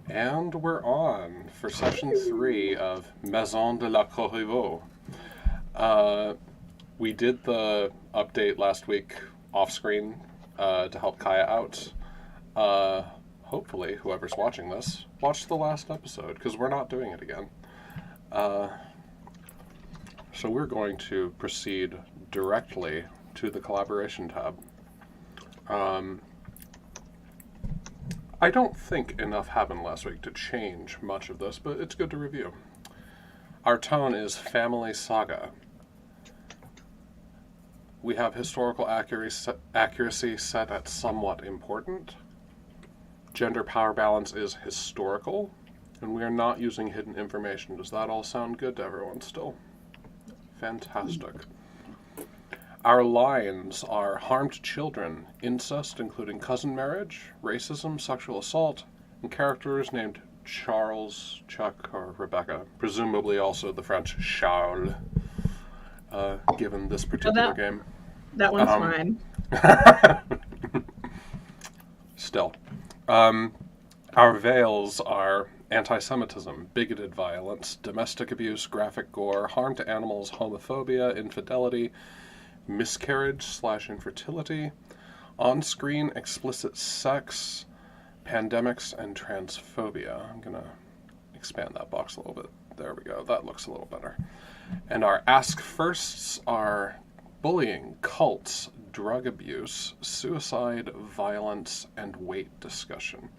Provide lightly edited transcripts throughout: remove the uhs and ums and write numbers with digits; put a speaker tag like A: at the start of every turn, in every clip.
A: And we're on for session 3 of Maison de la Corriveau. We did the update last week off screen to help Kaya out. Hopefully, whoever's watching this watched the last episode because we're not doing it again. So we're going to proceed directly to the collaboration tab. I don't think enough happened last week to change much of this, but it's good to review. Our tone is family saga. We have historical accuracy set at somewhat important. Gender power balance is historical, and we are not using hidden information. Does that all sound good to everyone still? Fantastic. Our lines are harmed children, incest including cousin marriage, racism, sexual assault, and characters named Charles, Chuck, or Rebecca, presumably also the French Charles, given this particular game.
B: That one's mine.
A: Still. Our veils are anti-Semitism, bigoted violence, domestic abuse, graphic gore, harm to animals, homophobia, infidelity, miscarriage/infertility, on-screen explicit sex, pandemics, and transphobia. I'm going to expand that box a little bit. There we go. That looks a little better. And our ask firsts are bullying, cults, drug abuse, suicide, violence, and weight discussion.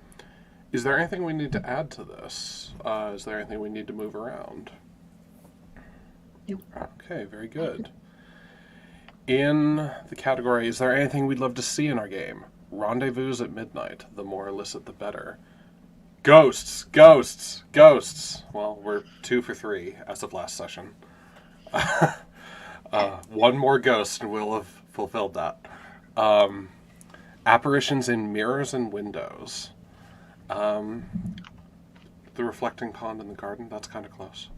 A: Is there anything we need to add to this? Is there anything we need to move around?
B: Nope.
A: Okay, very good. In the category, is there anything we'd love to see in our game? Rendezvous at midnight. The more illicit, the better. Ghosts! Ghosts! Ghosts! Well, we're 2 for 3 as of last session. One more ghost and we'll have fulfilled that. Apparitions in mirrors and windows. The reflecting pond in the garden, that's kind of close.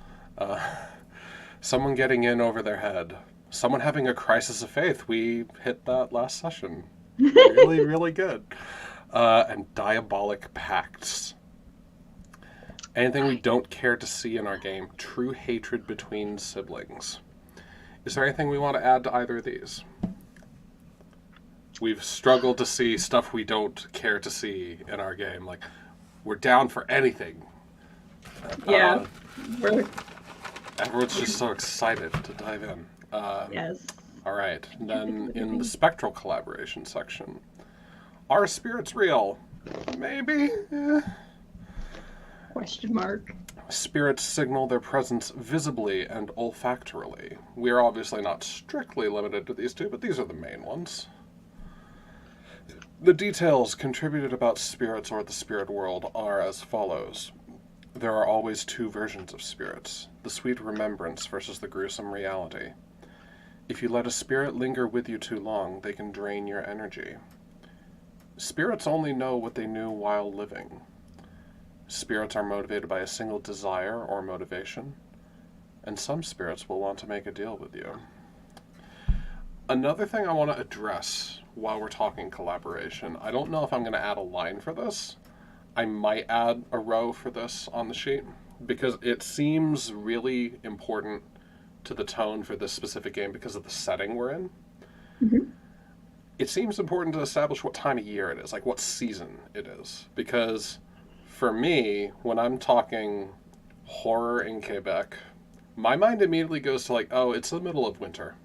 A: Someone getting in over their head. Someone having a crisis of faith. We hit that last session. Really, really good. And diabolic pacts. Anything we don't care to see in our game. True hatred between siblings. Is there anything we want to add to either of these? We've struggled to see stuff we don't care to see in our game. Like, we're down for anything.
B: Yeah.
A: Everyone's just so excited to dive in.
B: Yes.
A: All right. And then in the spectral collaboration section, are spirits real? Maybe.
B: Question mark.
A: Spirits signal their presence visibly and olfactorily. We are obviously not strictly limited to these two, but these are the main ones. The details contributed about spirits or the spirit world are as follows. There are always 2 versions of spirits, the sweet remembrance versus the gruesome reality. If you let a spirit linger with you too long, they can drain your energy. Spirits only know what they knew while living. Spirits are motivated by a single desire or motivation, and some spirits will want to make a deal with you. Another thing I want to address while we're talking collaboration, I don't know if I'm going to add a line for this. I might add a row for this on the sheet, because it seems really important to the tone for this specific game because of the setting we're in.
B: Mm-hmm.
A: It seems important to establish what time of year it is, like what season it is, because for me, when I'm talking horror in Quebec, my mind immediately goes to like, oh, it's the middle of winter.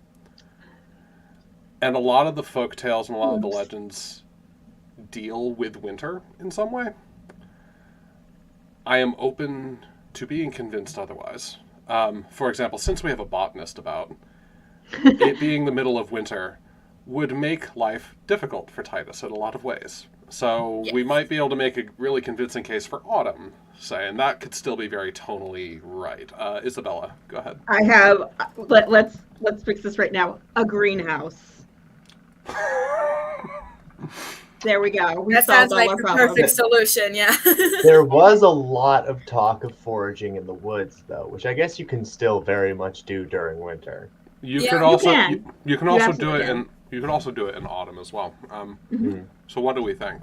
A: And a lot of the folk tales and a lot of the legends deal with winter in some way. I am open to being convinced otherwise. For example, since we have a botanist about, it being the middle of winter would make life difficult for Titus in a lot of ways. So we might be able to make a really convincing case for autumn, say, and that could still be very tonally right. Isabella, go ahead.
B: I have. Let's fix this right now. A greenhouse. There we go.
C: That sounds like the perfect solution, yeah.
D: There was a lot of talk of foraging in the woods, though, which I guess you can still very much do during winter.
A: You
C: Yeah.
A: could also
B: You
A: can also do
B: absolutely
A: it in autumn as well. So what do we think?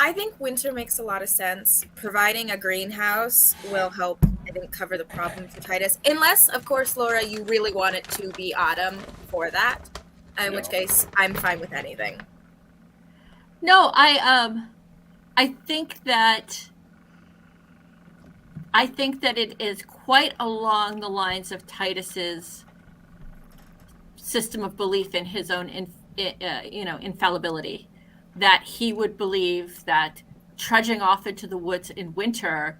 C: I think winter makes a lot of sense. Providing a greenhouse will help, I think, cover the problem for Titus. Unless, of course, Laura, you really want it to be autumn for that. In which case, I'm fine with anything.
E: No, I think that it is quite along the lines of Titus's system of belief in his own, infallibility, that he would believe that trudging off into the woods in winter,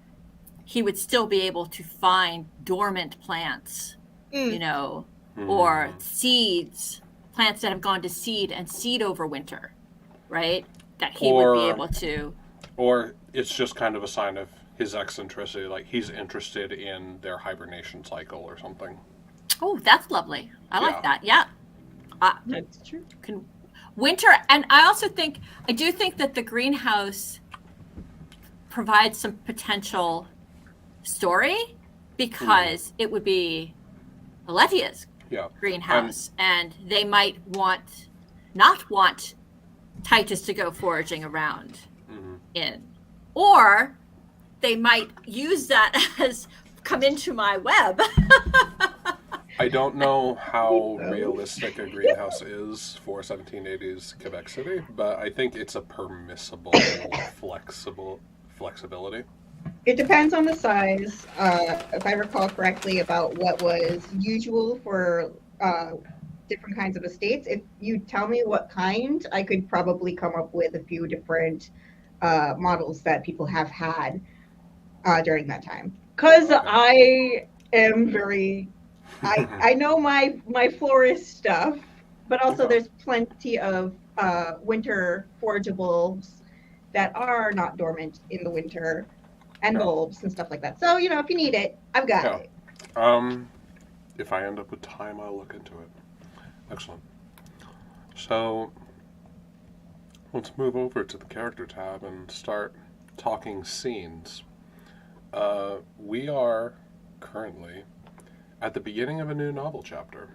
E: he would still be able to find dormant plants, or seeds, plants that have gone to seed and seed over winter, right? That he would be able to.
A: Or it's just kind of a sign of his eccentricity, like he's interested in their hibernation cycle or something.
E: Oh, that's lovely. I like that. Yeah.
B: That's true.
E: Winter, and I do think that the greenhouse provides some potential story, because it would be Olivia greenhouse, and they might not want Titus to go foraging around in, or they might use that as come into my web.
A: I don't know how realistic a greenhouse is for 1780s Quebec City, but I think it's a permissible flexibility.
B: It depends on the size. If I recall correctly, about what was usual for different kinds of estates. If you tell me what kind, I could probably come up with a few different models that people have had during that time. Because I am very... I know my florist stuff, but also there's plenty of winter forageables that are not dormant in the winter, and bulbs and stuff like that. So, if you need it, I've got it.
A: If I end up with time, I'll look into it. Excellent. So, let's move over to the character tab and start talking scenes. We are currently at the beginning of a new novel chapter.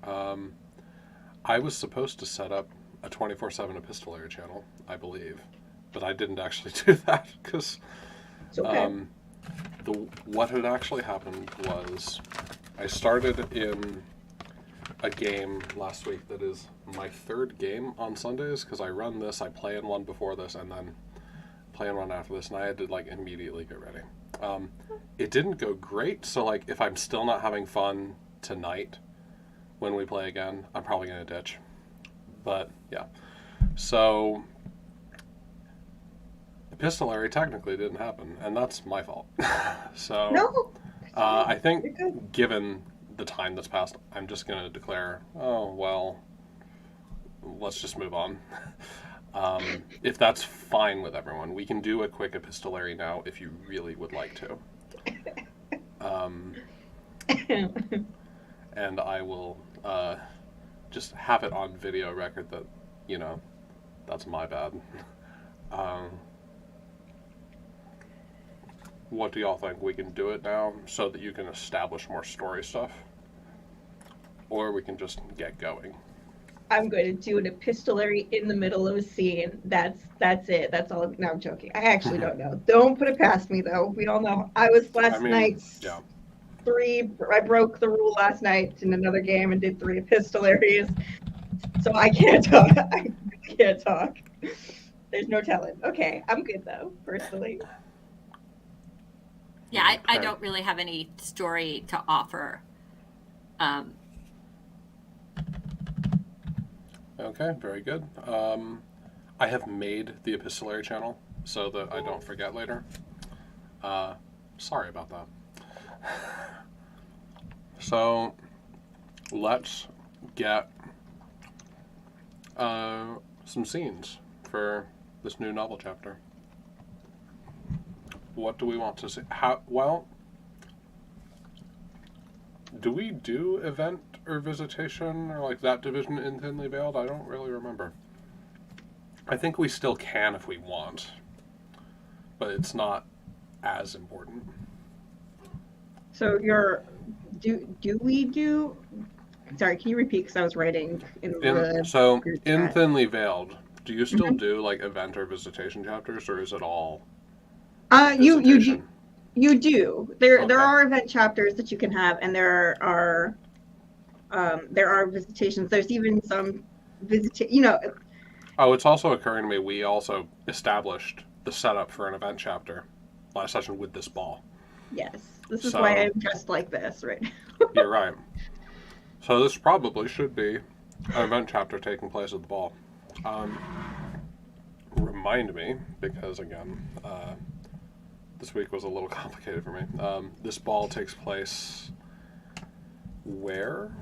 A: I was supposed to set up a 24/7 epistolary channel, I believe, but I didn't actually do that because what had actually happened was I started in a game last week that is my third game on Sundays, because I run this, I play in one before this, and then play in one after this, and I had to immediately get ready. It didn't go great, so if I'm still not having fun tonight when we play again, I'm probably going to ditch. But yeah, so epistolary technically didn't happen, and that's my fault. So I think given the time that's passed, I'm just going to declare, let's just move on. If that's fine with everyone, we can do a quick epistolary now if you really would like to. And I will just have it on video record that, that's my bad. What do y'all think? We can do it now so that you can establish more story stuff? Or we can just get going?
B: I'm going to do an epistolary in the middle of a scene. That's it. That's all. No, I'm joking. I actually don't know. Don't put it past me, though. We all know. I was last night's I broke the rule last night in another game and did 3 epistolaries. So I can't talk. I can't talk. There's no telling. Okay, I'm good, though, personally.
E: Yeah, I don't really have any story to offer.
A: Okay, very good. I have made the epistolary channel so that I don't forget later. Sorry about that. So, let's get some scenes for this new novel chapter. What do we want to see? Do we do event or visitation or that division in Thinly Veiled? I don't really remember. I think we still can if we want, but it's not as important.
B: So do we do? Sorry, can you repeat? Because I was writing in
A: Thinly Veiled, do you still do like event or visitation chapters, or is it all
B: You
A: visitation?
B: you do. There
A: Okay.
B: are event chapters that you can have, and there are visitations. There's even some
A: Oh, it's also occurring to me, we also established the setup for an event chapter last session with this ball.
B: Yes, this is
A: So-
B: why I'm dressed like this, right?
A: You're right. So this probably should be an event chapter taking place at the ball. Remind me, because again, this week was a little complicated for me. This ball takes place where?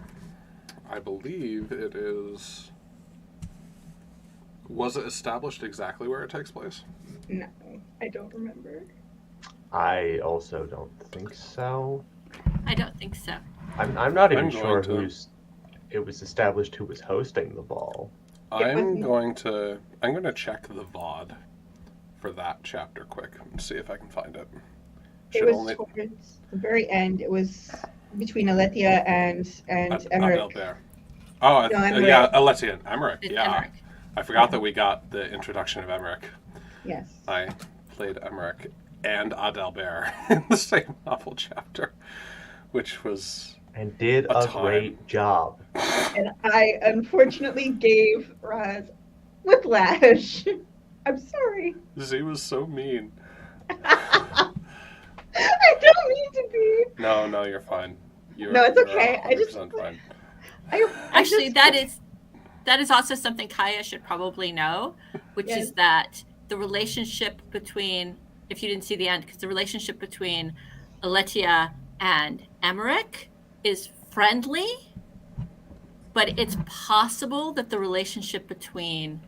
A: I believe it is... Was it established exactly where it takes place?
B: No, I don't remember.
D: I also don't think so.
E: I don't think so.
D: I'm not even
A: I'm
D: sure
A: going to-
D: it was established who was hosting the ball.
A: I'm going to check the VOD for that chapter quick and see if I can find it.
B: It was towards the very end. It was between Alethea and Emmerich.
A: Adalbert. Oh,
B: No, Emmerich.
A: yeah, Alethea and Emmerich.
E: It's
A: Yeah,
E: Emmerich.
A: I forgot that we got the introduction of Emmerich.
B: Yes.
A: I played Emmerich and Adalbert in the same novel chapter, which was
D: And did
A: A
D: a
A: time.
D: great job.
B: And I unfortunately gave Raz whiplash. I'm sorry.
A: Z was so mean.
B: I don't mean to be.
A: No, you're fine.
B: No, it's okay. I just-
A: 100% fine.
E: Actually, that is also something Kaya should probably know, which
B: Yes.
E: is that the relationship between, if you didn't see the end, because the relationship between Aletia and Emmerich is friendly, but it's possible that the relationship between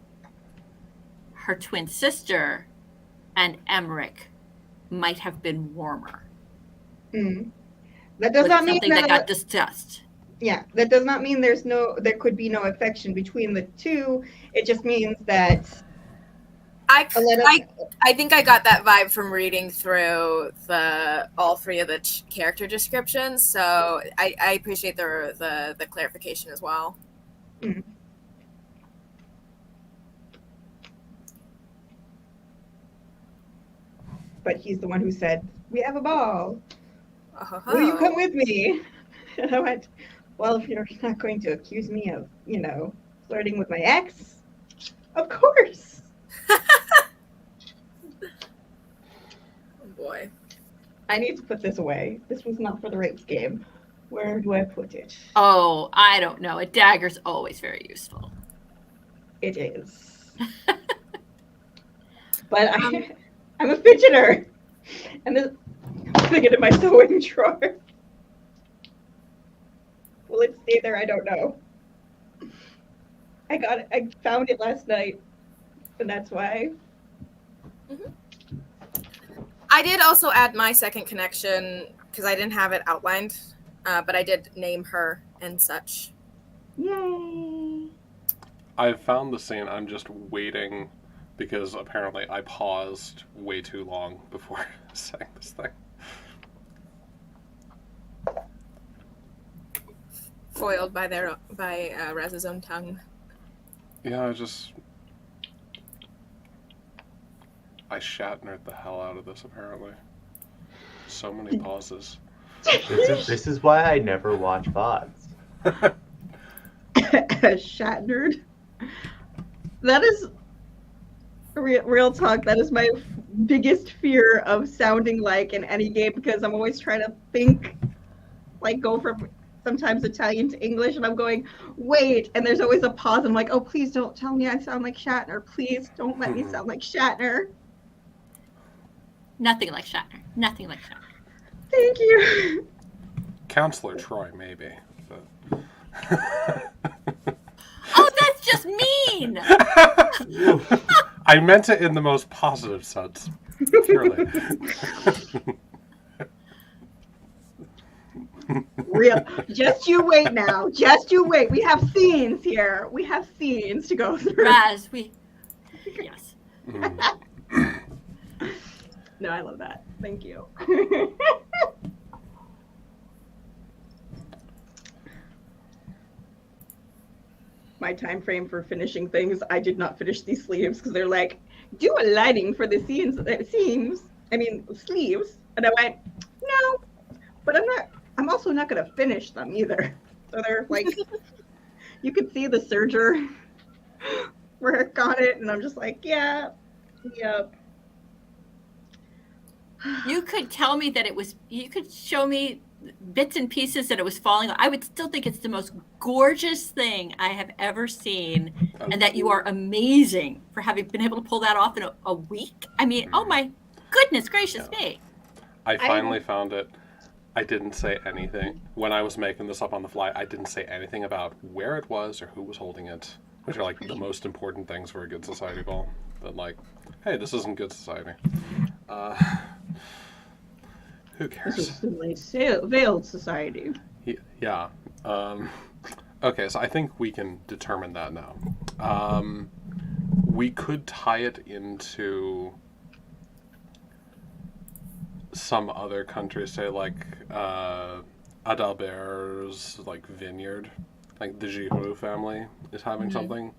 E: her twin sister and Emmerich might have been warmer.
B: Mm. That does
E: Like
B: not mean
E: something that got discussed.
B: Yeah, that does not mean there could be no affection between the two. It just means that
C: I
B: Aletta,
C: think I got that vibe from reading through all three of the character descriptions. So I appreciate the clarification as well.
B: but he's the one who said, "We have a ball.
C: Oh.
B: Will you come with me?" And I went, "Well, if you're not going to accuse me of, flirting with my ex, of course."
C: Oh boy.
B: I need to put this away. This was not for the rapes game. Where do I put it?
E: Oh, I don't know. A dagger's always very useful.
B: It is. But I'm a fidgeter. And this, I'm putting it in my sewing drawer. Will it stay there? I don't know. I got it. I found it last night. And that's why.
C: I did also add my second connection because I didn't have it outlined, but I did name her and such.
B: Yay.
A: I've found the scene. I'm just waiting because apparently I paused way too long before saying this thing.
C: Foiled by Raz's own tongue.
A: Yeah, I Shatnered the hell out of this, apparently. So many pauses.
D: This is why I never watch VODs.
B: Shattered. That is real talk. That is my biggest fear of sounding like in any game because I'm always trying to think, like go from sometimes Italian to English, and I'm going, wait, and there's always a pause. I'm like, oh, please don't tell me I sound like Shatner. Please don't let me sound like Shatner.
E: Nothing like Shatner. Nothing like Shatner.
B: Thank you.
A: Counselor Troy, maybe. But...
E: Oh, that's just mean!
A: I meant it in the most positive sense. Purely.
B: Real. Just you wait now. Just you wait. We have scenes here. We have scenes to go through.
E: Raz, yes.
B: No, I love that. Thank you. my time frame for finishing things, I did not finish these sleeves because they're like, do a lining for the sleeves. And I went, no, but I'm also not going to finish them either. So they're like, you could see the serger work on it. And I'm just like, yeah.
E: You could tell me that you could show me bits and pieces that it was falling on. I would still think it's the most gorgeous thing I have ever seen, and that you are amazing for having been able to pull that off in a week. I mean, oh my goodness gracious me.
A: I finally found it. I didn't say anything. When I was making this up on the fly, I didn't say anything about where it was or who was holding it, which are like the most important things for a good society ball. But like, hey, this isn't good society. Who cares?
B: This is the veiled society.
A: Yeah. Okay, so I think we can determine that now. We could tie it into some other countries, say like Adalbert's like vineyard, like the Giroux family is having something.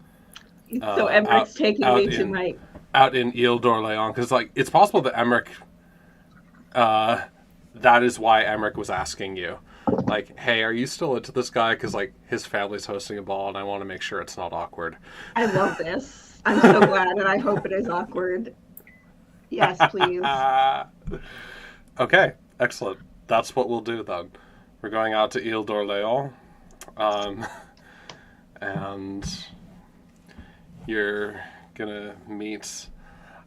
B: So Emmerich's taking me to my
A: out in Ile d'Orléans, because like it's possible that Emmerich. That is why Emmerich was asking you, like, hey, are you still into this guy? Because like his family's hosting a ball, and I want to make sure it's not awkward.
B: I love this. I'm so glad, and I hope it is awkward. Yes, please.
A: Okay, excellent. That's what we'll do then. We're going out to Ile d'Orléans, and you're gonna meet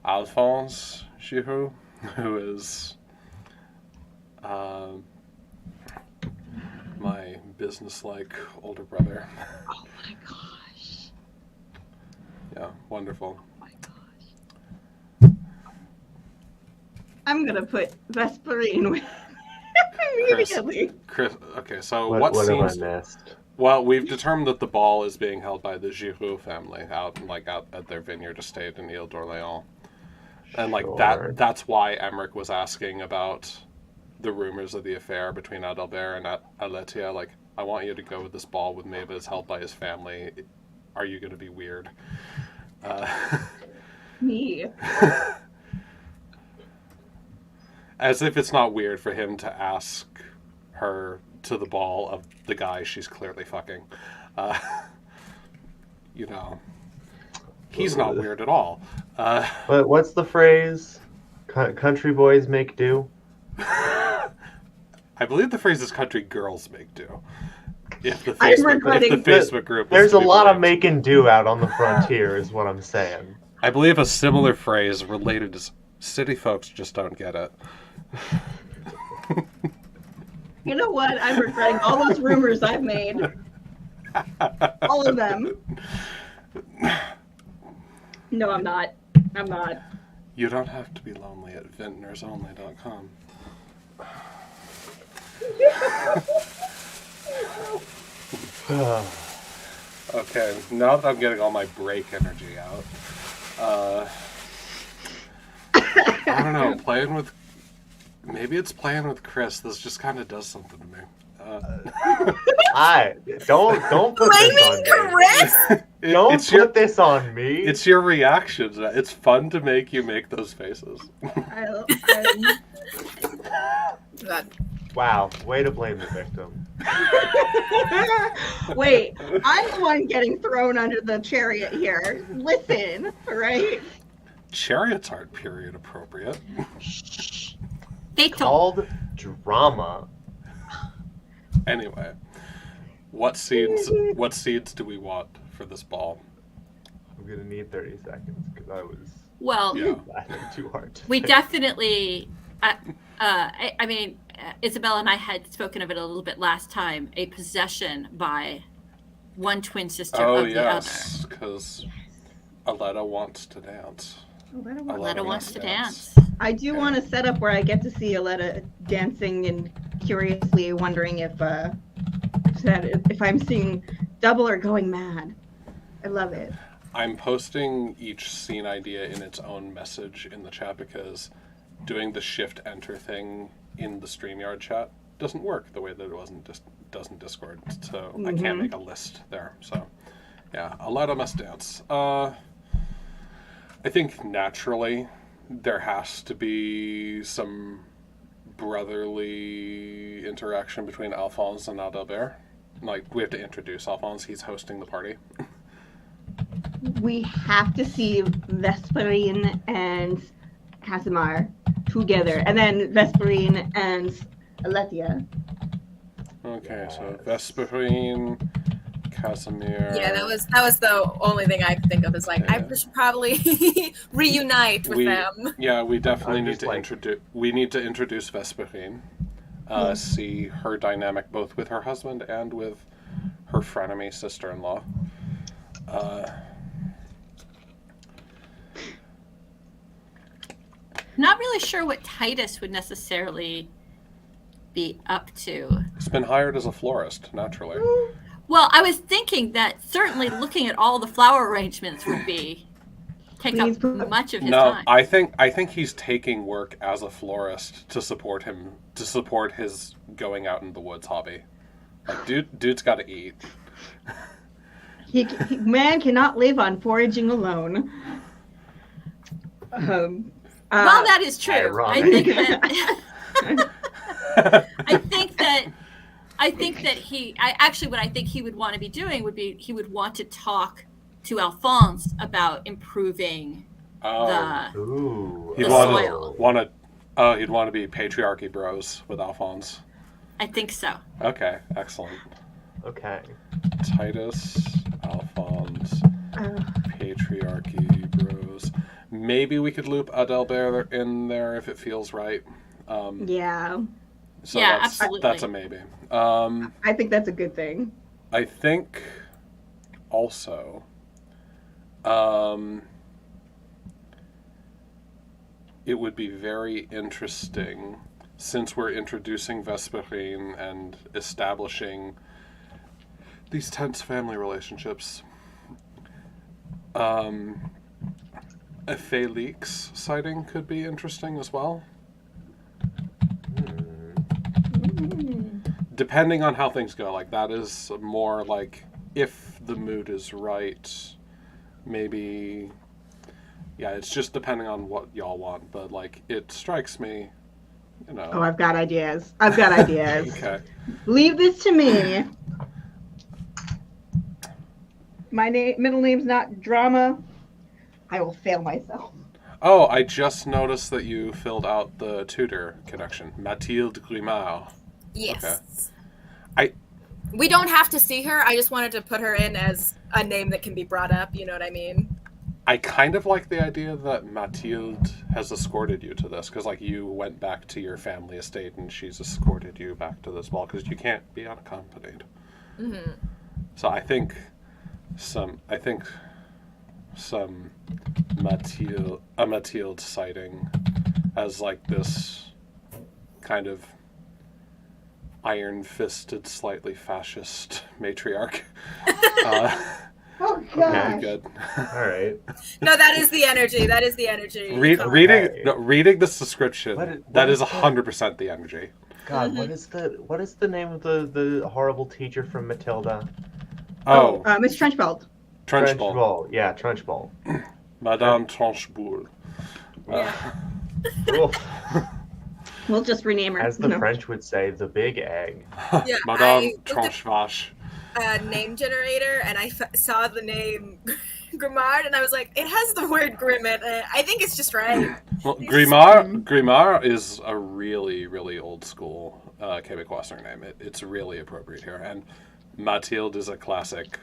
A: Alphonse Giroux, who is my business-like older brother.
B: Oh my gosh.
A: Yeah, wonderful.
B: Oh my gosh. I'm gonna put Vesperine with immediately.
A: Chris, okay, so
D: What have I
A: seems...
D: missed?
A: Well, we've determined that the ball is being held by the Giroux family out at their vineyard estate in Ile d'Orléans. And like
D: Sure.
A: that's why Emmerich was asking about the rumors of the affair between Adalbert and Aletia. Like, I want you to go with this ball with me, but it's held by his family. Are you going to be weird?
B: Me.
A: As if it's not weird for him to ask her to the ball of the guy she's clearly fucking. You know, he's not weird at all.
D: But what's the phrase? Country boys make do?
A: I believe the phrase is country girls make do. If the
B: I'm
A: Facebook group is
D: There's
A: to
D: a
A: be
D: lot of
A: believed.
D: making do out on the frontier, is what I'm saying.
A: I believe a similar phrase related to city folks just don't get it.
B: You know what? I'm regretting all those rumors I've made. All of them. No, I'm not. I'm not.
A: You don't have to be lonely at vintnersonly.com. Okay, now that I'm getting all my break energy out, I don't know, maybe it's playing with Chris. This just kind of does something to me.
D: Don't put this on me.
C: Chris?
D: Don't put this on me.
A: It's your reactions. It's fun to make you make those faces.
C: God.
D: Wow, way to blame the victim.
B: Wait, I'm the one getting thrown under the chariot here. Listen, right?
A: Chariots aren't period appropriate.
E: They told
D: Called drama.
A: Anyway, what seeds do we want for this ball?
D: I'm gonna need 30 seconds because I was
E: well.
A: Yeah.
D: laughing too hard.
E: We definitely, I mean, Isabella and I had spoken of it a little bit last time, a possession by one twin sister
A: Oh
E: of the
A: yes, because Aletta wants to dance.
E: other. Aletta wants to dance.
B: I do want to set up where I get to see Aletta dancing and curiously wondering if I'm seeing double or going mad. I love it.
A: I'm posting each scene idea in its own message in the chat because doing the shift enter thing in the StreamYard chat doesn't work the way that it does in Discord. So I can't make a list there. So Yeah, Aletta must dance. I think naturally there has to be some brotherly interaction between Alphonse and Adalbert. Like, we have to introduce Alphonse. He's hosting the party.
B: We have to see Vesperine and Casimir together, and then Vesperine and Aletheia.
A: Okay, so Vesperine, Casimir.
C: Yeah, that was the only thing I could think of. Is like I should probably reunite with them.
A: Yeah, we definitely
D: I'm
A: need
D: just
A: to
D: like-
A: introduce. We need to introduce Vesperine. See her dynamic both with her husband and with her frenemy sister-in-law.
E: Not really sure what Titus would necessarily be up to.
A: He's been hired as a florist, naturally.
E: Well, I was thinking that certainly looking at all the flower arrangements would take up much of his
A: No,
E: time.
A: I think he's taking work as a florist to support his going out in the woods hobby. Like, dude's got to eat.
B: Man cannot live on foraging alone.
E: Well, that is true.
D: ironic.
E: I think that what I think he would want to be doing would be he would want to talk to Alphonse about improving
A: Oh,
D: Ooh.
A: he'd
E: the
A: want
E: soil.
A: he'd want to be patriarchy bros with Alphonse.
E: I think so.
A: Okay, excellent.
D: Okay.
A: Titus, Alphonse, patriarchy bros. Maybe we could loop Adalbert in there if it feels right.
B: Yeah,
A: So
E: Yeah,
A: that's,
E: absolutely.
A: That's a maybe.
B: I think that's a good thing.
A: I think also it would be very interesting, since we're introducing Vesperine and establishing these tense family relationships. A Felix sighting could be interesting as well. Depending on how things go, like, that is more like, if the mood is right, maybe, yeah, it's just depending on what y'all want, but, like, it strikes me, you know.
B: Oh, I've got ideas.
A: Okay.
B: Leave this to me. My middle name's not Drama. I will fail myself.
A: Oh, I just noticed that you filled out the tutor connection. Mathilde Grimard.
C: Yes.
A: I-
C: We don't have to see her. I just wanted to put her in as a name that can be brought up. You know what I mean?
A: I kind of like the idea that Mathilde has escorted you to this, because, like, you went back to your family estate and she's escorted you back to this ball, because you can't be unaccompanied.
C: Mm-hmm.
A: So I think some Mathilde sighting as, like, this kind of iron-fisted, slightly fascist matriarch.
B: Oh,
A: Would
B: gosh.
A: be good.
D: All right.
C: No, that is the energy. That is the energy.
A: Reading this description,
D: What
A: that is
D: is that?
A: 100% the energy.
D: God, what is the name of the horrible teacher from Matilda?
A: Oh,
B: Miss Trenchbelt.
A: Trenchbull.
D: Yeah, Trenchbull.
A: Madame Trenchbull.
C: Yeah.
D: Oof.
B: We'll just rename her.
D: As the
B: No.
D: French would say, the big egg.
C: Yeah,
A: Madame
C: I looked at
A: Trenchvache.
C: name generator and I saw the name Grimard and I was like, it has the word grim in it. I think it's just right.
A: Well, Grimard is a really, really old school Quebecois surname. It's really appropriate here. And Mathilde is a classic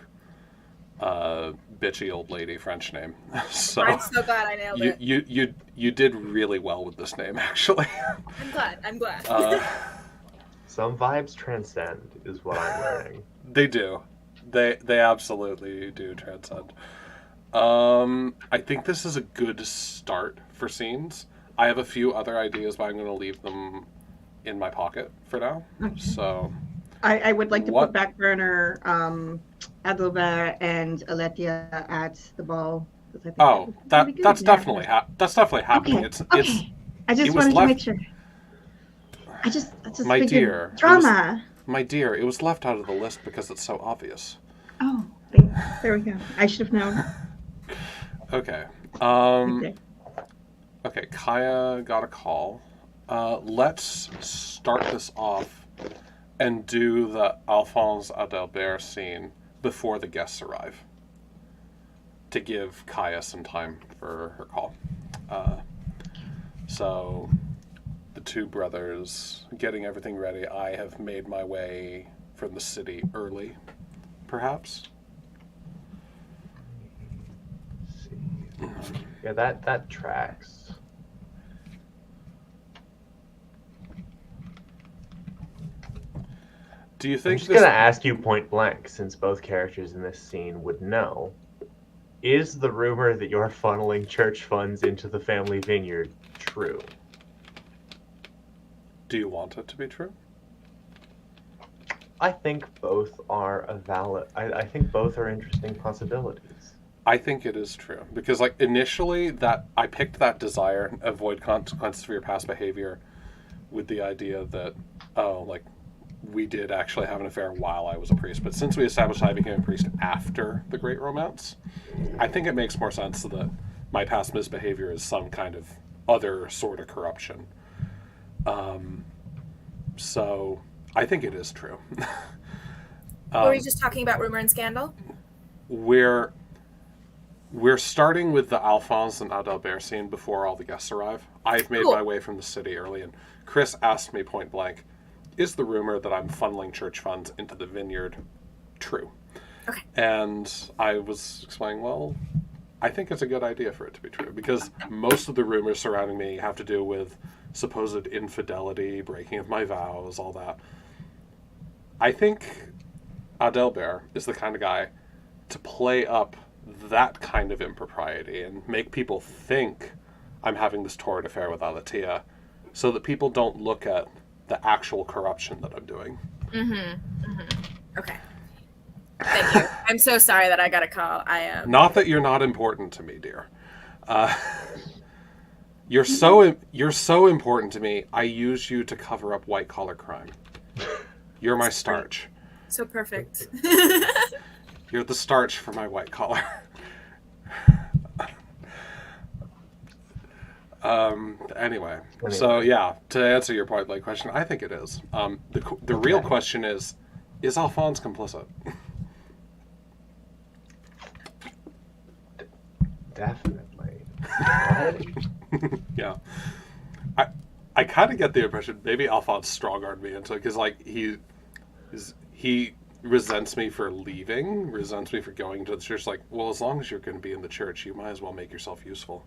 A: bitchy old lady French name. So
C: I'm so glad I nailed it.
A: you did really well with this name, actually.
C: I'm glad.
D: Some vibes transcend, is what I'm learning.
A: They do. They absolutely do transcend. I think this is a good start for scenes. I have a few other ideas, but I'm going to leave them in my pocket for now.
B: Okay.
A: So,
B: I would like to
A: What-
B: put back burner Adalbert and Aletheia at the ball. 'cause I think
A: oh,
B: would be good.
A: that's
B: Yeah.
A: definitely happening.
B: Okay.
A: It's
B: I just
A: it was
B: wanted to
A: left-
B: make sure. I just
A: My
B: figured
A: dear, it
B: drama.
A: my dear. It was left out of the list because it's so obvious.
B: Oh, thank There we go. I should have known.
A: Okay.
B: Right there.
A: Okay, Kaya got a call. Let's start this off and do the Alphonse Adalbert scene before the guests arrive to give Kaya some time for her call. So the two brothers getting everything ready. I have made my way from the city early, perhaps.
D: Let's see. Yeah, that tracks.
A: Do you
D: I'm
A: think
D: just gonna ask you point blank, since both characters in this scene would know. Is the rumor that you're funneling church funds into the family vineyard true?
A: Do you want it to be true?
D: I think both are a valid. I think both are interesting possibilities.
A: I think it is true because, like, initially that I picked that desire, avoid consequences for your past behavior, with the idea that, oh, like, we did actually have an affair while I was a priest. But since we established I became a priest after the Great Romance, I think it makes more sense that my past misbehavior is some kind of other sort of corruption. So I think it is true.
C: Were we just talking about rumor and scandal?
A: We're starting with the Alphonse and Adalbert scene before all the guests arrive. I've made my way from the city early, and Chris asked me point blank, is the rumor that I'm funneling church funds into the vineyard true?
C: Okay.
A: And I was explaining, well, I think it's a good idea for it to be true, because most of the rumors surrounding me have to do with supposed infidelity, breaking of my vows, all that. I think Adalbert is the kind of guy to play up that kind of impropriety and make people think I'm having this torrid affair with Alatia so that people don't look at the actual corruption that I'm doing.
C: Okay. Thank you. I'm so sorry that I got a call. I am.
A: Not that you're not important to me, dear. You're so important to me. I use you to cover up white collar crime. You're my starch.
C: So perfect.
A: You're the starch for my white collar. Anyway, so yeah, to answer your point blank question, I think it is. The real question is Alphonse complicit?
D: Definitely.
A: Yeah. I kind of get the impression maybe Alphonse strong-armed me into it because, like, he resents me for leaving, resents me for going to the church. Like, well, as long as you're going to be in the church, you might as well make yourself useful.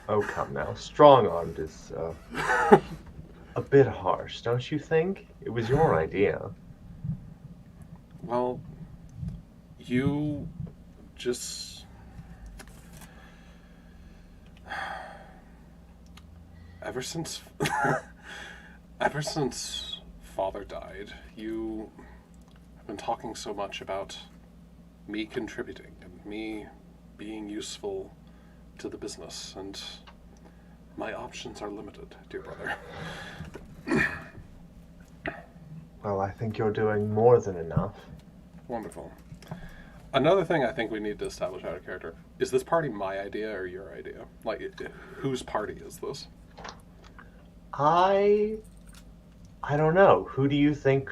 D: Oh, come now. Strong-armed is a bit harsh, don't you think? It was your idea.
A: Well, you just... Ever since Father died, you have been talking so much about me contributing and me being useful to the business, and my options are limited, dear brother.
D: Well, I think you're doing more than enough.
A: Wonderful. Another thing I think we need to establish out of character, is this party my idea or your idea? Like, whose party is this?
D: I don't know. Who do you think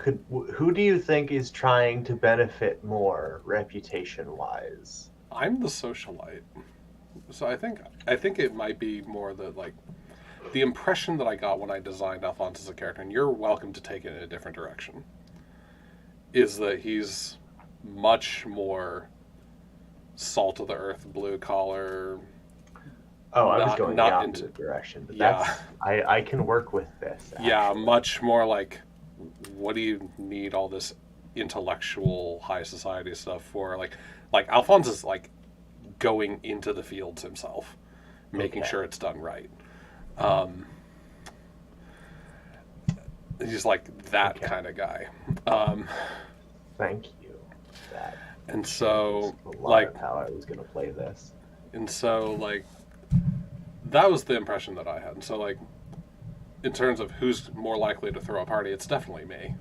D: is trying to benefit more reputation-wise?
A: I'm the socialite. So I think it might be more that, like, the impression that I got when I designed Alphonse as a character, and you're welcome to take it in a different direction, is that he's much more salt of the earth, blue collar.
D: Oh, I was going the opposite direction. But
A: Yeah.
D: I can work with this. Actually.
A: Yeah, much more like, what do you need all this intellectual high society stuff for? Like Alphonse is like going into the fields himself, making sure it's done right. He's like that kind of guy.
D: Thank you. That
A: and so,
D: a lot
A: like,
D: of how I was going to play this.
A: And so, like, that was the impression that I had. And so, like, in terms of who's more likely to throw a party, it's definitely me.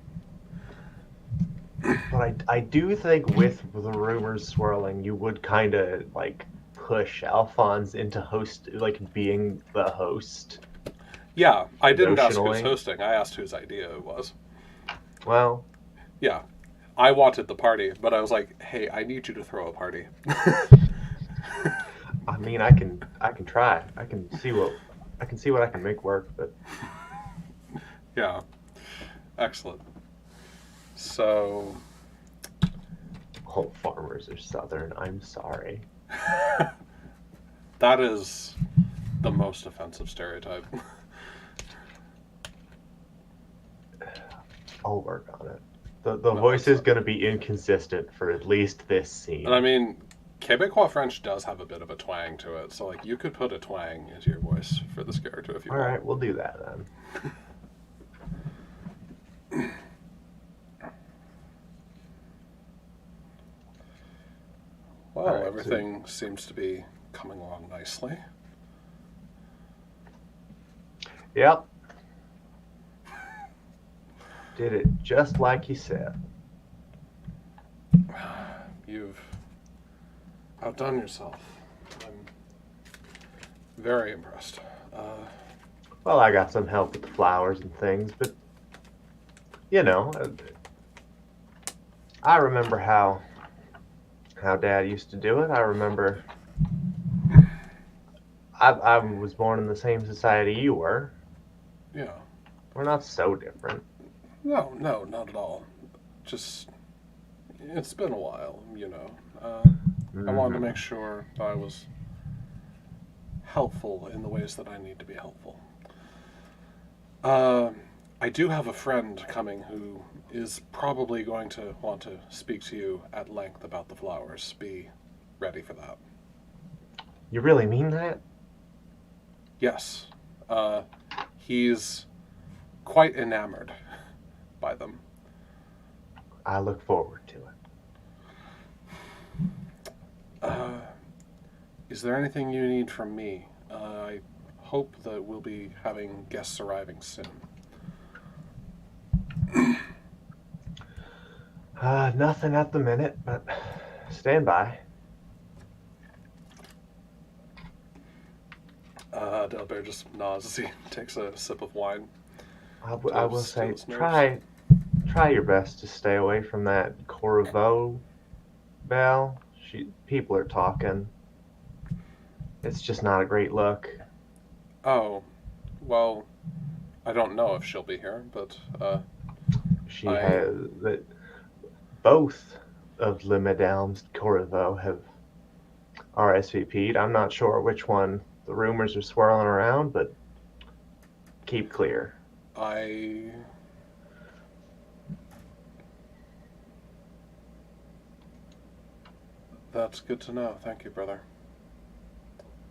D: But I do think with the rumors swirling, you would kind of like push Alphonse into being the host.
A: Yeah, I didn't ask who's
D: Notionally.
A: hosting. I asked whose idea it was.
D: Well,
A: Yeah, I wanted the party, but I was like, hey, I need you to throw a party.
D: I mean, I can try. I can see what I can make work, but
A: Yeah, excellent. So,
D: all farmers are southern. I'm sorry.
A: that is the most offensive stereotype.
D: I'll work on it. The voice is going to be inconsistent for at least this scene.
A: And I mean, Quebecois French does have a bit of a twang to it, so like you could put a twang into your voice for this character if you
D: All
A: want.
D: right, we'll do that then.
A: Well,
D: All right,
A: everything seems to be coming along nicely.
D: Yep. Did it just like you said.
A: You've outdone yourself. I'm very impressed.
D: Well, I got some help with the flowers and things, but you know, I remember how Dad used to do it. I remember I was born in the same society you were.
A: Yeah.
D: We're not so different.
A: No, not at all. Just, it's been a while, you know. I wanted to make sure that I was helpful in the ways that I need to be helpful. I do have a friend coming who is probably going to want to speak to you at length about the flowers. Be ready for that.
D: You really mean that?
A: Yes. He's quite enamored by them.
D: I look forward to it.
A: Is there anything you need from me? I hope that we'll be having guests arriving soon.
D: Nothing at the minute, but stand by.
A: Delbert just nods as he takes a sip of wine.
D: I will
A: Still
D: say,
A: his nerves.
D: try your best to stay away from that Corriveau belle. People are talking. It's just not a great look.
A: Oh, well, I don't know if she'll be here, but
D: She
A: I-
D: has that. Both of Le Madames Corriveau have RSVP'd. I'm not sure which one the rumors are swirling around, but keep clear.
A: That's good to know. Thank you, brother.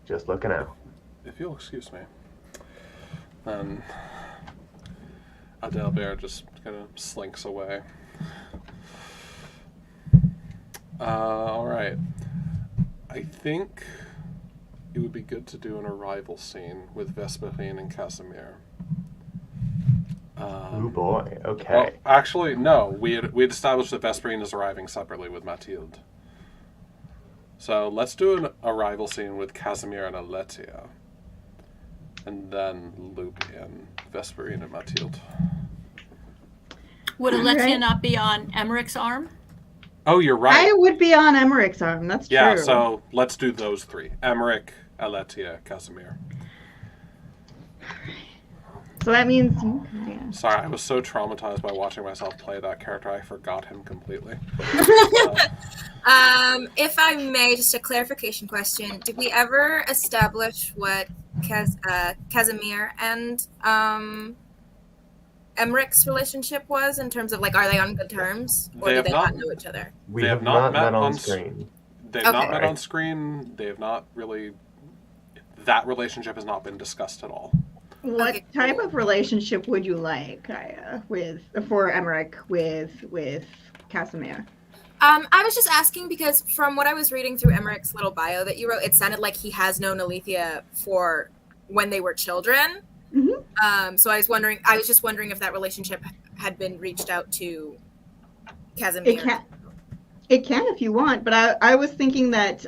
D: Just looking out.
A: If you'll excuse me. Then Adelbert just kind of slinks away. All right. I think it would be good to do an arrival scene with Vesperine and Casimir.
D: Oh boy. Okay.
A: Well, actually, no. We had established that Vesperine is arriving separately with Mathilde. So let's do an arrival scene with Casimir and Aletia. And then loop in Vesperine and Mathilde.
E: Would Aletia
B: Right.
E: not be on Emmerich's arm?
A: Oh, you're right.
B: I would be on Emmerich's arm. That's
A: Yeah,
B: true.
A: so let's do those three. Emmerich, Aletia, Casimir.
B: So that means. Yeah.
A: Sorry, I was so traumatized by watching myself play that character, I forgot him completely.
C: If I may, just a clarification question: did we ever establish what Casimir and Emmerich's relationship was in terms of like, are they on good terms, or
A: They
C: do
A: have
C: they
A: not-
C: not know each other?
D: We
A: They
D: have
A: have not
D: not met on
A: on
D: screen.
A: They've not
C: Okay.
A: met on screen. They have not really... That relationship has not been discussed at all.
B: What
C: Okay,
B: type
C: cool.
B: of relationship would you like for Emmerich with Casimir?
C: I was just asking because from what I was reading through Emmerich's little bio that you wrote, it sounded like he has known Alethea for when they were children.
B: Mhm.
C: So I was just wondering if that relationship had been reached out to Casimir.
B: It can if you want, but I was thinking that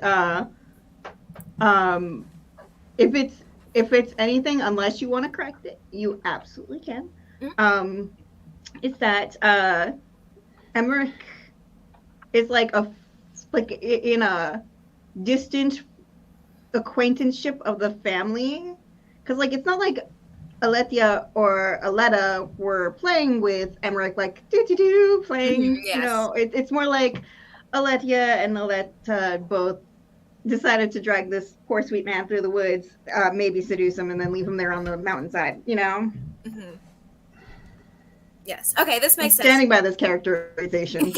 B: if it's anything, unless you want to correct it, you absolutely can. It's that Emmerich is like in a distant acquaintanceship of the family, because like it's not like Aletia or Aletta were playing with Emmerich, like playing.
C: Yes.
B: You know, it's more like Aletia and Aletta both decided to drag this poor sweet man through the woods, maybe seduce him, and then leave him there on the mountainside. You know.
C: Mm-hmm. Yes. Okay, this makes sense.
B: Standing by this characterization.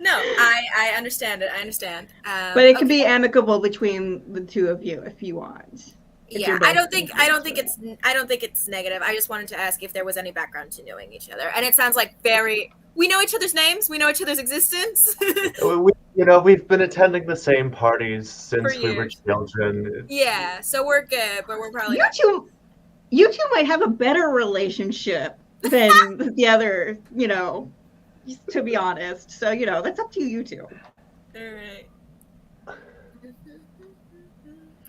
C: No, I understand it. I understand.
B: But it could be amicable between the two of you if you want.
C: Yeah, I don't think it's negative. I just wanted to ask if there was any background to knowing each other, and it sounds like we know each other's names, we know each other's existence.
D: We've been attending the same parties since we were children.
C: Yeah, so we're good, but we're probably
B: you two might have a better relationship than the other, to be honest. So, that's up to you two.
C: All right.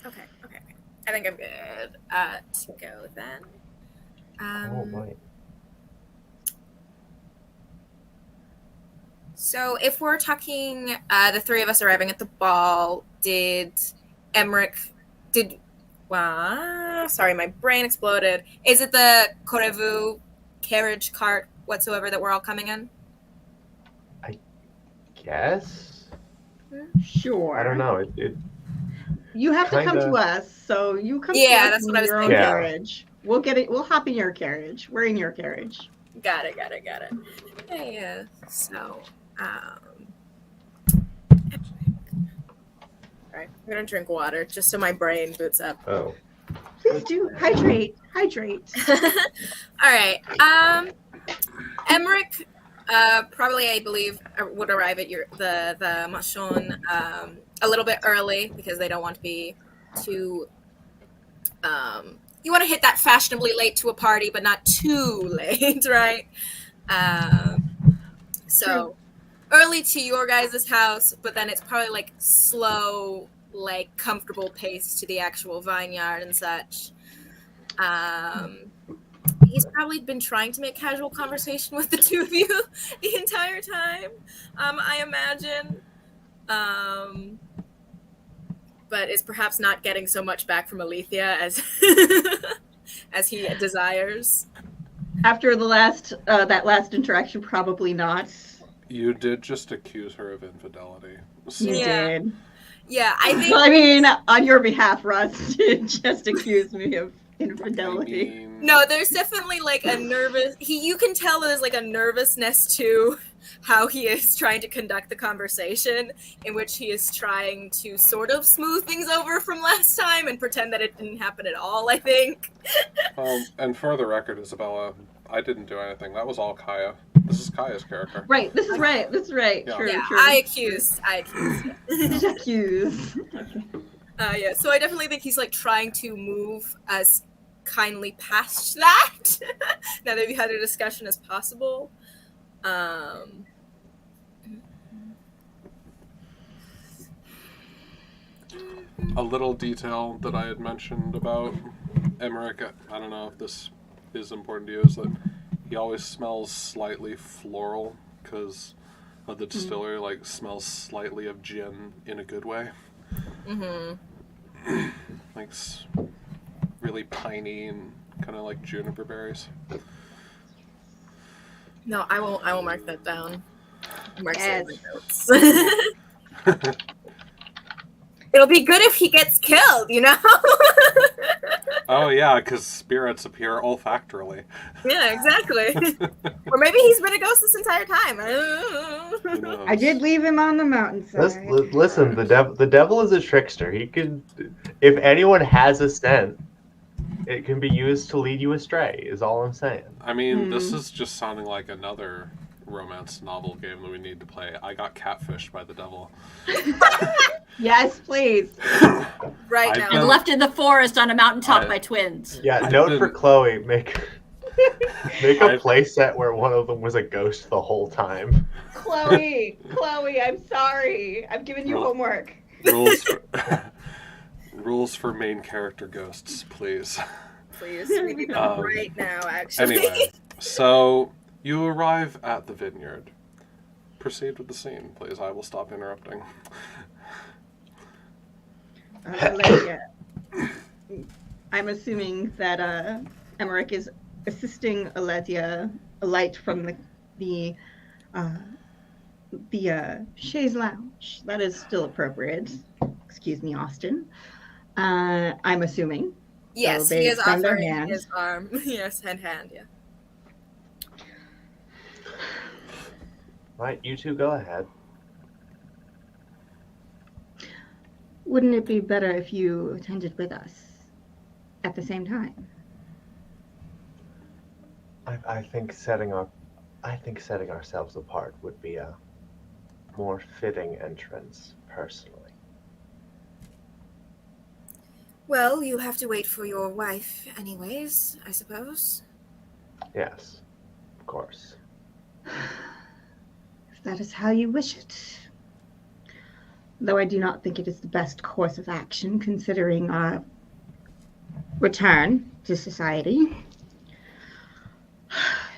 C: Okay. I think I'm good to go then.
D: Oh, boy.
C: So if we're talking the three of us arriving at the ball, sorry, my brain exploded. Is it the Corriveau carriage cart whatsoever that we're all coming in?
D: Yes.
B: Sure.
D: I don't know.
B: You have to come to us, so you come to us
C: that's what I was
B: in your own
C: thinking.
B: carriage. We'll get it. We'll hop in your carriage. We're in your carriage.
C: Got it. Yeah. So, all right, I'm gonna drink water just so my brain boots up.
D: Oh.
B: Please do hydrate.
C: All right. Emmerich, probably I believe would arrive at the Maison a little bit early because they don't want to be too. You want to hit that fashionably late to a party, but not too late, right? So early to your guys' house, but then it's probably like slow, like comfortable pace to the actual vineyard and such. He's probably been trying to make casual conversation with the two of you the entire time, I imagine. But is perhaps not getting so much back from Alethea as he desires.
B: After that last interaction, probably not.
A: You did just accuse her of infidelity.
B: You did.
C: Yeah, I think.
B: Well, I mean, on your behalf, Russ did just accuse me of infidelity.
C: No, there's definitely like a nervous. You can tell there's like a nervousness to how he is trying to conduct the conversation, in which he is trying to sort of smooth things over from last time and pretend that it didn't happen at all. I think.
A: And for the record, Isabella, I didn't do anything. That was all Kaya. This is Kaya's character.
B: Right. This is right.
A: Yeah.
B: True.
C: I accuse.
B: Accuse.
C: Yeah. So I definitely think he's like trying to move as kindly past that now that we've had a discussion as possible.
A: A little detail that I had mentioned about Emmerich, I don't know if this is important to you, is that he always smells slightly floral because of the distillery, like smells slightly of gin in a good way.
C: Mm-hmm.
A: Like really piney and kind of like juniper berries.
C: No, I will mark that down. Mark
B: Yes.
C: notes. It'll be good if he gets killed,
A: Oh yeah, because spirits appear olfactorily.
C: Yeah, exactly. Or maybe he's been a ghost this entire time.
A: Who knows?
B: I did leave him on the mountainside.
D: Listen, the devil is a trickster. He could, if anyone has a scent, it can be used to lead you astray. Is all I'm saying.
A: I mean, this is just sounding like another romance novel game that we need to play. I got catfished by the devil.
B: Yes, please.
C: Right
A: I've
C: now.
A: been-
E: And left in the forest on a mountaintop
A: I-
E: by twins.
D: Yeah.
A: I've
D: Note
A: been-
D: for Chloe: make Make a playset where one of them was a ghost the whole time.
B: Chloe, I'm sorry. I've given you homework.
A: Rules for rules for main character ghosts, please.
C: Please, we need them right now, actually.
A: Anyway, so you arrive at the vineyard. Proceed with the scene, please. I will stop interrupting.
B: Alethea, I'm assuming that Emmerich is assisting Alethea alight from the chaise lounge. That is still appropriate. Excuse me, Austin. I'm assuming.
C: Yes,
B: so
C: he is
B: extend their
C: offering
B: hand.
C: his arm. Yes, hand, yeah.
D: Right, you two go ahead.
B: Wouldn't it be better if you attended with us at the same time?
D: I think setting ourselves apart would be a more fitting entrance, personally.
C: Well, you have to wait for your wife anyways, I suppose.
D: Yes, of course.
B: If that is how you wish it. Though I do not think it is the best course of action, considering our return to society.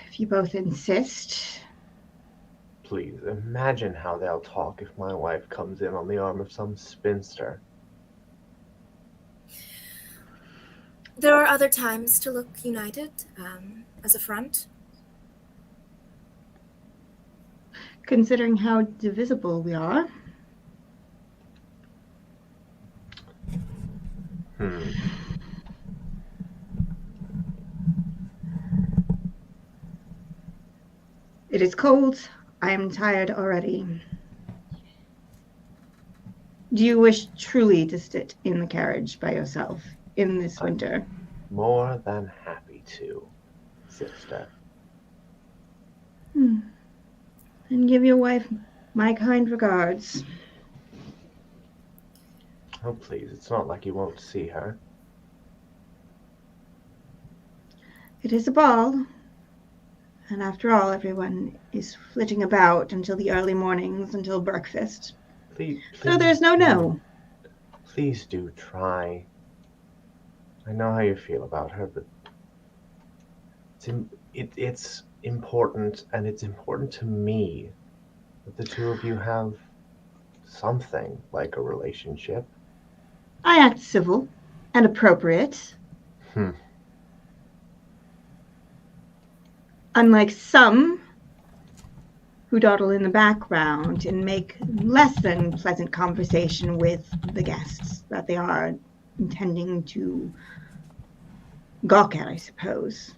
B: If you both insist.
D: Please, imagine how they'll talk if my wife comes in on the arm of some spinster.
C: There are other times to look united, as a front.
B: Considering how divisible we are. It is cold. I am tired already. Do you wish truly to sit in the carriage by yourself in this winter?
D: More than happy to, sister.
B: And give your wife my kind regards.
D: Oh, please, it's not like you won't see her.
B: It is a ball. And after all, everyone is flitting about until the early mornings, until breakfast.
D: Please,
B: So there's no.
D: Please do try. I know how you feel about her, but it's important, and it's important to me that the two of you have something like a relationship.
B: I act civil and appropriate. Unlike some who dawdle in the background and make less than pleasant conversation with the guests that they are intending to gawk at, I suppose.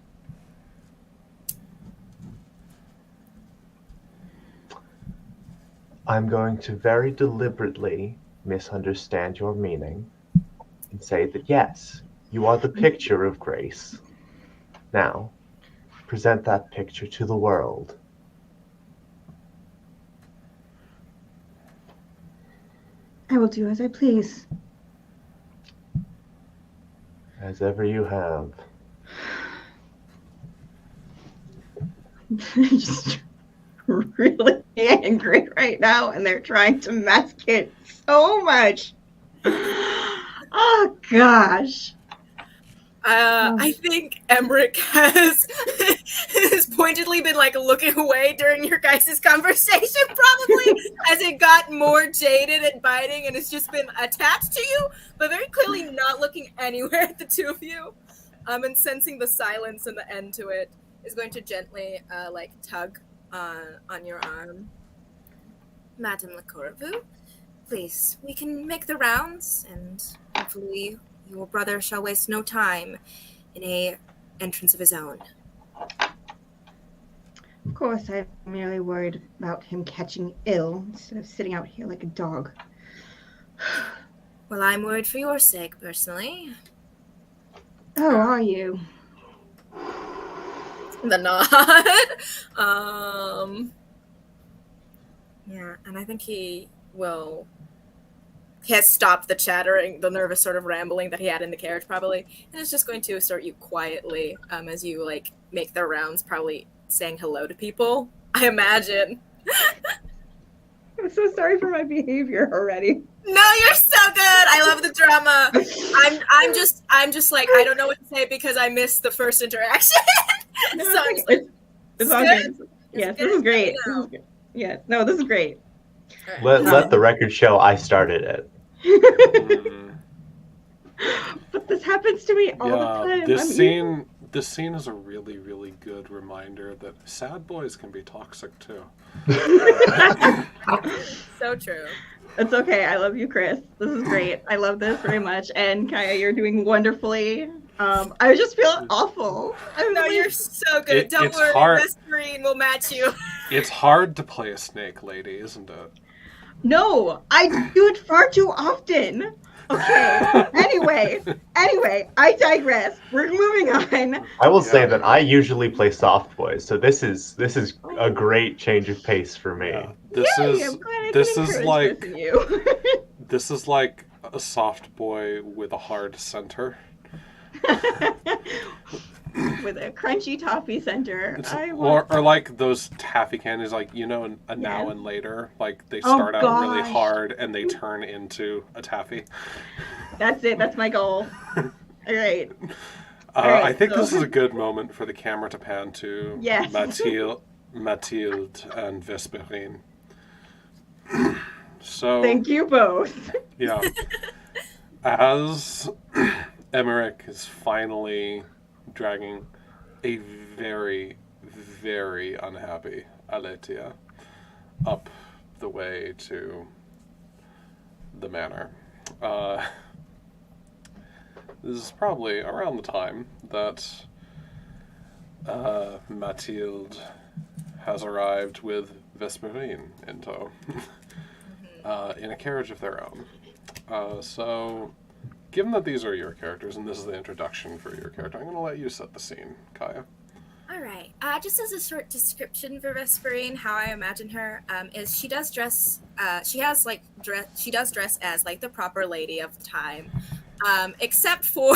D: I'm going to very deliberately misunderstand your meaning and say that yes, you are the picture of grace. Now, present that picture to the world.
B: I will do as I please.
D: As ever you have.
B: I'm just really angry right now, and they're trying to mask it so much. Oh, gosh.
C: I think Emmerich has pointedly been like looking away during your guys' conversation, probably as it got more jaded and biting, and it's just been attached to you, but very clearly not looking anywhere at the two of you. And sensing the silence and the end to it, is going to gently like tug on your arm. Madame Le Corriveau, please, we can make the rounds, and hopefully your brother shall waste no time in a entrance of his own.
B: Of course, I'm merely worried about him catching ill instead of sitting out here like a dog.
C: Well, I'm worried for your sake, personally.
B: Oh, are you?
C: The nod. Yeah, and I think he will has stopped the chattering, the nervous sort of rambling that he had in the carriage, probably, and is just going to assert you quietly as you like make their rounds, probably saying hello to people. I imagine.
B: I'm so sorry for my behavior already.
C: No, you're so good. I love the drama. I'm just like I don't know what to say because I missed the first interaction.
B: No,
C: So I'm
B: it's,
C: just like,
B: it's all
C: good?
B: good. Yes, this is great. This is good. Yes, no, this is great.
D: Let the record show I started it.
B: But this happens to me all the time.
A: This scene is a really, really good reminder that sad boys can be toxic too.
C: So true.
B: It's okay. I love you, Chris. This is great. I love this very much. And Kaya, you're doing wonderfully. I just feel awful.
C: No, you're so good. Don't
A: it's
C: worry,
A: hard.
C: Miss Green will match you.
A: It's hard to play a snake lady, isn't it?
B: No, I do it far too often. Okay. Anyway, I digress. We're moving on.
D: I will say that I usually play soft boys, so this is a great change of pace for me.
A: Yeah.
B: I'm glad I can encourage this in you.
A: This is like a soft boy with a hard center.
B: With a crunchy toffee center.
A: Or like those taffy candies, like a now and later, like they start out really hard and they turn into a taffy.
B: That's it. That's my goal. All right.
A: I think this is a good moment for the camera to pan to Mathilde and Vesperine. So
B: thank you both.
A: Yeah. As Emmerich is finally dragging a very, very unhappy Aletia up the way to the manor. This is probably around the time that Mathilde has arrived with Vesperine in tow, in a carriage of their own. So, given that these are your characters and this is the introduction for your character, I'm going to let you set the scene, Kaya.
C: All right. Just as a short description for Vesperine, how I imagine her is she does dress. She does dress as like the proper lady of the time, except for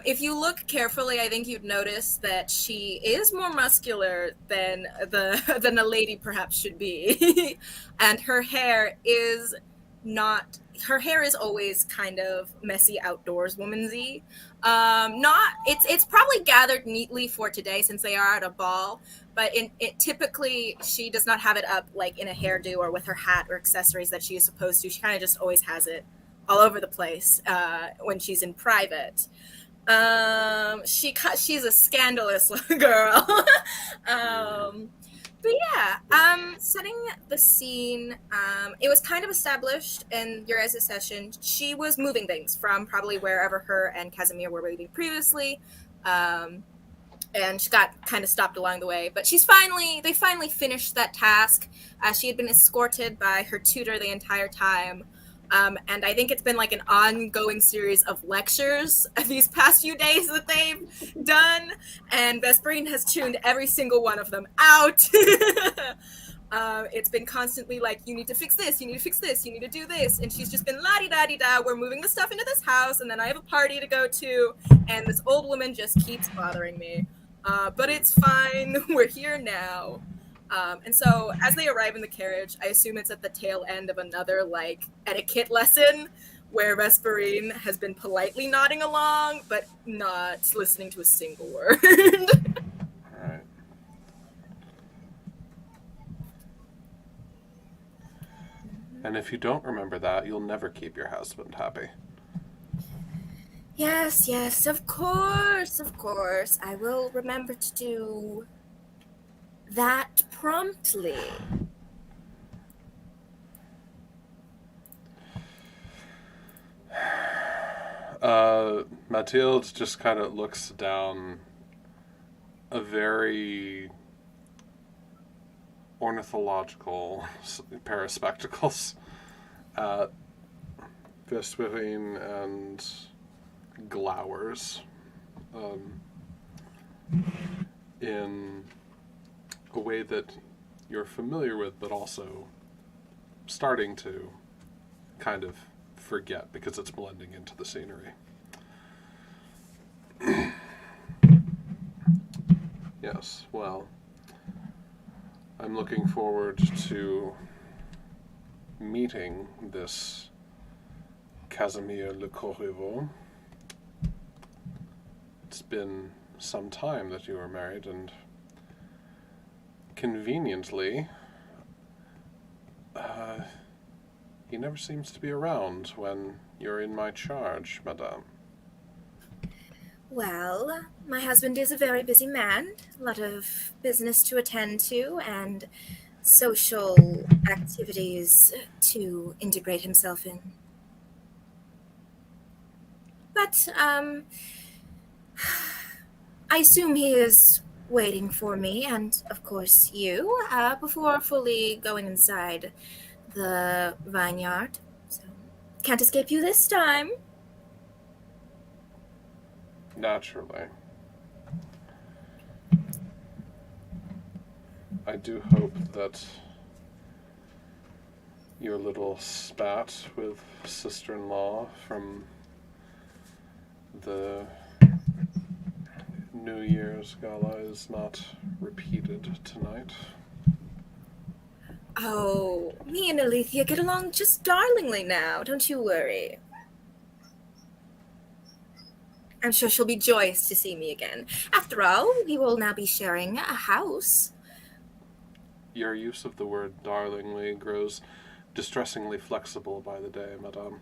C: if you look carefully, I think you'd notice that she is more muscular than a lady perhaps should be, and her hair is not. Her hair is always kind of messy outdoors womansy. It's probably gathered neatly for today since they are at a ball, but typically she does not have it up like in a hairdo or with her hat or accessories that she is supposed to. She kind of just always has it all over the place when she's in private. She's a scandalous girl. But yeah, setting the scene, it was kind of established in your guys' session. She was moving things from probably wherever her and Casimir were waiting previously, and she got kind of stopped along the way. But they finally finished that task. She had been escorted by her tutor the entire time. And I think it's been like an ongoing series of lectures these past few days that they've done. And Vesperine has tuned every single one of them out. It's been constantly like, you need to fix this, you need to fix this, you need to do this. And she's just been la-di-da-di-da, we're moving the stuff into this house, and then I have a party to go to, and this old woman just keeps bothering me. But it's fine, we're here now. And so as they arrive in the carriage, I assume it's at the tail end of another like etiquette lesson where Vesperine has been politely nodding along, but not listening to a single word.
A: All right. And if you don't remember that, you'll never keep your husband happy.
C: Yes, of course. I will remember to do that promptly.
A: Mathilde just kind of looks down a very ornithological pair of spectacles at Vesperine and glowers in a way that you're familiar with, but also starting to kind of forget because it's blending into the scenery. Yes, well, I'm looking forward to meeting this Casimir le Corriveau. It's been some time that you were married, and conveniently, he never seems to be around when you're in my charge, madame.
C: Well, my husband is a very busy man, a lot of business to attend to, and social activities to integrate himself in. But, I assume he is waiting for me, and of course you, before fully going inside the vineyard. So, can't escape you this time.
A: Naturally. I do hope that your little spat with sister-in-law from the New Year's gala is not repeated tonight.
C: Oh, me and Alethea get along just darlingly now, don't you worry. I'm sure she'll be joyous to see me again. After all, we will now be sharing a house.
A: Your use of the word darlingly grows distressingly flexible by the day, madame.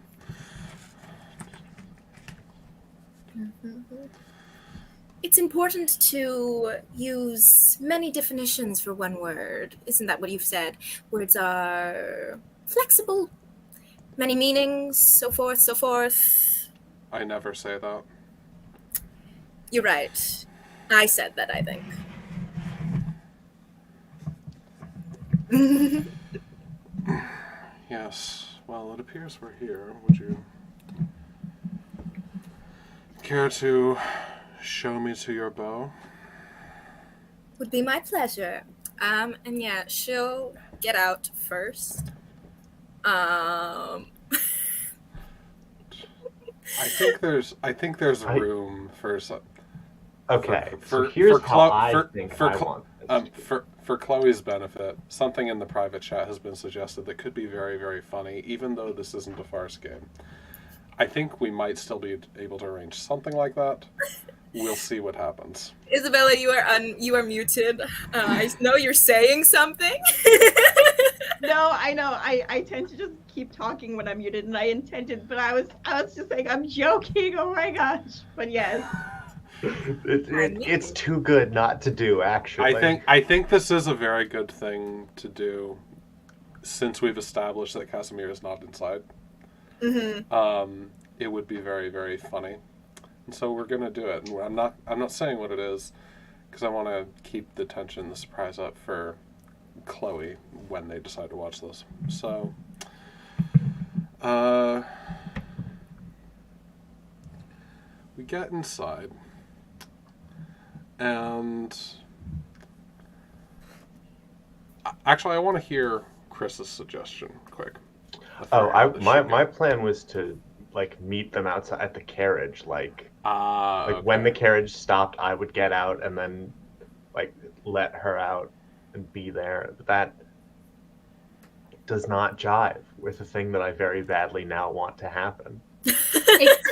C: It's important to use many definitions for one word. Isn't that what you've said? Words are flexible, many meanings, so forth, so forth.
A: I never say that.
C: You're right. I said that, I think.
A: Yes, well, it appears we're here. Would you care to show me to your bow?
C: Would be my pleasure. And yeah, she'll get out first.
A: I think there's room for some.
D: Okay,
A: For
D: so here's
A: for
D: how
A: Chlo-
D: I
A: for-
D: think
A: for
D: I
A: Chlo-
D: want this to be.
A: For Chloe's benefit, something in the private chat has been suggested that could be very, very funny, even though this isn't a farce game. I think we might still be able to arrange something like that. We'll see what happens.
C: Isabella, you are muted. I know you're saying something.
B: No, I know. I tend to just keep talking when I'm muted, and I intended, but I was just like, I'm joking. Oh my gosh! But yes.
D: It's too good not to do, actually.
A: I think this is a very good thing to do, since we've established that Casimir is not inside.
C: Mm-hmm.
A: It would be very, very funny, and so we're gonna do it. And I'm not saying what it is, because I want to keep the tension, the surprise up for Chloe when they decide to watch this. So, we get inside. And actually, I want to hear Chris's suggestion quick.
D: My plan was to meet them outside at the carriage.
A: Okay.
D: When the carriage stopped, I would get out and then let her out and be there. But that does not jive with the thing that I very badly now want to happen.
E: It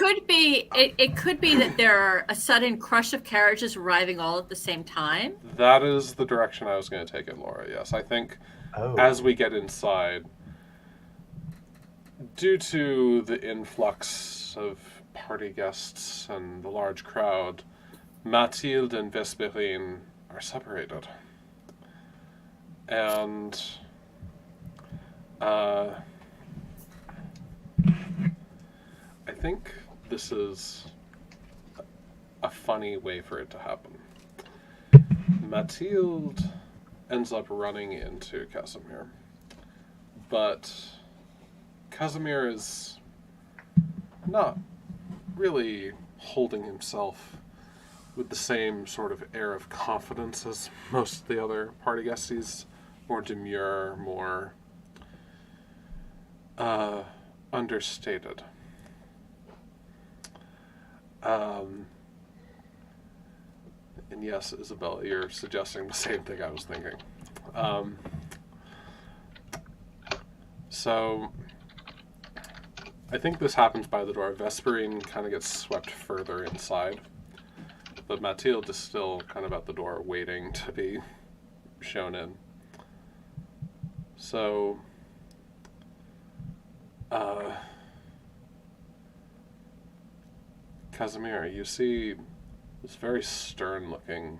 E: could be that there are a sudden crush of carriages arriving all at the same time.
A: That is the direction I was going to take it, Laura. Yes, I think as we get inside, due to the influx of party guests and the large crowd, Mathilde and Vesperine are separated. And I think this is a funny way for it to happen. Mathilde ends up running into Casimir, but Casimir is not really holding himself with the same sort of air of confidence as most of the other party guests. He's more demure, more understated. And yes, Isabella, you're suggesting the same thing I was thinking. So, I think this happens by the door. Vesperine kind of gets swept further inside, but Mathilde is still kind of at the door waiting to be shown in. So, Casimir, you see this very stern-looking,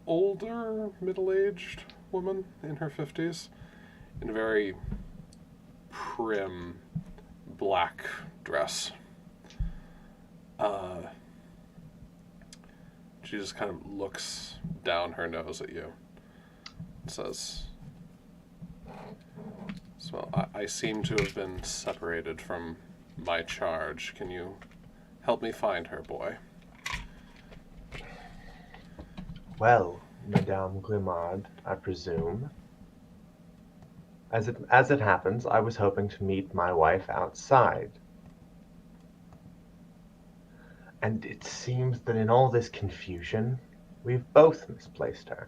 A: older, middle-aged woman in her 50s in a very prim black dress. She just kind of looks down her nose at you and says, "So I seem to have been separated from my charge. Can you help me find her, boy?"
D: Well, Madame Glimard, I presume. As it happens, I was hoping to meet my wife outside. And it seems that in all this confusion, we've both misplaced her.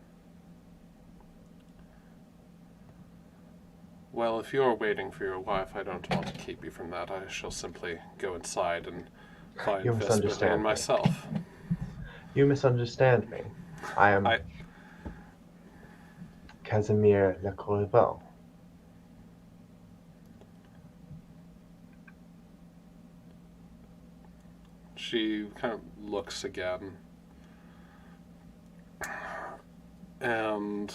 A: Well, if you're waiting for your wife, I don't want to keep you from that. I shall simply go inside and find
D: You
A: Vesperine
D: misunderstand me.
A: myself.
D: You misunderstand me. I am Casimir Le Corriveau.
A: She kind of looks again and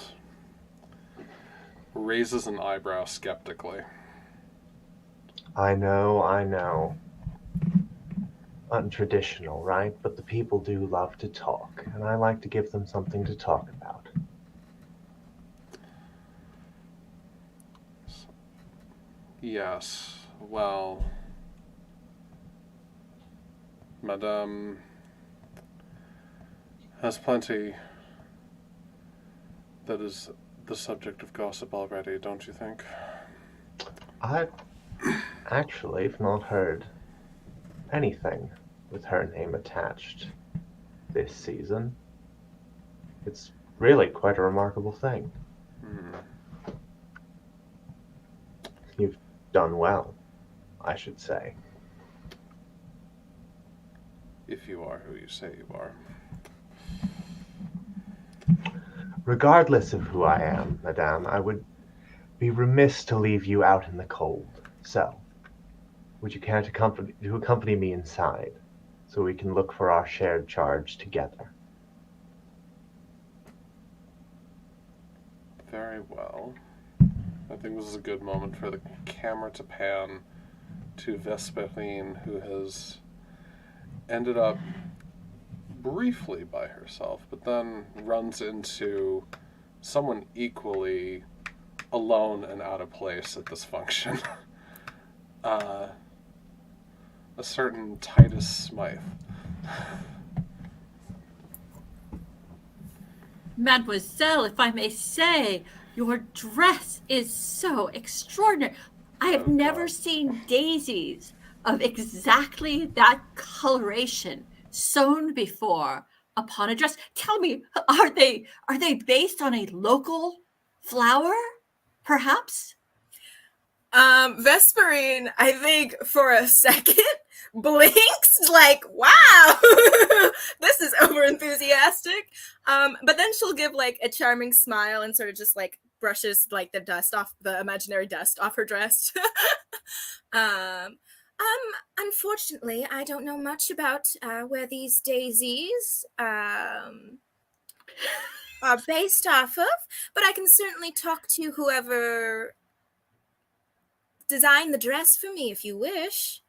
A: raises an eyebrow skeptically.
D: I know. Untraditional, right? But the people do love to talk, and I like to give them something to talk about.
A: Yes, well, Madame has plenty that is the subject of gossip already, don't you think?
D: I've actually not heard anything with her name attached this season. It's really quite a remarkable thing. You've done well, I should say.
A: If you are who you say you are.
D: Regardless of who I am, Madame, I would be remiss to leave you out in the cold. So, would you care to accompany me inside so we can look for our shared charge together?
A: Very well. I think this is a good moment for the camera to pan to Vesperine, who has ended up briefly by herself, but then runs into someone equally alone and out of place at this function. A certain Titus Smythe.
E: Mademoiselle, if I may say, your dress is so extraordinary. I have never seen daisies of exactly that coloration sewn before upon a dress. Tell me, are they based on a local flower, perhaps?
C: Vesperine, I think for a second blinks like, wow, this is over enthusiastic. But then she'll give like a charming smile and sort of just like brushes like the dust off, the imaginary dust off her dress. Unfortunately, I don't know much about where these daisies are based off of, but I can certainly talk to whoever designed the dress for me if you wish.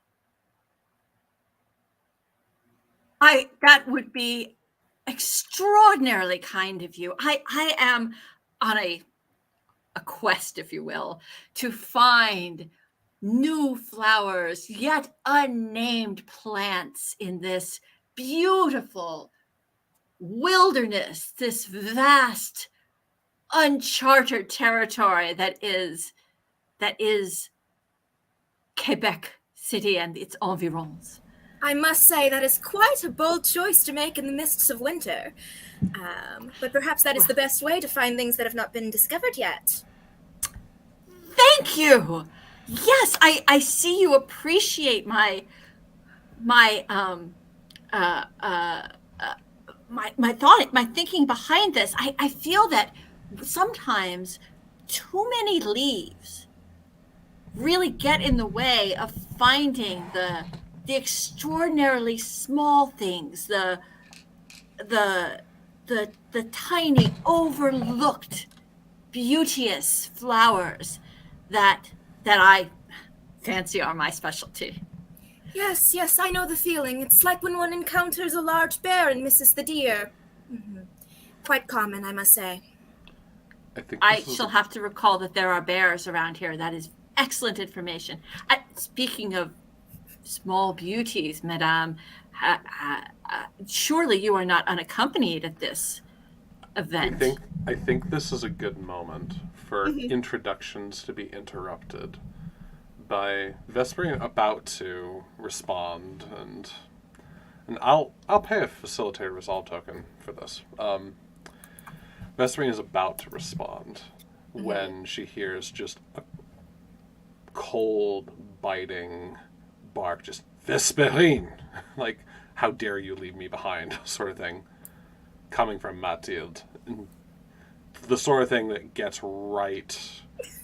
E: That would be extraordinarily kind of you. I am on a quest, if you will, to find new flowers, yet unnamed plants in this beautiful wilderness, this vast, uncharted territory that is Quebec City and its environs.
C: I must say that is quite a bold choice to make in the mists of winter. But perhaps that is the best way to find things that have not been discovered yet.
E: Thank you. Yes, I see you appreciate my thought, my thinking behind this. I feel that sometimes too many leaves really get in the way of finding the extraordinarily small things, the tiny overlooked beauteous flowers that I fancy are my specialty.
C: Yes, I know the feeling. It's like when one encounters a large bear and misses the deer. Quite common, I must say.
E: I shall have to recall that there are bears around here. That is excellent information. Speaking of small beauties, Madame, surely you are not unaccompanied at this event.
A: I think this is a good moment for introductions to be interrupted by Vesperine about to respond, and I'll pay a facilitator resolve token for this. Vesperine is about to respond when she hears just a cold, biting bark, just Vesperine, like, how dare you leave me behind, sort of thing, coming from Mathilde. The sort of thing that gets right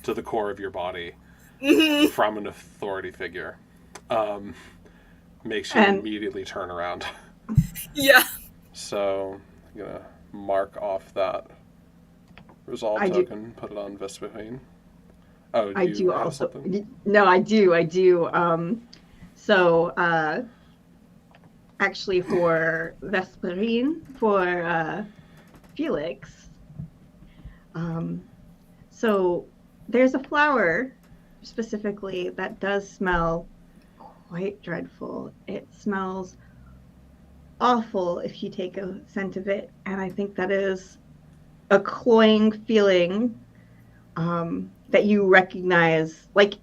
A: to the core of your body from an authority figure. Makes you immediately turn around.
C: Yeah.
A: So, I'm going to mark off that resolve token, put it on Vesperine. Oh,
F: I do also. Something? No, I do. Actually, for Vesperine, for Felix, so there's a flower specifically that does smell quite dreadful. It smells awful if you take a scent of it, and I think that is a cloying feeling that you recognize. Like,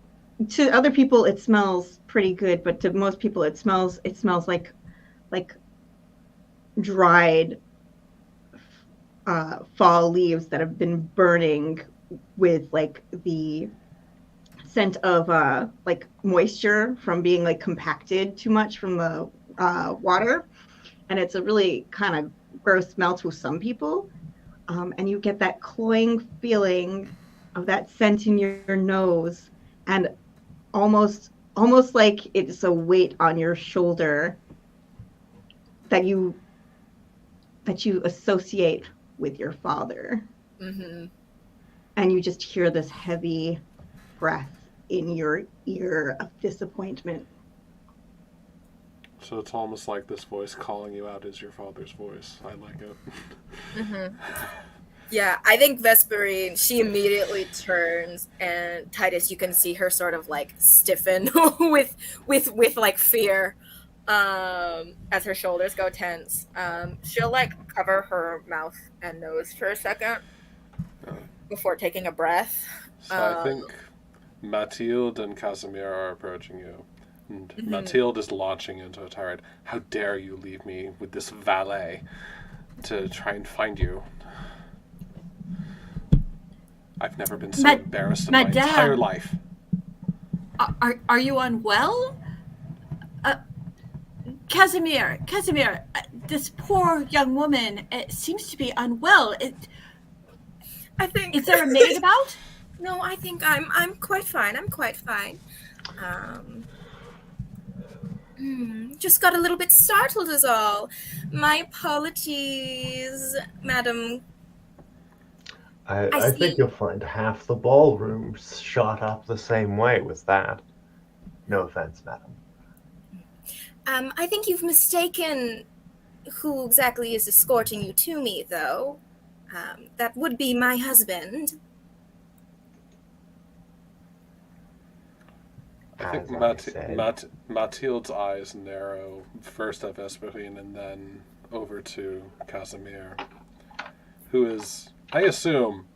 F: to other people it smells pretty good, but to most people it smells like dried fall leaves that have been burning with like the scent of like moisture from being like compacted too much from the water, and it's a really kind of gross smell to some people, and you get that cloying feeling of that scent in your nose, and almost like it's a weight on your shoulder that you associate with your father. And you just hear this heavy breath in your ear of disappointment.
A: So it's almost like this voice calling you out is your father's voice. I like it.
C: Yeah, I think Vesperine, she immediately turns, and Titus, you can see her sort of like stiffen with like fear as her shoulders go tense. She'll like cover her mouth and nose for a second before taking a breath.
A: So I think Mathilde and Casimir are approaching you. And Mathilde is launching into a tirade. How dare you leave me with this valet to try and find you? I've never been so embarrassed in my entire life.
E: Are you unwell? Casimir, this poor young woman seems to be unwell.
C: I think.
E: Is there a maid about?
C: No, I think I'm quite fine. Just got a little bit startled is all. My apologies, madam.
D: I think you'll find half the ballroom shot up the same way with that. No offense, madam.
C: I think you've mistaken who exactly is escorting you to me, though. That would be my husband.
A: I think Mathilde's eyes narrow first at Vesperine and then over to Casimir, who is, I assume,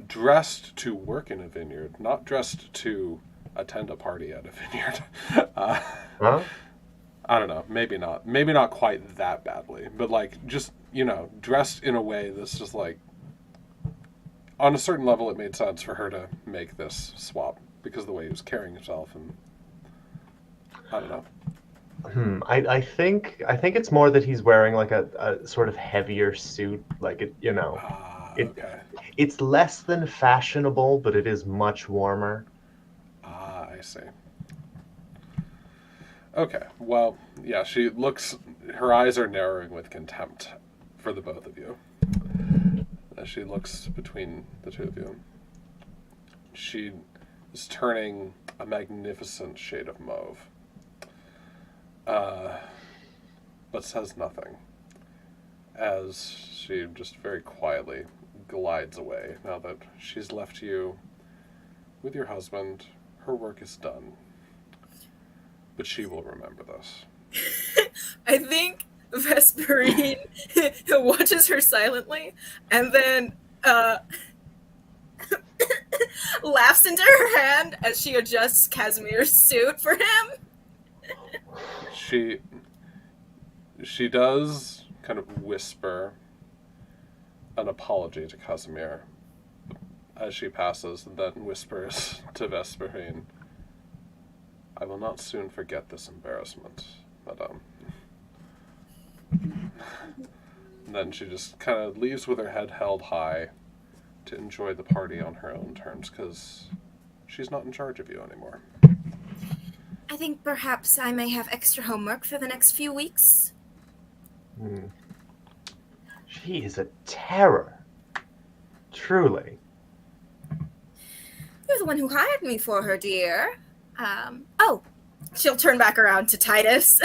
A: dressed to work in a vineyard, not dressed to attend a party at a vineyard.
D: Huh?
A: I don't know. Maybe not. Maybe not quite that badly, but like just dressed in a way that's just like on a certain level, it made sense for her to make this swap because of the way he was carrying himself, and I don't know.
D: I think it's more that he's wearing like a sort of heavier suit, like it.
A: Okay.
D: It's less than fashionable, but it is much warmer.
A: I see. Okay, well, yeah, her eyes are narrowing with contempt for the both of you. As she looks between the two of you, she is turning a magnificent shade of mauve, but says nothing, as she just very quietly glides away now that she's left you with your husband. Her work is done. But she will remember this.
C: I think Vesperine watches her silently and then laughs into her hand as she adjusts Casimir's suit for him.
A: She does kind of whisper an apology to Casimir as she passes, and then whispers to Vesperine, "I will not soon forget this embarrassment, madame." And then she just kind of leaves with her head held high to enjoy the party on her own terms, because she's not in charge of you anymore.
C: I think perhaps I may have extra homework for the next few weeks.
D: She is a terror. Truly.
C: You're the one who hired me for her, dear. She'll turn back around to Titus.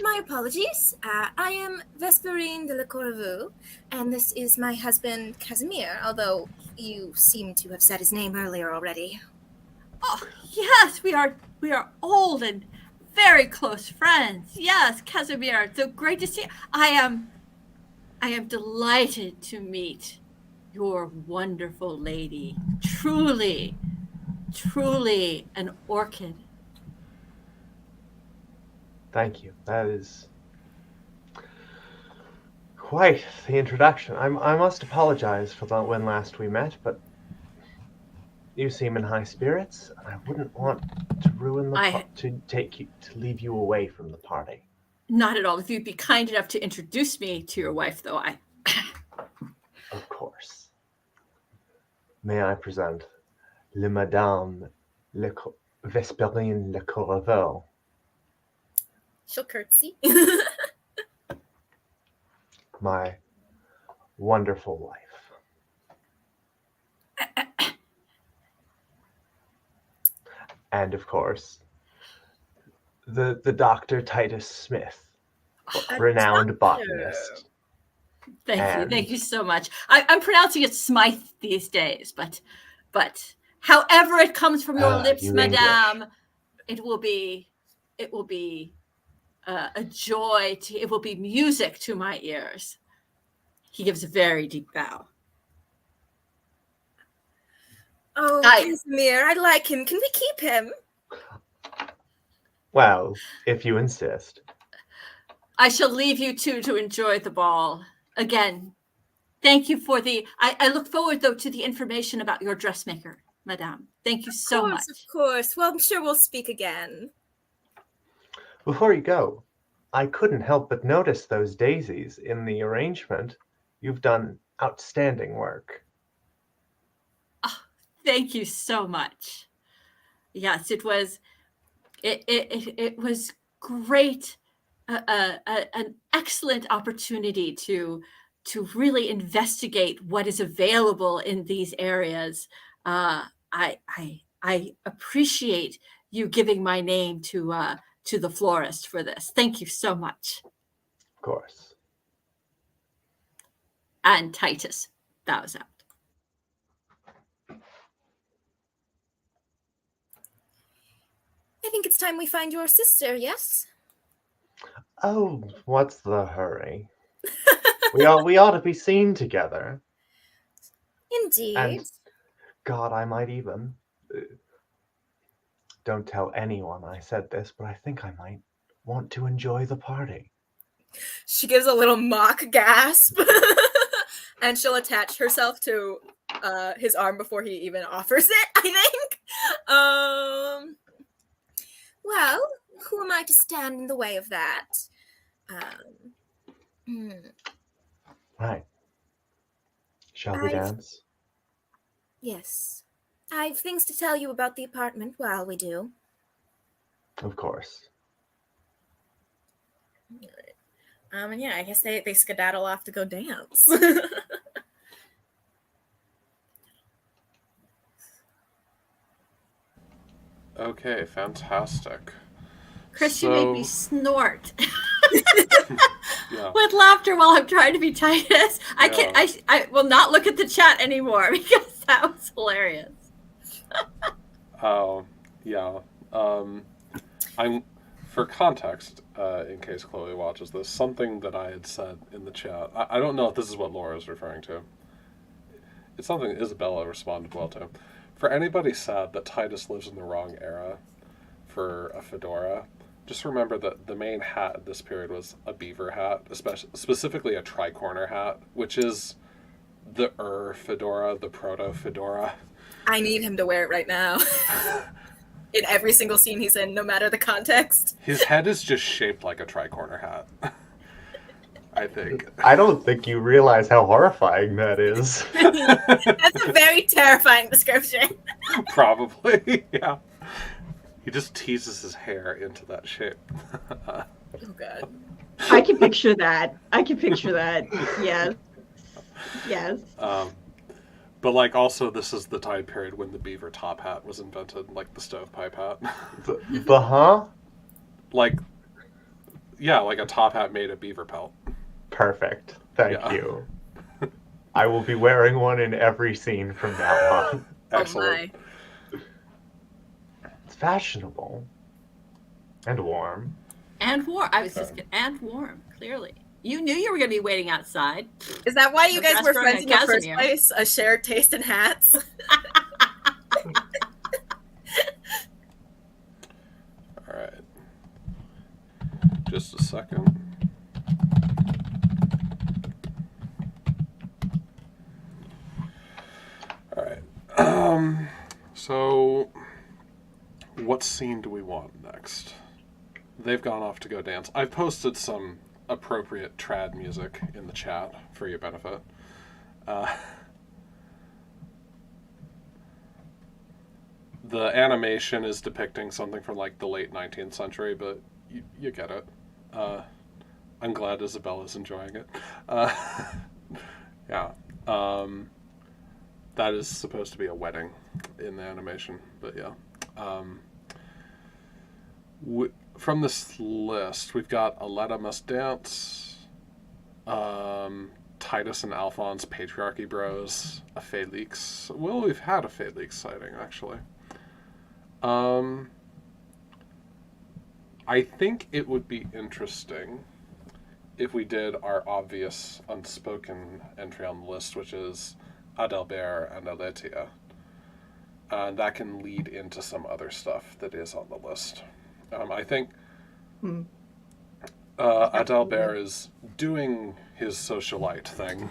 C: My apologies. I am Vesperine de la Corriveau, and this is my husband, Casimir, although you seem to have said his name earlier already.
E: Oh, yes, we are old and very close friends. Yes, Casimir, so great to see you. I am delighted to meet your wonderful lady. Truly an orchid.
D: Thank you. That is quite the introduction. I must apologize for when last we met, but you seem in high spirits, and I wouldn't want to ruin to leave you away from the party.
E: Not at all. If you'd be kind enough to introduce me to your wife, though,
D: Of course. May I present le Madame Vesperine le Corriveau.
C: She'll curtsy.
D: My wonderful wife. And of course, the Dr. Titus Smith, renowned botanist.
E: Thank you so much. I'm pronouncing it Smythe these days, but however it comes from your lips, Madame, it will be a joy. It will be music to my ears. He gives a very deep bow.
C: Oh, Casimir, I like him. Can we keep him?
D: Well, if you insist.
E: I shall leave you two to enjoy the ball. Again, thank you for I look forward, though, to the information about your dressmaker, Madame. Thank you so much.
C: Of course. Well, I'm sure we'll speak again.
D: Before you go, I couldn't help but notice those daisies in the arrangement. You've done outstanding work.
E: Oh, thank you so much. Yes, it was great. An excellent opportunity to really investigate what is available in these areas. I appreciate you giving my name to the florist for this. Thank you so much.
D: Of course.
E: And Titus bows out.
C: I think it's time we find your sister, yes?
D: Oh, what's the hurry? we ought to be seen together.
C: Indeed.
D: And God, I might even... Don't tell anyone I said this, but I think I might want to enjoy the party.
C: She gives a little mock gasp. And she'll attach herself to his arm before he even offers it, I think. Well, who am I to stand in the way of that?
D: Right. Shall we dance?
C: Yes. I've things to tell you about the apartment while we do.
D: Of course.
C: And yeah, I guess they skedaddle off to go dance.
A: Okay, fantastic.
E: Chris, you made me snort
A: Yeah.
E: with laughter while I'm trying to be Titus. I will not look at the chat anymore because that was hilarious.
A: Oh, yeah. I'm for context, in case Chloe watches this, something that I had said in the chat. I don't know if this is what Laura is referring to. It's something Isabella responded well to. For anybody sad that Titus lives in the wrong era for a fedora, just remember that the main hat at this period was a beaver hat, specifically a tricorner hat, which is the fedora, the proto fedora.
C: I need him to wear it right now. In every single scene he's in, no matter the context.
A: His head is just shaped like a tricorner hat. I think.
D: I don't think you realize how horrifying that is.
C: That's a very terrifying description.
A: Probably, yeah. He just teases his hair into that shape.
C: Oh, God.
F: I can picture that. Yes. Yes.
A: But, like, also, this is the time period when the beaver top hat was invented, like the stovepipe hat.
D: The huh?
A: Like, yeah, like a top hat made of beaver pelt.
D: Perfect. Thank you. I will be wearing one in every scene from now on.
A: Excellent.
C: Oh,
D: It's fashionable. And warm.
E: And warm. I was just and warm, clearly. You knew you were going to be waiting outside.
C: is that why you
E: The
C: guys were
E: restaurant
C: friends in
E: at
C: the first
E: Casimir.
C: place? A shared taste in hats?
A: All right. Just a second. All right. So, what scene do we want next? They've gone off to go dance. I've posted some appropriate trad music in the chat for your benefit. The animation is depicting something from like the late 19th century, but you get it. I'm glad Isabella's enjoying it. Yeah. That is supposed to be a wedding in the animation, but yeah. From this list, we've got Aletta Must Dance, Titus and Alphonse Patriarchy Bros, a Felix. Well, we've had a Felix sighting, actually. I think it would be interesting if we did our obvious unspoken entry on the list, which is Adalbert and Aletia. And that can lead into some other stuff that is on the list. I think Adalbert is doing his socialite thing,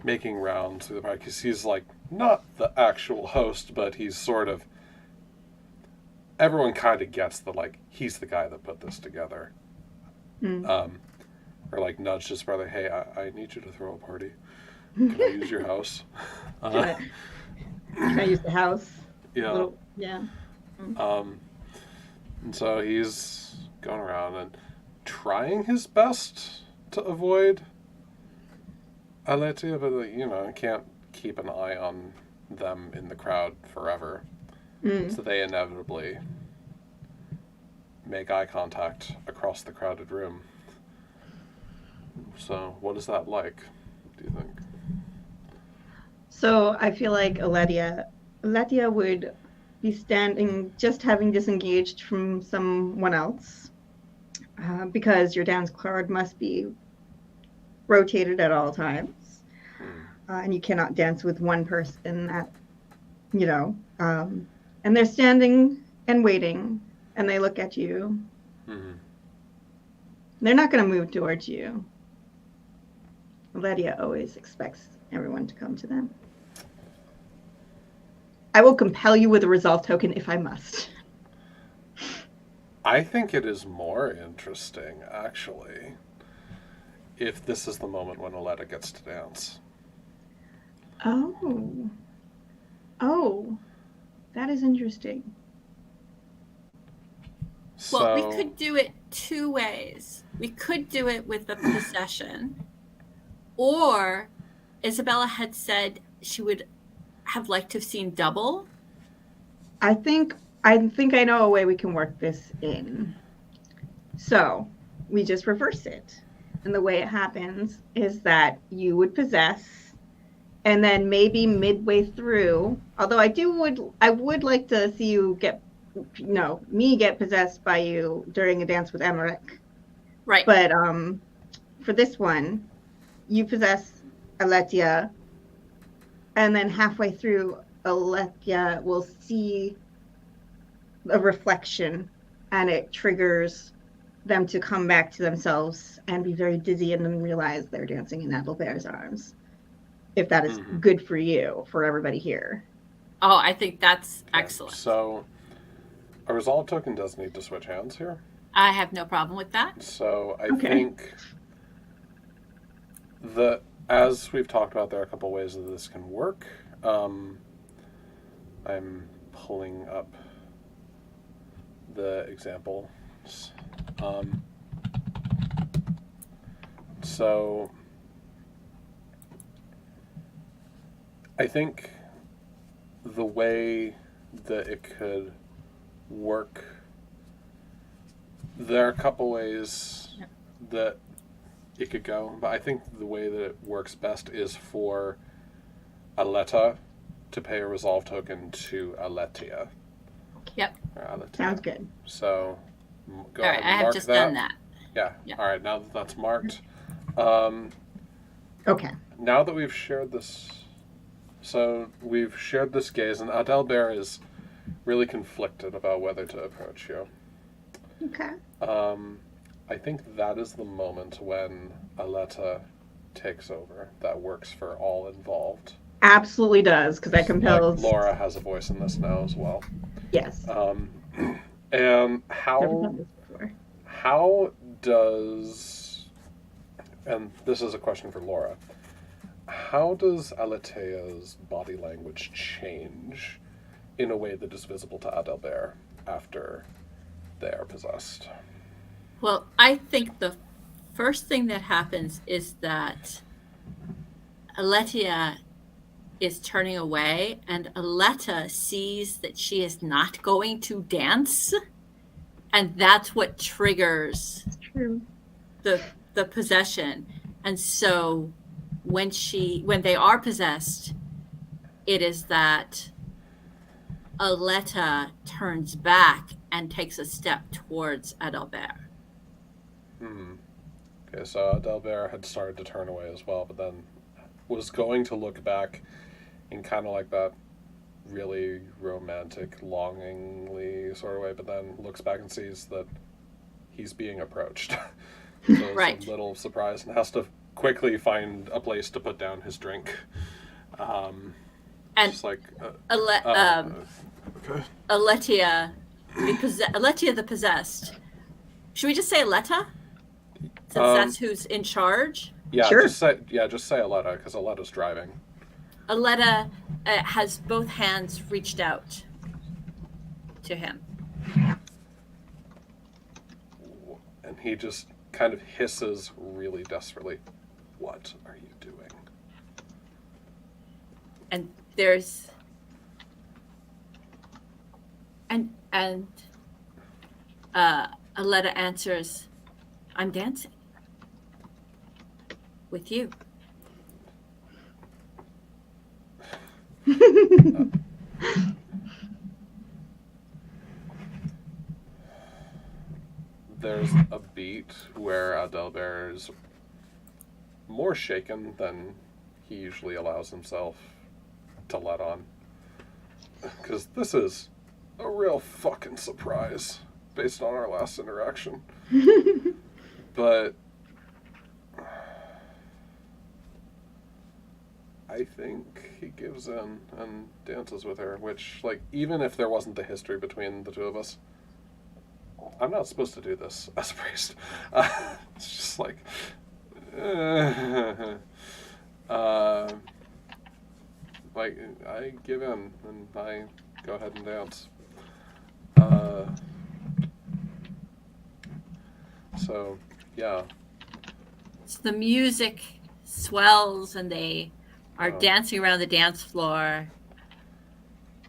A: making rounds through the park, because he's like not the actual host, but he's sort of, everyone kind of gets that like he's the guy that put this together. Or like nudged his brother, hey, I need you to throw a party. Can I use your house?
F: Can I use the house?
A: Yeah.
F: Yeah.
A: And so he's going around and trying his best to avoid Aletia, but you know, can't keep an eye on them in the crowd forever. So they inevitably make eye contact across the crowded room. So what is that like, do you think?
F: So I feel like Aletia would be standing, just having disengaged from someone else, because your dance card must be rotated at all times. and you cannot dance with one person at, and they're standing and waiting, and they look at you.
A: Mm-hmm.
F: They're not going to move towards you. Lydia always expects everyone to come to them. I will compel you with a resolve token if I must.
A: I think it is more interesting, actually, if this is the moment when Aletta gets to dance.
F: Oh. Oh. That is interesting.
E: Well, we could do it two ways. We could do it with the possession, or Isabella had said she would have liked to have seen double.
F: I think I know a way we can work this in. So we just reverse it. And the way it happens is that you would possess, and then maybe midway through, although I would like to see you me get possessed by you during a dance with Emmerich.
E: Right.
F: But for this one, you possess Aletia, and then halfway through, Aletia will see a reflection, and it triggers them to come back to themselves and be very dizzy and then realize they're dancing in Adelbert's arms. If that is good for you, for everybody here.
E: Oh, I think that's excellent.
A: So a resolve token does need to switch hands here.
E: I have no problem with that.
A: So I think as we've talked about, there are a couple ways that this can work. I'm pulling up the examples. So I think the way that it could work, there are a couple ways that it could go, but I think the way that it works best is for Aletta to pay a resolve token to Aletia.
E: Yep.
F: Sounds good.
A: So go
E: All
A: ahead
E: right,
A: and
E: I have just done that.
A: Yeah.
E: Yeah.
A: All right, now that that's marked.
F: Okay.
A: Now that we've shared this, gaze, and Adelbert is really conflicted about whether to approach you.
F: Okay.
A: I think that is the moment when Aletta takes over. That works for all involved.
F: Absolutely does, because that compels.
A: Like Laura has a voice in this now as well.
F: Yes.
A: And
F: Never done this before.
A: how does, and this is a question for Laura, how does Alethea's body language change in a way that is visible to Adelbert after they are possessed?
E: Well, I think the first thing that happens is that Aletia is turning away, and Aletta sees that she is not going to dance, and that's what triggers the possession. And so when they are possessed, it is that Aletta turns back and takes a step towards Adelbert.
A: Okay, so Adelbert had started to turn away as well, but then was going to look back in kind of like that really romantic, longingly sort of way, but then looks back and sees that he's being approached. So it's
E: Right.
A: a little surprised and has to quickly find a place to put down his drink.
E: And
A: just like okay.
E: Aletia, Aletia the possessed. Should we just say Aletta? Since that's who's in charge.
A: Yeah,
F: Sure.
A: just say Aletta, because Aletta's driving.
E: Aletta has both hands reached out to him.
A: And he just kind of hisses really desperately, "What are you doing?"
E: And there's and Aletta answers, "I'm dancing with you."
A: There's a beat where Adelbert is more shaken than he usually allows himself to let on. Because this is a real fucking surprise based on our last interaction. But I think he gives in and dances with her, which, like, even if there wasn't the history between the two of us, I'm not supposed to do this as a priest. It's just like, like, I give in and I go ahead and dance. So, yeah.
E: So the music swells and they are
A: Oh.
E: dancing around the dance floor.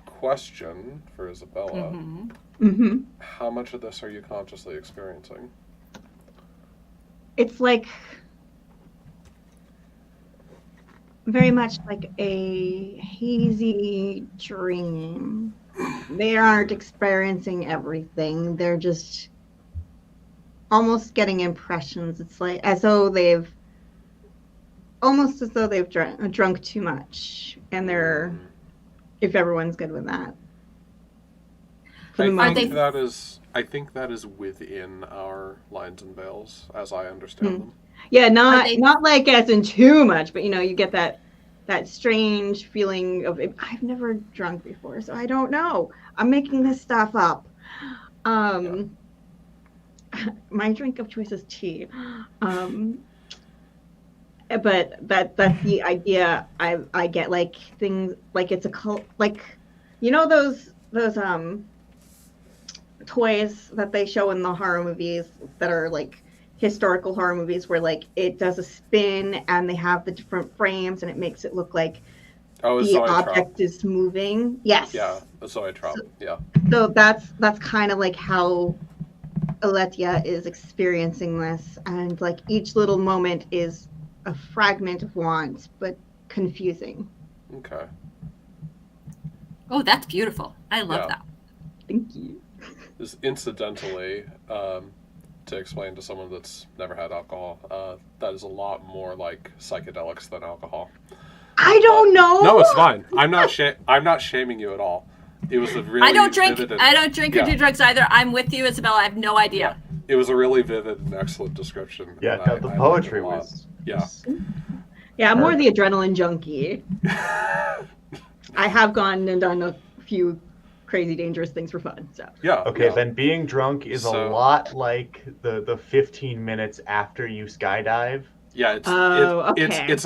A: Question for Isabella.
E: Mm-hmm.
F: Mm-hmm.
A: How much of this are you consciously experiencing?
F: It's like very much like a hazy dream. They aren't experiencing everything. They're just almost getting impressions. It's like as though they've drunk too much, and they're, if everyone's good with that. For the
A: I
F: moment.
A: think that is within our lines and veils, as I understand them.
F: Yeah,
E: Are they-
F: not like as in too much, but you get that strange feeling of I've never drunk before, so I don't know. I'm making this stuff up. My drink of choice is tea. But that's the idea. I get, like, things like it's a cult, like those toys that they show in the horror movies that are like historical horror movies where, like, it does a spin and they have the different frames and it makes it look like the
A: Zoetrope.
F: object is moving. Yes.
A: Yeah, a Zoetrope. Yeah.
F: So that's kind of like how Aletia is experiencing this, and like each little moment is a fragment of want, but confusing.
A: Okay.
E: Oh, that's beautiful. I love
A: Yeah.
E: that.
F: Thank you.
A: Just incidentally, to explain to someone that's never had alcohol, that is a lot more like psychedelics than alcohol.
F: I don't know.
A: No, it's fine. I'm not shaming you at all. It was a really
E: I don't drink.
A: vivid and-
E: I don't drink or
A: yeah.
E: do drugs either. I'm with you, Isabella. I have no idea.
A: It was a really vivid and excellent description.
D: Yeah,
A: and
D: no,
A: I
D: the
A: liked
D: poetry
A: it a lot.
D: was.
A: Yeah.
F: Yeah, I'm more the adrenaline junkie. I have gone and done a few crazy dangerous things for fun. So
A: Yeah.
D: Okay,
A: yeah.
D: then being drunk is a
A: So-
D: lot like the 15 minutes after you skydive.
A: Yeah, it's
F: okay.
A: it's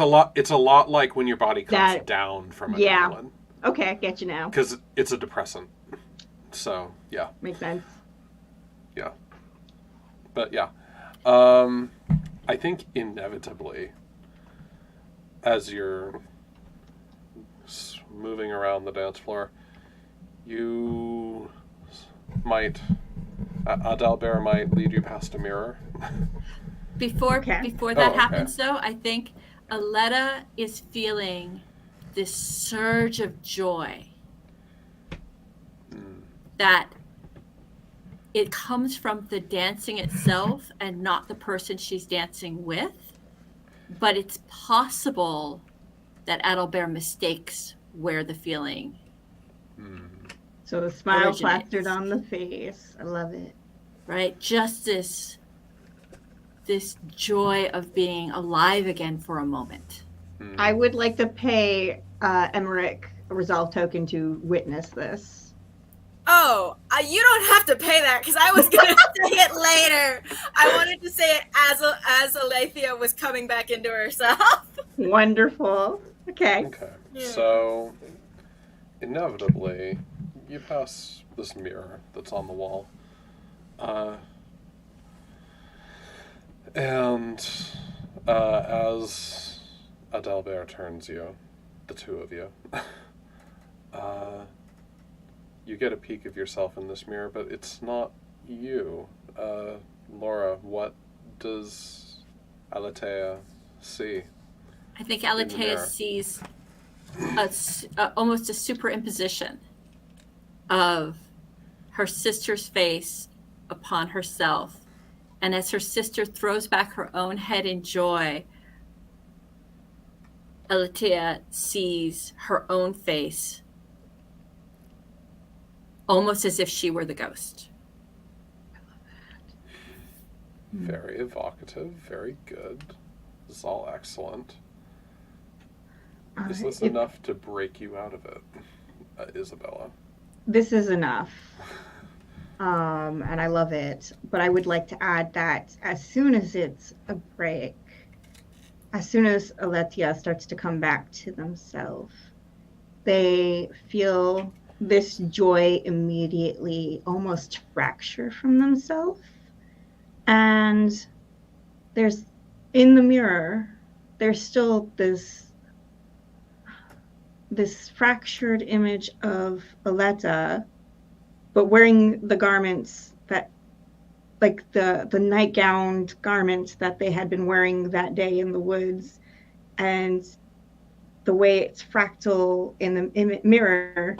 A: a lot like when your body comes
F: That-
A: down from
F: yeah.
A: adrenaline,
F: okay, I get you now.
A: because it's a depressant. So yeah,
F: Makes sense.
A: but yeah, I think inevitably, as you're moving around the dance floor, you might Adalbert might lead you past a mirror.
E: Before
F: Okay.
E: that
A: Oh, okay.
E: happens, though, I think Aletta is feeling this surge of joy that it comes from the dancing itself and not the person she's dancing with. But it's possible that Adalbert mistakes where the feeling.
F: So the smile
E: Originates.
F: plastered on the face. I love it.
E: Right? Just this joy of being alive again for a moment.
F: I would like to pay Emmerich a resolve token to witness this.
C: Oh, you don't have to pay that because I was gonna say it later. I wanted to say it as Alethea was coming back into herself.
F: Wonderful. Okay.
A: Okay,
C: Yeah.
A: so inevitably, you pass this mirror that's on the wall, and as Adalbert turns you, the two of you, you get a peek of yourself in this mirror, but it's not you. Laura, what does Aletea see?
E: I think
A: the
E: Aletea
A: mirror.
E: sees almost a superimposition of her sister's face upon herself. And as her sister throws back her own head in joy, Elatia sees her own face almost as if she were the ghost.
A: Very evocative, very good. This is all excellent. Is this enough to break you out of it, Isabella?
F: This is enough. And I love it. But I would like to add that as soon as it's a break, as soon as Aletia starts to come back to themselves, they feel this joy immediately almost fracture from themselves. And there's, in the mirror, there's still this fractured image of Aleta, but wearing the garments that, like the nightgown garments that they had been wearing that day in the woods. And the way it's fractal in the mirror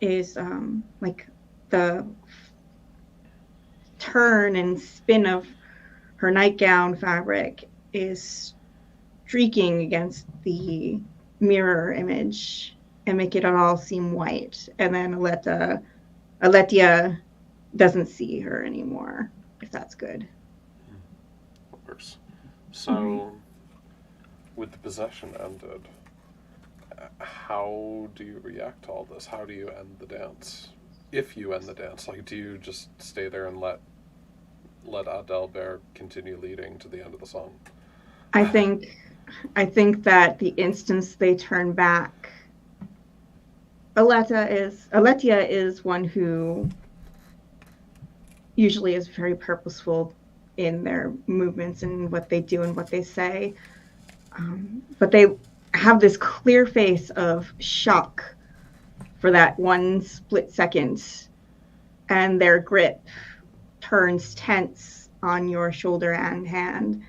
F: is like the turn and spin of her nightgown fabric is streaking against the mirror image and make it all seem white. And then Aletia doesn't see her anymore, if that's good.
A: Works. So, with the possession ended, how do you react to all this? How do you end the dance? If you end the dance, like, do you just stay there and let Adalbert continue leading to the end of the song?
F: I think that the instance they turn back, Aletia is one who usually is very purposeful in their movements and what they do and what they say. But they have this clear face of shock for that one split second, and their grip turns tense on your shoulder and hand.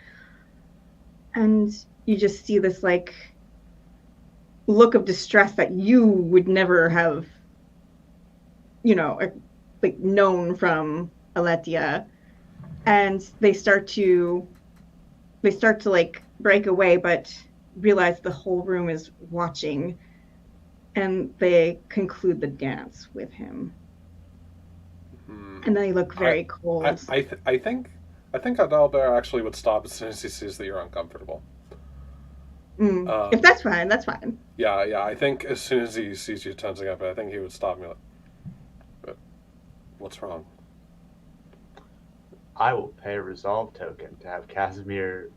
F: And you just see this like look of distress that you would never have, like known from Aletia. And they start to like break away, but realize the whole room is watching, and they conclude the dance with him. And they look very cold.
A: I think Adalbert actually would stop as soon as he sees that you're uncomfortable.
F: If that's fine, that's fine.
A: Yeah. I think as soon as he sees you tensing up, I think he would stop me. Like, but what's wrong?
D: I will pay a resolve token to have Casimir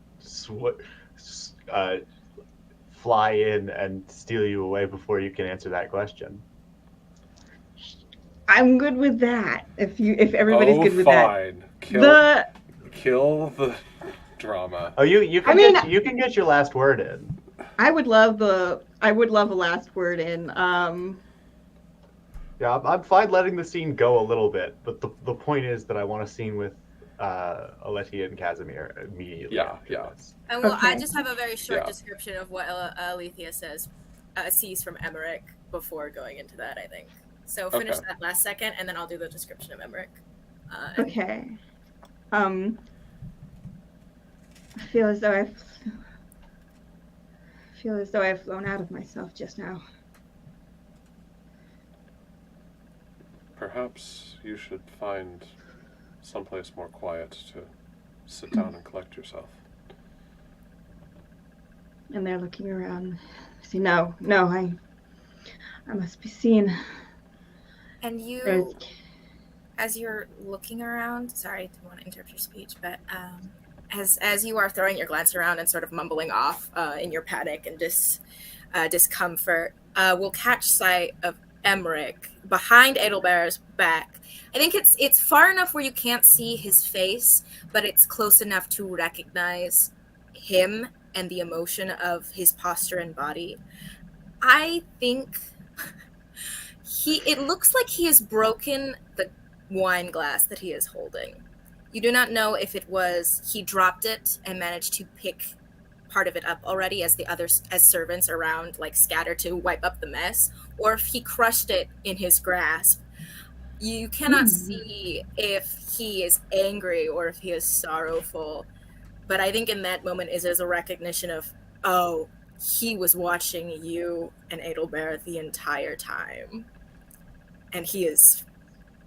D: fly in and steal you away before you can answer that question.
F: I'm good with that. If everybody's good with
A: fine.
F: that.
A: Kill the drama.
D: Oh, you can you can get your last word in.
F: I would love a last word in.
D: Yeah, I'm fine letting the scene go a little bit, but the point is that I want a scene with Aletia and Casimir immediately.
A: Yeah.
C: And well,
F: Okay.
C: I just have a very short description of what Alethea sees from Emmerich before going into that, I think. So finish that last second, and then I'll do the description of Emmerich.
F: Okay. I feel as though I've flown out of myself just now.
A: Perhaps you should find someplace more quiet to sit down and collect yourself.
F: And they're looking around. See, no, I must be seen.
C: And you, as you're looking around, sorry, I didn't want to interrupt your speech, but as you are throwing your glance around and sort of mumbling off in your panic and discomfort, we'll catch sight of Emmerich behind Adalbert's back. I think it's far enough where you can't see his face, but it's close enough to recognize him and the emotion of his posture and body. I think it looks like he has broken the wine glass that he is holding. You do not know if it was he dropped it and managed to pick part of it up already as servants around like scatter to wipe up the mess, or if he crushed it in his grasp. You cannot see if he is angry or if he is sorrowful, but I think in that moment is as a recognition of, Oh, he was watching you and Adelbear the entire time. And he is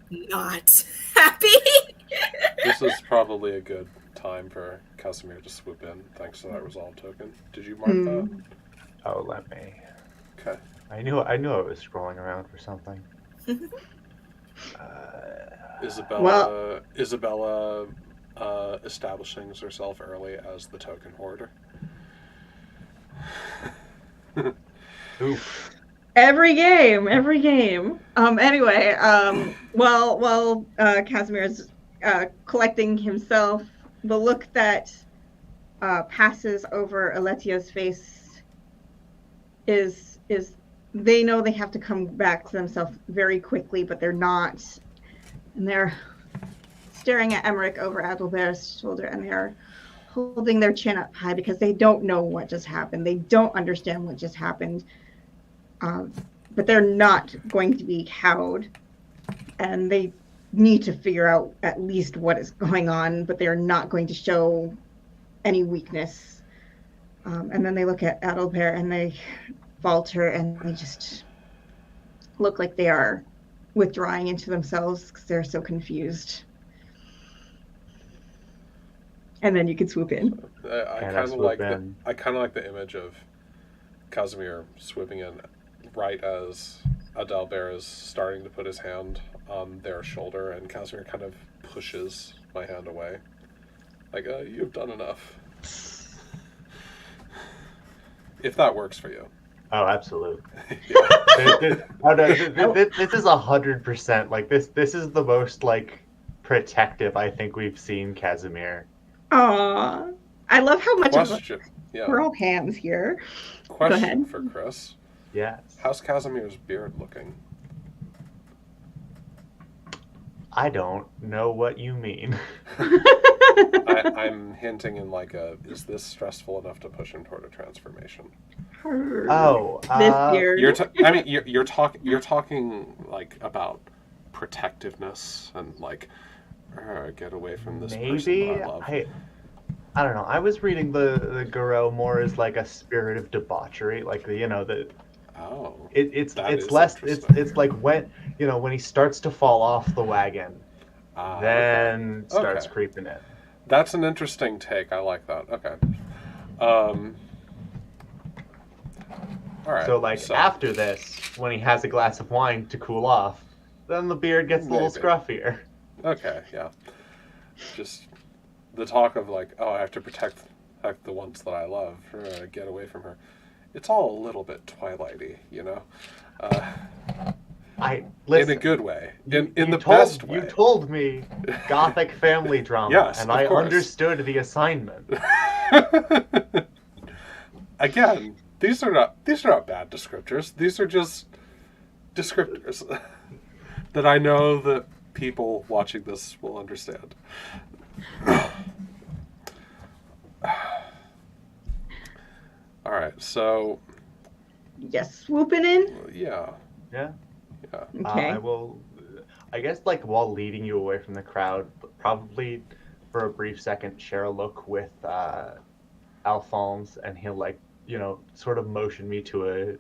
C: not happy.
A: This is probably a good time for Casimir to swoop in, thanks to that resolve token. Did you mark that?
D: Oh, let me.
A: Okay.
D: I knew I was scrolling around for something.
A: Isabella establishing herself early as the token hoarder.
D: Oof.
F: Every game. Anyway, while Casimir's collecting himself, the look that passes over Aletia's face is they know they have to come back to themselves very quickly, but they're not, and they're staring at Emmerich over Adelbert's shoulder, and they're holding their chin up high because they don't know what just happened. They don't understand what just happened. But they're not going to be cowed, and they need to figure out at least what is going on, but they're not going to show any weakness. And then they look at Adelbert and they falter, and they just look like they are withdrawing into themselves because they're so confused. And then you can swoop in.
A: I kind of like the image of Casimir swooping in right as Adalbert is starting to put his hand on their shoulder, and Casimir kind of pushes my hand away. Like, you've done enough. If that works for you.
D: Oh, absolutely. This is 100%. Like, this is the most, like, protective I think we've seen Casimir.
F: Aww. I love how much we're all hands here.
A: Question for Chris.
D: Yes.
A: How's Casimir's beard looking?
D: I don't know what you mean.
A: I'm hinting in like is this stressful enough to push him toward a transformation?
D: Oh,
F: this beard.
A: You're talking like about protectiveness and like get away from this person that I love.
D: I don't know. I was reading the Garou more as like a spirit of debauchery, like it's less it's like when he starts to fall off the wagon, then starts creeping in.
A: That's an interesting take. I like that. Okay. All right.
D: So after this, when he has a glass of wine to cool off, then the beard gets a little scruffier.
A: Okay. Yeah. Just the talk of like, oh, I have to protect the ones that I love, get away from her. It's all a little bit Twilighty,
D: Listen,
A: in a good way, in the
D: best
A: way.
D: You told me Gothic family drama,
A: yes,
D: and I understood the assignment.
A: Again, these are not bad descriptors. These are just descriptors that I know that people watching this will understand. All right, so
F: yes, swooping in.
A: Yeah.
F: Okay.
D: I guess like while leading you away from the crowd, probably for a brief second, share a look with Alphonse, and he'll like sort of motion me to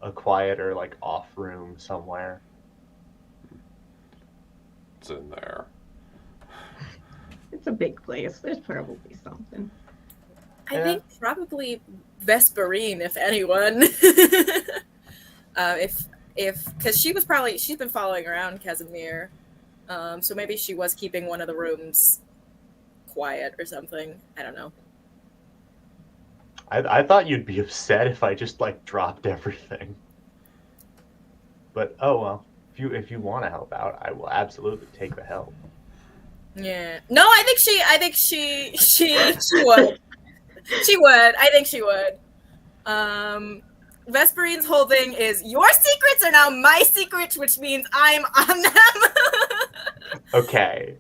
D: a quieter like off room somewhere.
A: It's in there.
F: It's a big place. There's probably something.
C: I think probably Vesperine, if anyone. Because she's been following around Casimir, so maybe she was keeping one of the rooms quiet or something. I don't know.
D: I thought you'd be upset if I just like dropped everything. But oh well, if you want to help out, I will absolutely take the help.
C: Yeah. No, I think she would. She would. I think she would. Vesperine's whole thing is your secrets are now my secrets, which means I'm on them.
D: Okay.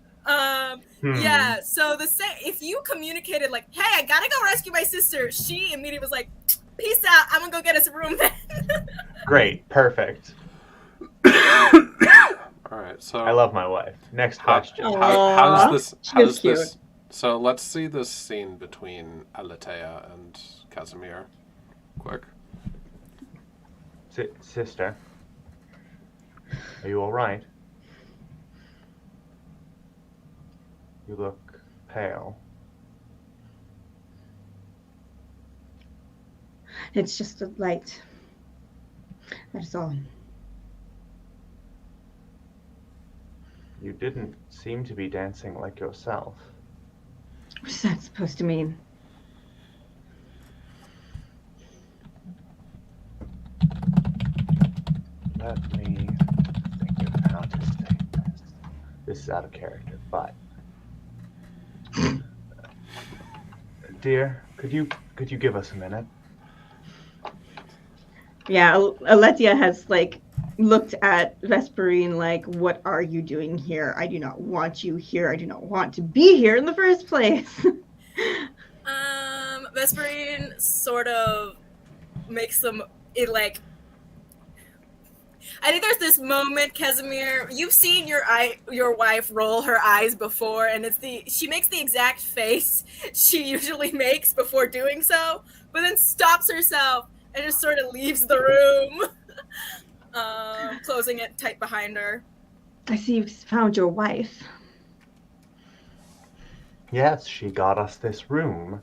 C: Yeah. So if you communicated like, "Hey, I gotta go rescue my sister," she immediately was like, "Peace out. I'm gonna go get us a room."
D: Great. Perfect.
A: All right. So
D: I love my wife. Next question.
A: How does this So let's see this scene between Aletheia and Casimir. Quick.
D: Sister, are you all right? You look pale.
F: It's just a light. That's all.
D: You didn't seem to be dancing like yourself.
F: What's that supposed to mean?
D: Let me think of how to say this. This is out of character, but dear, could you give us a minute?
F: Yeah, Aletia has like looked at Vesperine like, what are you doing here? I do not want you here. I do not want to be here in the first place.
C: Vesperine sort of makes them it like. I think there's this moment, Casimir. You've seen your wife roll her eyes before, and she makes the exact face she usually makes before doing so, but then stops herself and just sort of leaves the room, closing it tight behind her.
F: I see you've found your wife.
D: Yes, she got us this room,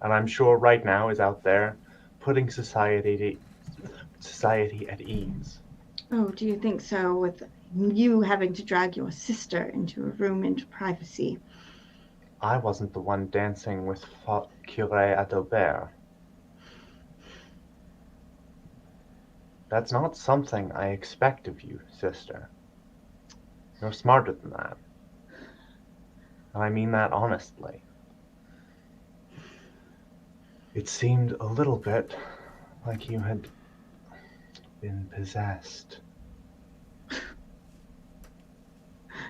D: and I'm sure right now is out there putting society at ease.
F: Oh, do you think so? With you having to drag your sister into a room into privacy.
D: I wasn't the one dancing with Curé Adalbert. That's not something I expect of you, sister. You're smarter than that. And I mean that honestly. It seemed a little bit like you had been possessed.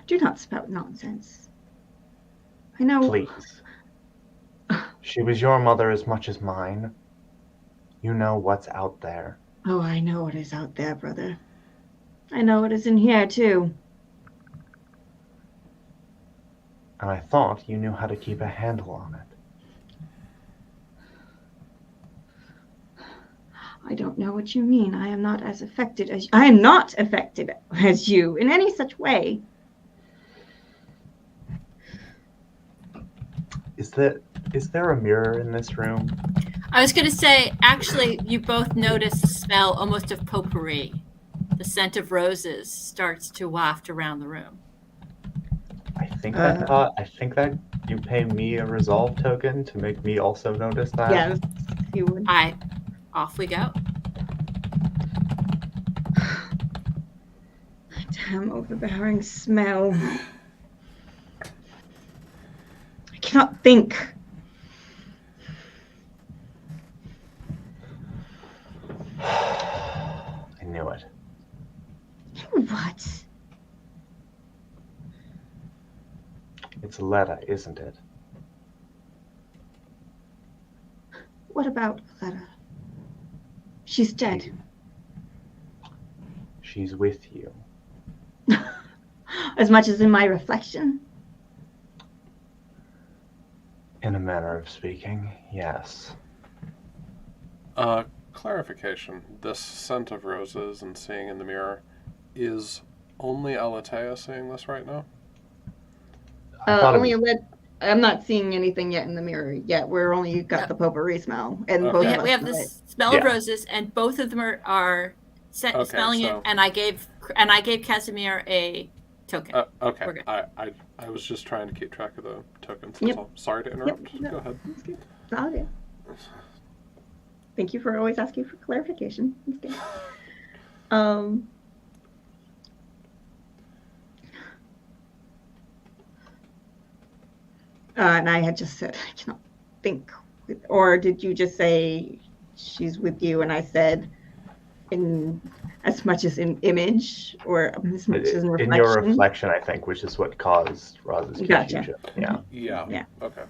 F: Do not spout nonsense. I know.
D: Please. She was your mother as much as mine. You know what's out there.
F: Oh, I know what is out there, brother. I know it is in here, too.
D: And I thought you knew how to keep a handle on it.
F: I don't know what you mean. I am not affected as you in any such way.
D: Is there a mirror in this room?
E: I was going to say, actually, you both notice a smell almost of potpourri. The scent of roses starts to waft around the room.
D: I think that you pay me a resolve token to make me also notice that.
F: Yes, you would.
E: Off we go.
F: Damn overbearing smell. I cannot think.
D: I knew it.
F: What?
D: It's Letta, isn't it?
F: What about Letta? She's dead.
D: She's with you.
F: As much as in my reflection.
D: In a manner of speaking, yes.
A: Clarification. This scent of roses and seeing in the mirror, is only Aletheia seeing this right now?
F: I'm not seeing anything yet in the mirror yet. We're only got the potpourri smell, and
A: Okay.
F: both of us
E: We have
F: smell
E: this smell of roses, and both of them are smelling it. And I gave Casimir a token.
A: Okay.
E: We're good.
A: I was just trying to keep track of the tokens. That's all. Sorry to interrupt.
F: Yep.
A: Go ahead.
F: That's good. Oh, yeah. Thank you for always asking for clarification. That's good. And I had just said, I cannot think. Or did you just say she's with you? And I said, in as much as in image or as much as in reflection?
D: In your reflection, I think, which is what caused Roz's confusion.
F: Gotcha.
A: Yeah. Okay.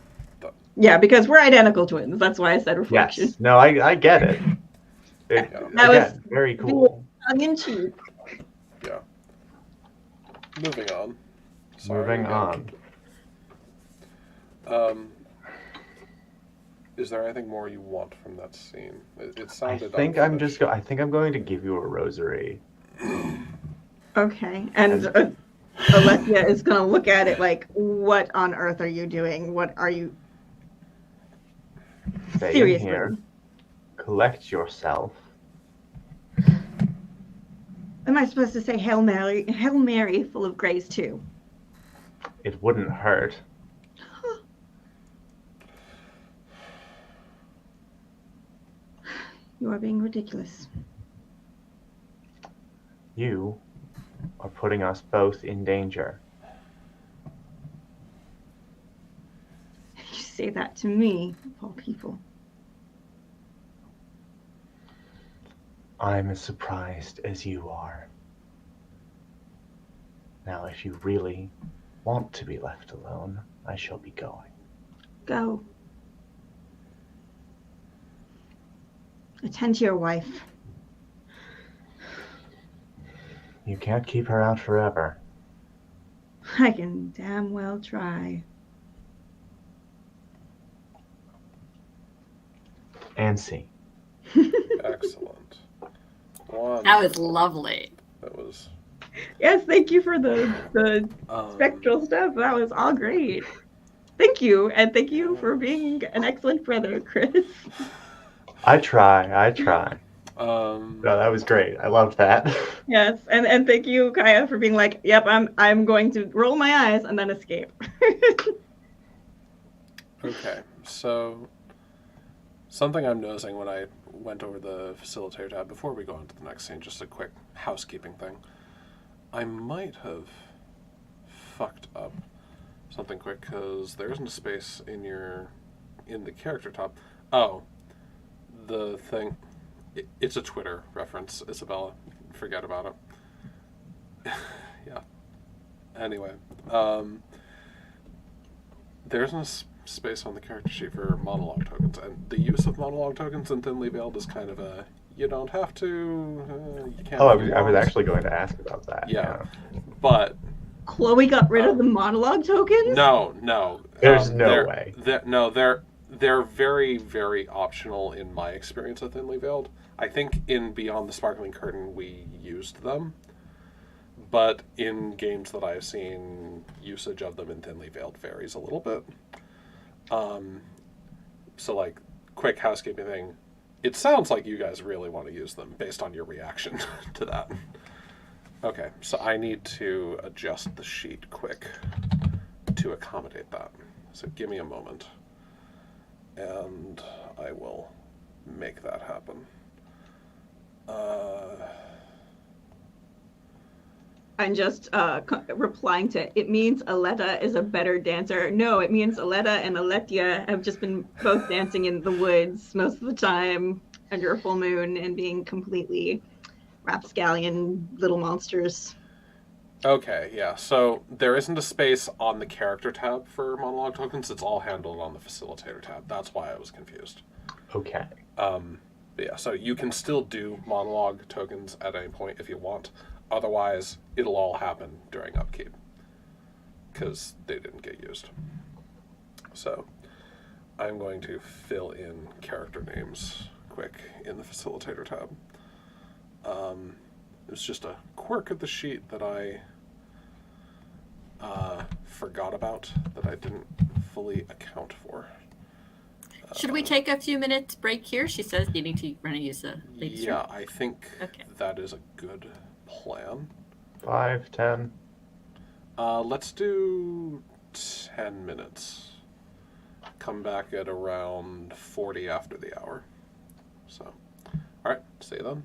F: Yeah, because we're identical twins. That's why I said reflection.
D: Yes. No, I get it. Again,
F: was
D: very cool.
F: Tongue in cheek.
A: Yeah. Moving on.
D: Moving on.
A: Um, is there anything more you want from that scene? It
D: I
A: sounded
D: think I'm
A: unfinished.
D: just. I think I'm going to give you a rosary.
F: Okay. And Alethea is going to look at it like, what on earth are you doing? What are you.
D: Stay in
F: Seriously.
D: here. Collect yourself.
F: Am I supposed to say Hail Mary full of grace too?
D: It wouldn't hurt.
F: You are being ridiculous.
D: You are putting us both in danger.
F: You say that to me, of all people.
D: I'm as surprised as you are. Now, if you really want to be left alone, I shall be going.
F: Go. Attend to your wife.
D: You can't keep her out forever.
F: I can damn well try.
D: Ansi.
A: Excellent. One.
E: That was lovely.
A: That was.
F: Yes, thank you for the spectral stuff. That was all great. Thank you, and thank you for being an excellent brother, Chris.
D: I try.
A: Um,
D: No, that was great. I loved that.
F: Yes, and thank you, Kaya, for being like, yep, I'm going to roll my eyes and then escape.
A: okay, so something I'm noticing when I went over the facilitator tab before we go on to the next scene, just a quick housekeeping thing. I might have fucked up something quick because there isn't a space in the character tab. Oh, the thing. It's a Twitter reference, Isabella. Forget about it. Yeah. Anyway, there isn't a space on the character sheet for monologue tokens, and the use of monologue tokens in Thinly Veiled is kind of a you don't have to, you can't.
D: Oh, I was actually going to ask about that.
A: Yeah. But
F: Chloe got rid of the monologue tokens?
A: No.
D: There's no way.
A: They're very, very optional in my experience of Thinly Veiled. I think in Beyond the Sparkling Curtain we used them, but in games that I've seen, usage of them in Thinly Veiled varies a little bit. So like, quick housekeeping thing. It sounds like you guys really want to use them based on your reaction to that. Okay, so I need to adjust the sheet quick to accommodate that. So give me a moment, and I will make that happen.
F: I'm just replying to it means Aletta is a better dancer. No, it means Aletta and Aletia have just been both dancing in the woods most of the time under a full moon and being completely rapscallion little monsters.
A: Okay, yeah. So there isn't a space on the character tab for monologue tokens. It's all handled on the facilitator tab. That's why I was confused.
D: Okay.
A: But yeah, so you can still do monologue tokens at any point if you want. Otherwise, it'll all happen during upkeep because they didn't get used. So I'm going to fill in character names quick in the facilitator tab. It's just a quirk of the sheet that I forgot about, that I didn't fully account for.
E: Should we take a few minutes break here? She says, needing to run and use the ladies'
A: Yeah,
E: room.
A: I think
E: Okay.
A: that is a good plan.
D: 5, 10.
A: Let's do 10 minutes. Come back at around 40 after the hour. So, all right, see you then.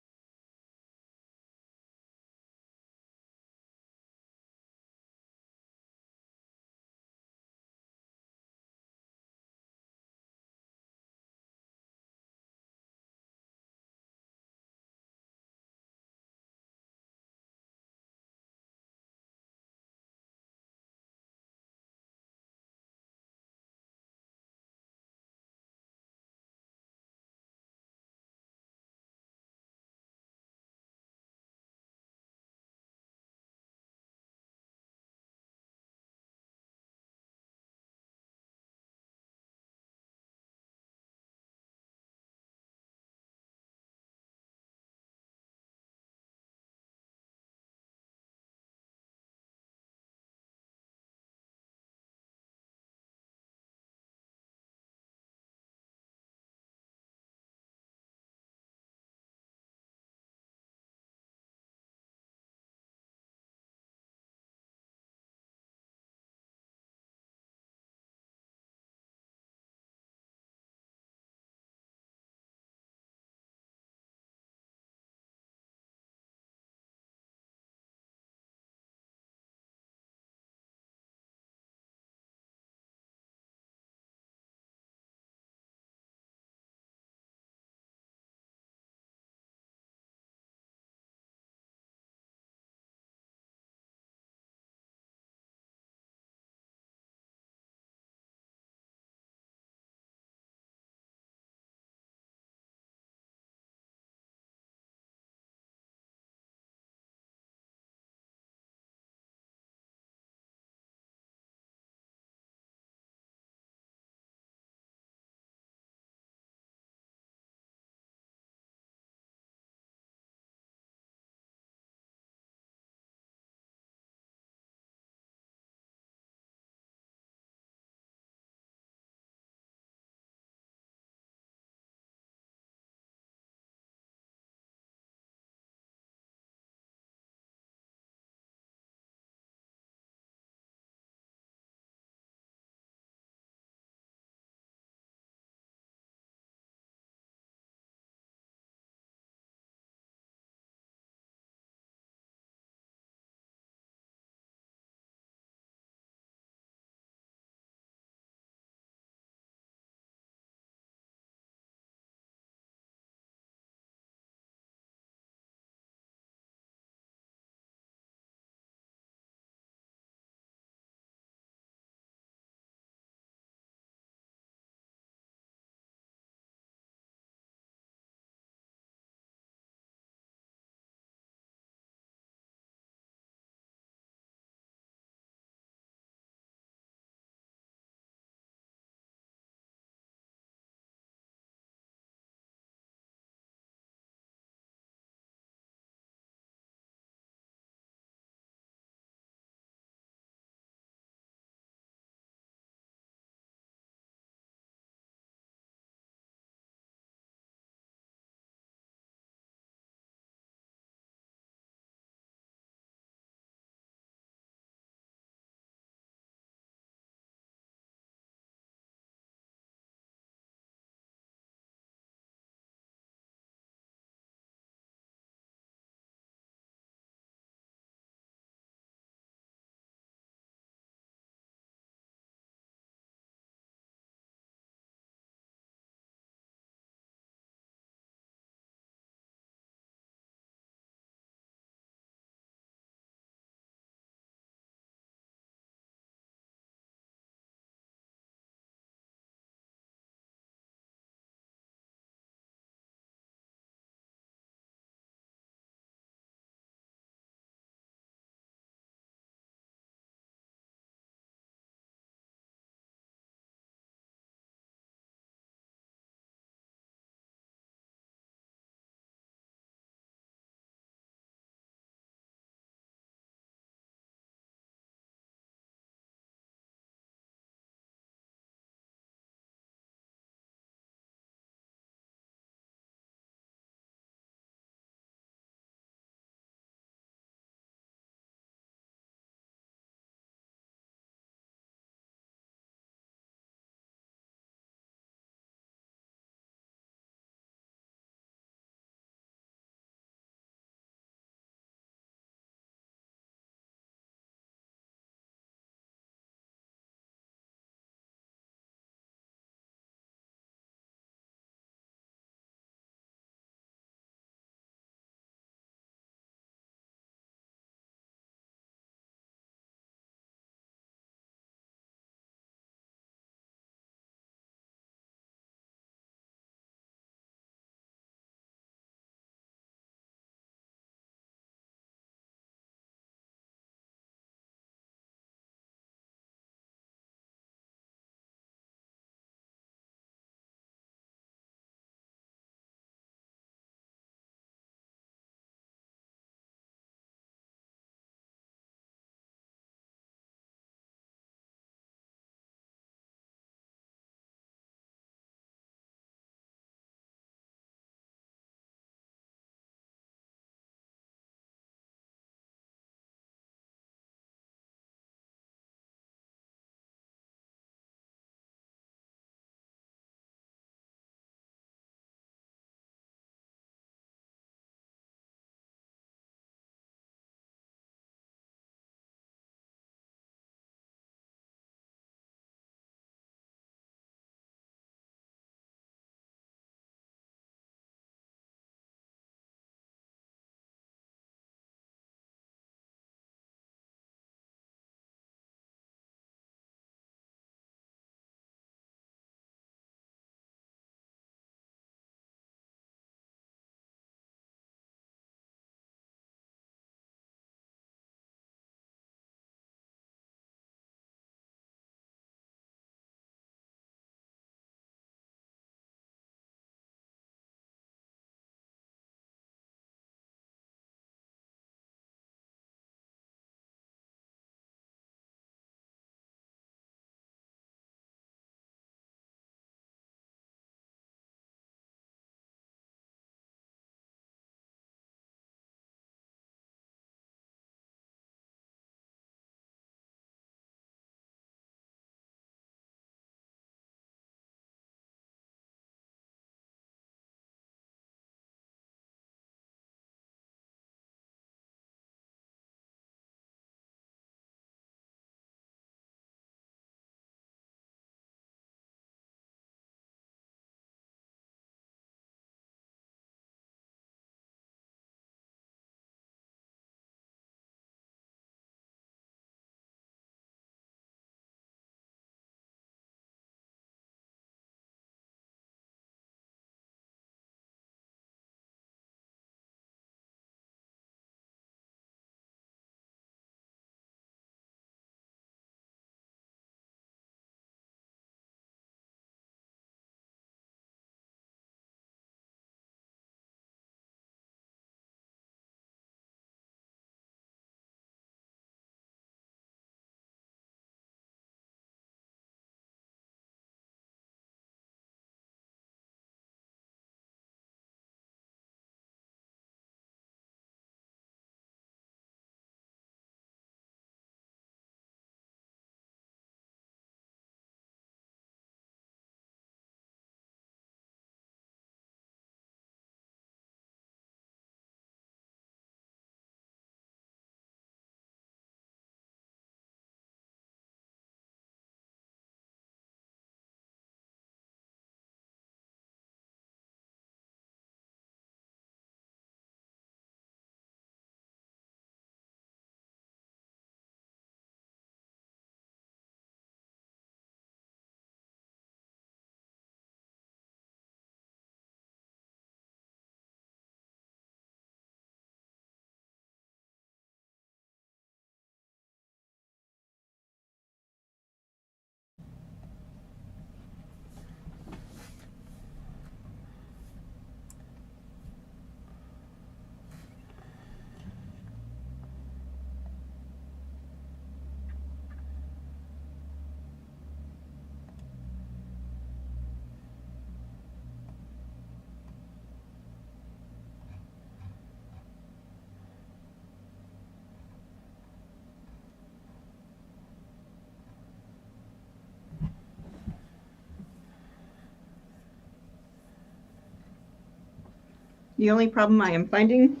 F: The only problem I am finding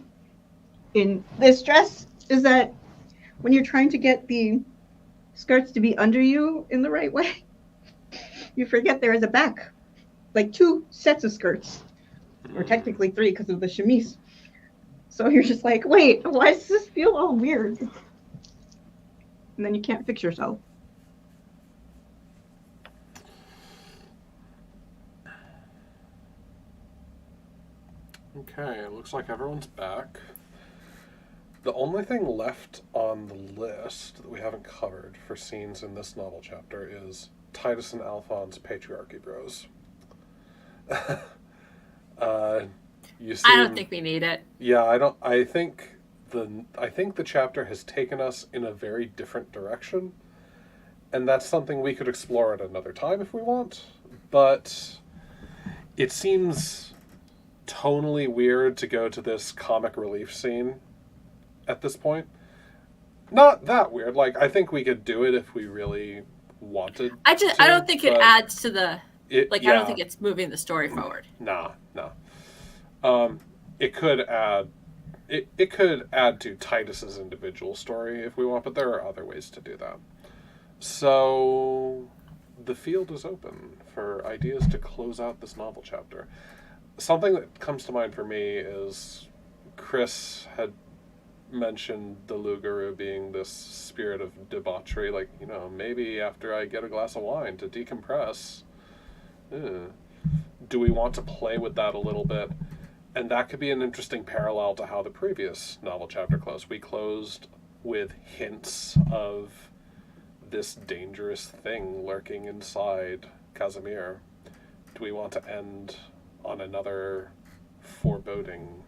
F: in this dress is that when you're trying to get the skirts to be under you in the right way, you forget there is a back. Like 2 sets of skirts, or technically 3 because of the chemise. So you're just like, wait, why does this feel all weird? And then you can't fix yourself.
A: Okay, it looks like everyone's back. The only thing left on the list that we haven't covered for scenes in this novel chapter is Titus and Alphonse patriarchy bros. You seem,
E: I don't think we need it.
A: Yeah, I don't. I think the chapter has taken us in a very different direction, and that's something we could explore at another time if we want. But it seems tonally weird to go to this comic relief scene at this point. Not that weird. Like, I think we could do it if we really wanted.
E: I don't think it adds to the. I don't think it's moving the story forward.
A: Nah. It could add. It could add to Titus's individual story if we want, but there are other ways to do that. So the field is open for ideas to close out this novel chapter. Something that comes to mind for me is Chris had mentioned the Lugaru being this spirit of debauchery, like, maybe after I get a glass of wine to decompress. Do we want to play with that a little bit? And that could be an interesting parallel to how the previous novel chapter closed. We closed with hints of this dangerous thing lurking inside Casimir. Do we want to end on another foreboding?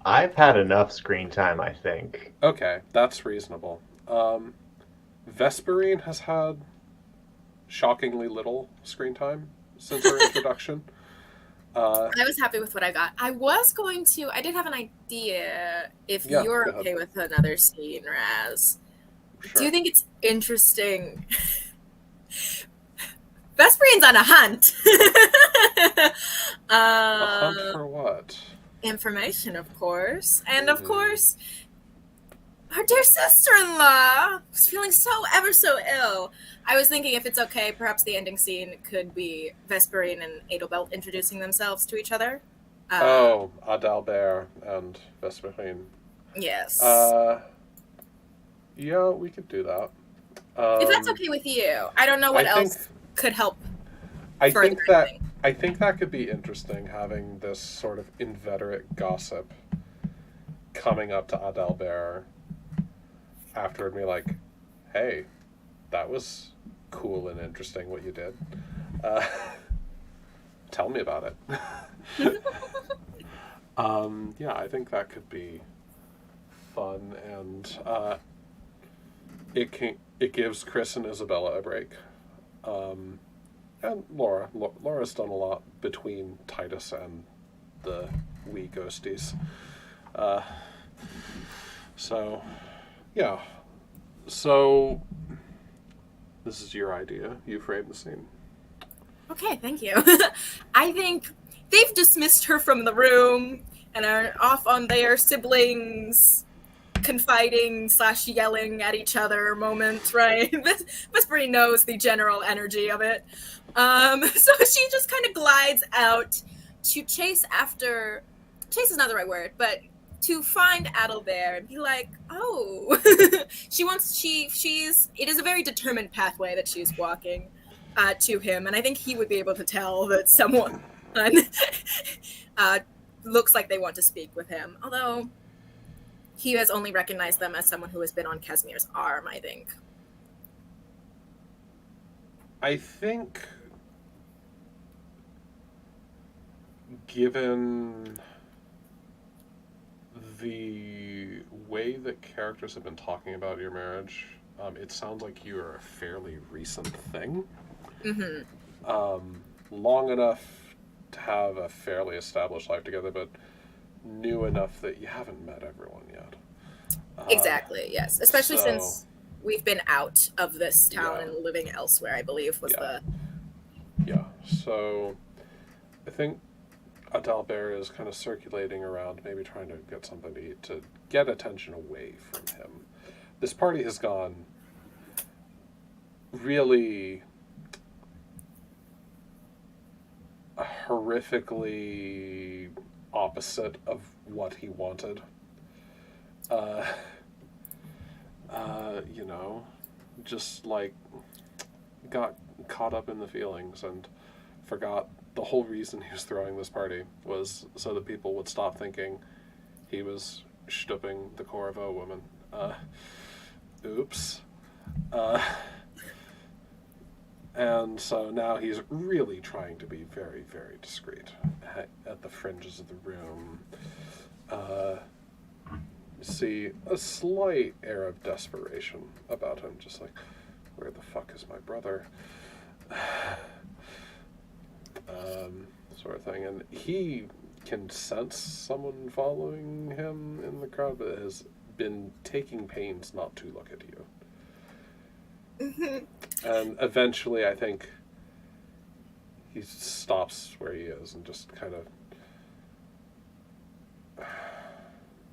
D: I've had enough screen time, I think.
A: Okay, that's reasonable. Vesperine has had shockingly little screen time since her introduction.
C: I was happy with what I got. I did have an idea if you're okay with another scene, Raz.
A: Sure.
C: Do you think it's interesting? Vesperine's on a hunt.
A: A hunt for what?
C: Information, of course. And of course, her dear sister-in-law was feeling ever so ill. I was thinking if it's okay, perhaps the ending scene could be Vesperine and Adelbert introducing themselves to each other.
A: Adalbert and Vesperine.
C: Yes.
A: Yeah, we could do that.
C: If that's okay with you. I don't know what else could help.
A: I think that could be interesting, having this sort of inveterate gossip coming up to Adalbert after and be like, hey, that was cool and interesting what you did. Tell me about it. Yeah, I think that could be fun, and it gives Chris and Isabella a break. And Laura's done a lot between Titus and the wee ghosties. So, yeah. So, this is your idea. You framed the scene.
C: Okay, thank you. I think they've dismissed her from the room and are off on their siblings confiding / yelling at each other moment, right? Vesperine knows the general energy of it. So she just kind of glides out to chase is not the right word, but to find Adalbert and be like, oh, it is a very determined pathway that she's walking to him. And I think he would be able to tell that someone looks like they want to speak with him. Although he has only recognized them as someone who has been on Casimir's arm, I think.
A: I think, given the way that characters have been talking about your marriage, it sounds like you are a fairly recent thing.
C: Mm-hmm.
A: Long enough to have a fairly established life together, but new enough that you haven't met everyone yet.
C: Exactly, yes. Especially since we've been out of this town and living elsewhere, I believe was the...
A: Yeah, so I think Adalbert is kind of circulating around, maybe trying to get something to eat to get attention away from him. This party has gone really horrifically opposite of what he wanted. You know, just like got caught up in the feelings and forgot the whole reason he was throwing this party was so that people would stop thinking he was stooping the Corriveau woman. Oops. And so now he's really trying to be very, very discreet at the fringes of the room. See a slight air of desperation about him, just like, where the fuck is my brother? Sort of thing. And he can sense someone following him in the crowd, but has been taking pains not to look at you. And eventually, I think he stops where he is and just kind of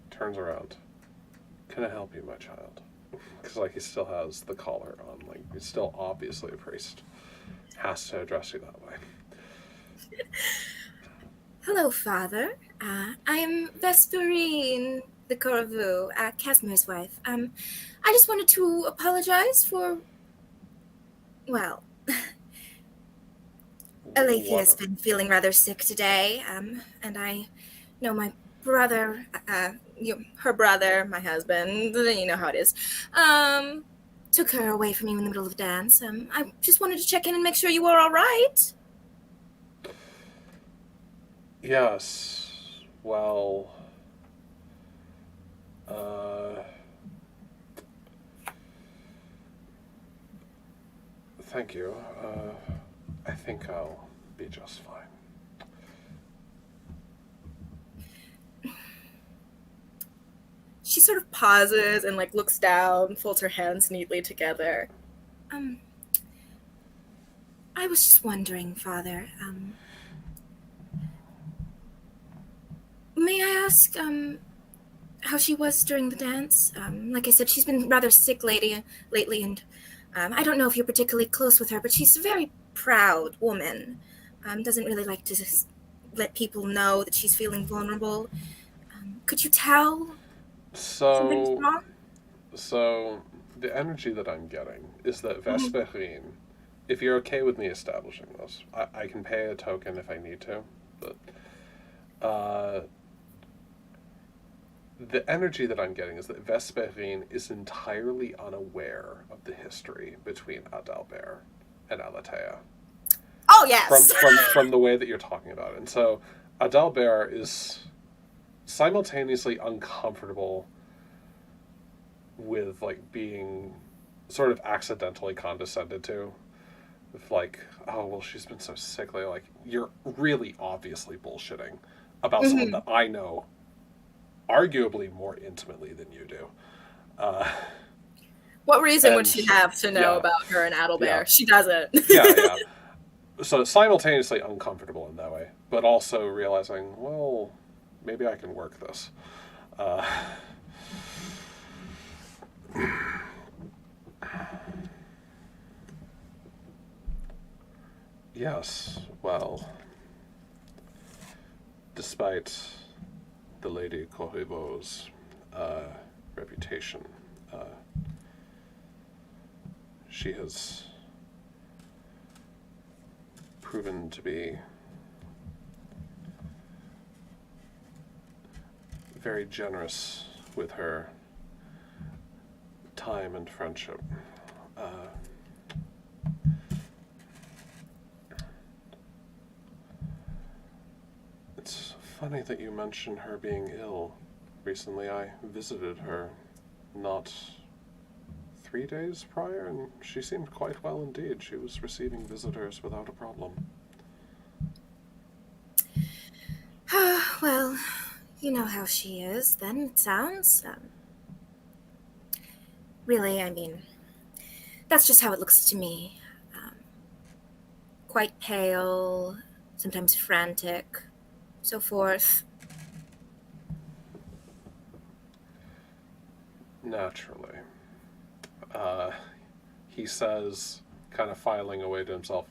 A: turns around. Can I help you, my child? Because, like, he still has the collar on. Like, he's still obviously a priest. Has to address you that way.
C: Hello, Father. I am Vesperine the Corriveau, Casimir's wife. I just wanted to apologize for, well, Alethea has been feeling rather sick today, and I know my brother, her brother, my husband, you know how it is, took her away from you in the middle of the dance. I just wanted to check in and make sure you were all right.
A: Yes. Well, thank you. I think I'll be just fine.
C: She sort of pauses and like looks down, folds her hands neatly together. I was just wondering, Father, may I ask, how she was during the dance? Like I said, she's been rather sick lately, and I don't know if you're particularly close with her, but she's a very proud woman. Doesn't really like to just let people know that she's feeling vulnerable. Could you tell something's wrong?
A: So the energy that I'm getting is that Vesperine, if you're okay with me establishing this, I can pay a token if I need to, but the energy that I'm getting is that Vesperine is entirely unaware of the history between Adalbert and Alethea.
C: Oh, yes!
A: From the way that you're talking about it. And so Adalbert is simultaneously uncomfortable with, like, being sort of accidentally condescended to. With, like, oh, well, she's been so sickly. Like, you're really obviously bullshitting about someone that I know arguably more intimately than you do.
C: What reason would she have to know about her and Adalbert? Yeah. She doesn't.
A: Yeah. So simultaneously uncomfortable in that way, but also realizing, well, maybe I can work this. Yes, well, despite the Lady Corriveau's reputation, she has proven to be very generous with her time and friendship. It's funny that you mention her being ill. Recently I visited her not 3 days prior, and she seemed quite well indeed. She was receiving visitors without a problem.
C: Well, you know how she is, then, it sounds. Really, I mean, that's just how it looks to me. Quite pale, sometimes frantic, so forth.
A: Naturally. He says, kind of filing away to himself,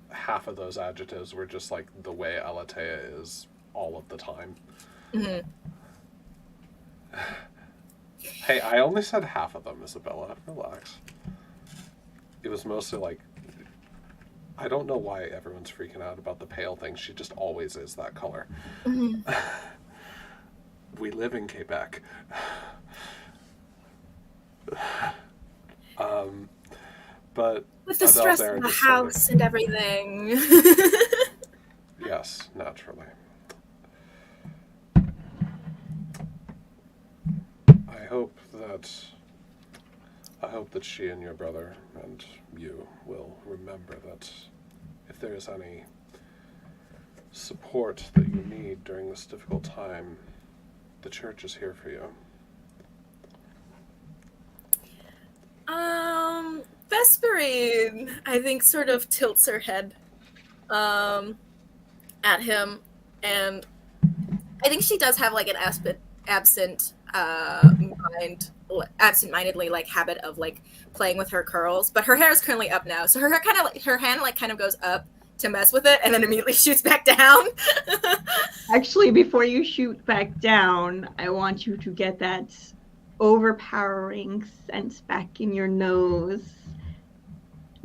A: half of those adjectives were just like the way Alatea is all of the time.
C: Mm-hmm.
A: Hey, I only said half of them, Isabella. Relax. It was mostly like, I don't know why everyone's freaking out about the pale thing. She just always is that color.
C: Mm-hmm.
A: We live in Quebec. But
C: With the stress
A: Adalbert
C: of the
A: just sort of-
C: house and everything.
A: Yes, naturally. I hope that she and your brother and you will remember that if there is any support that you need during this difficult time, the church is here for you.
C: Vesperine, I think, sort of tilts her head at him, and I think she does have like an absent-mindedly like habit of like playing with her curls, but her hair is currently up now, so her hair kind of like, her hand like kind of goes up to mess with it, and then immediately shoots back down.
F: Actually, before you shoot back down, I want you to get that overpowering scent back in your nose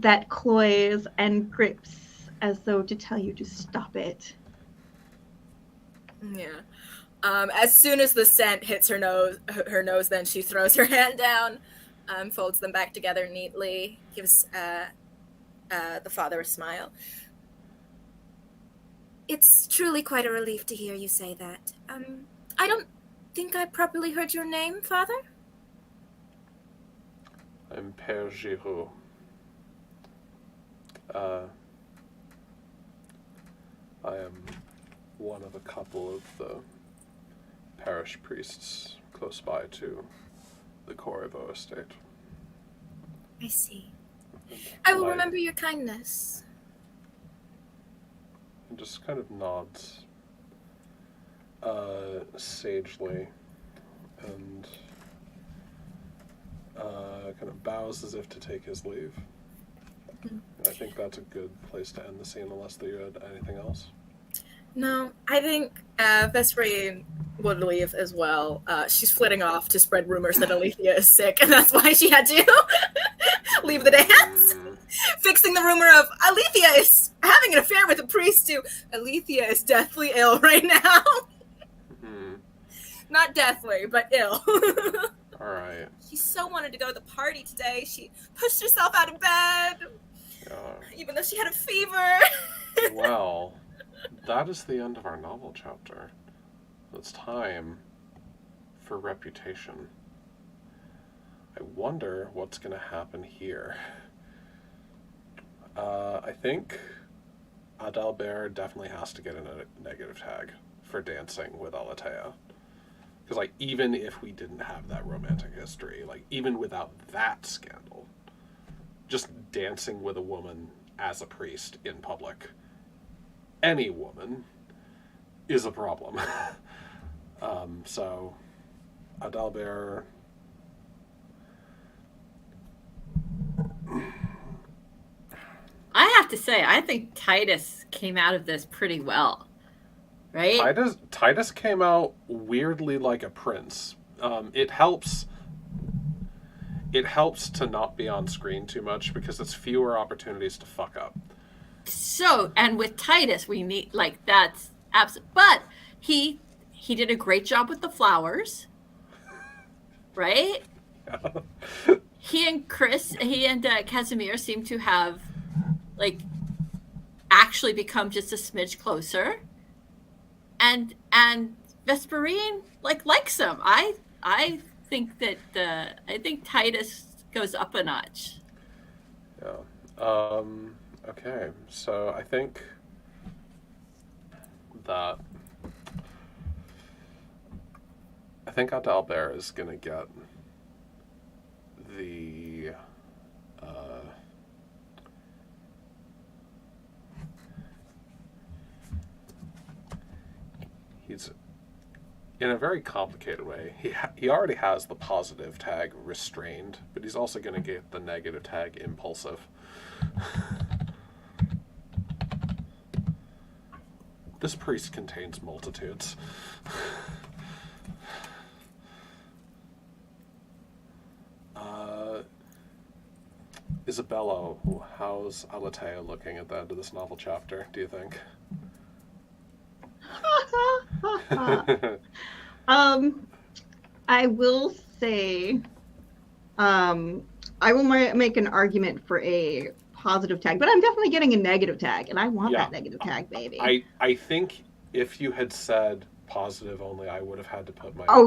F: that cloys and grips as though to tell you to stop it.
C: Yeah. As soon as the scent hits her nose, then she throws her hand down, folds them back together neatly, gives the father a smile. It's truly quite a relief to hear you say that. I don't think I properly heard your name, Father.
A: I'm Père Giroux. I am one of a couple of the parish priests close by to the Corriveau estate.
C: I see. I will
A: And
C: remember your kindness.
A: And just kind of nods sagely and kind of bows as if to take his leave.
C: Mhm.
A: I think that's a good place to end the scene unless that you had anything else.
C: No, I think Vesperine would leave as well. She's flitting off to spread rumors that Alethea is sick, and that's why she had to leave the dance. Fixing the rumor of Alethea is having an affair with a priest to Alethea is deathly ill right now.
A: Hmm.
C: Not deathly, but ill.
A: All right.
C: She so wanted to go to the party today. She pushed herself out of bed, even though she had a fever.
A: Well, that is the end of our novel chapter. It's time for reputation. I wonder what's going to happen here. I think Adalbert definitely has to get a negative tag for dancing with Alatea. Because, like, even if we didn't have that romantic history, like, even without that scandal, just dancing with a woman as a priest in public, any woman, is a problem. So, Adalbert...
E: I have to say, I think Titus came out of this pretty well, right?
A: Titus came out weirdly like a prince. It helps to not be on screen too much because it's fewer opportunities to fuck up.
E: So, and with Titus, we need like that's absolute. But he did a great job with the flowers, right? He and Casimir seem to have like actually become just a smidge closer, and Vesperine likes him. I think that I think Titus goes up a notch.
A: Yeah. Okay. So I think Adalbert is gonna get the he's in a very complicated way. He already has the positive tag restrained, but he's also going to get the negative tag impulsive. This priest contains multitudes. Isabella, how's Alatea looking at the end of this novel chapter, do you think?
F: I will say, I will make an argument for a positive tag, but I'm definitely getting a negative tag, and I want that negative tag, baby.
A: I think if you had said positive only, I would have had to put my I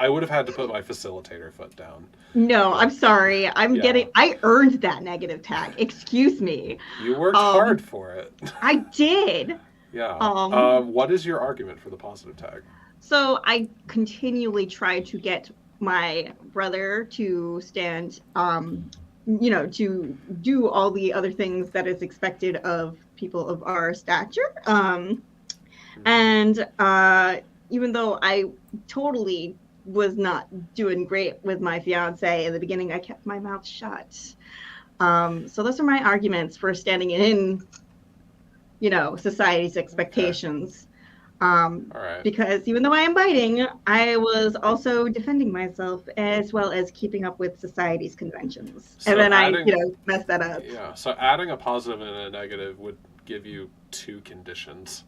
A: would have had to put my facilitator foot down.
F: No, I'm sorry. I earned that negative tag. Excuse me.
A: You worked hard for it.
F: I did.
A: Yeah. What is your argument for the positive tag?
F: So I continually try to get my brother to stand, to do all the other things that is expected of people of our stature. And even though I totally was not doing great with my fiance in the beginning, I kept my mouth shut. So those are my arguments for standing in, society's expectations. All right. Because even though I am biting, I was also defending myself as well as keeping up with society's conventions. So and then I messed that up.
A: Yeah. So adding a positive and a negative would give you 2 conditions.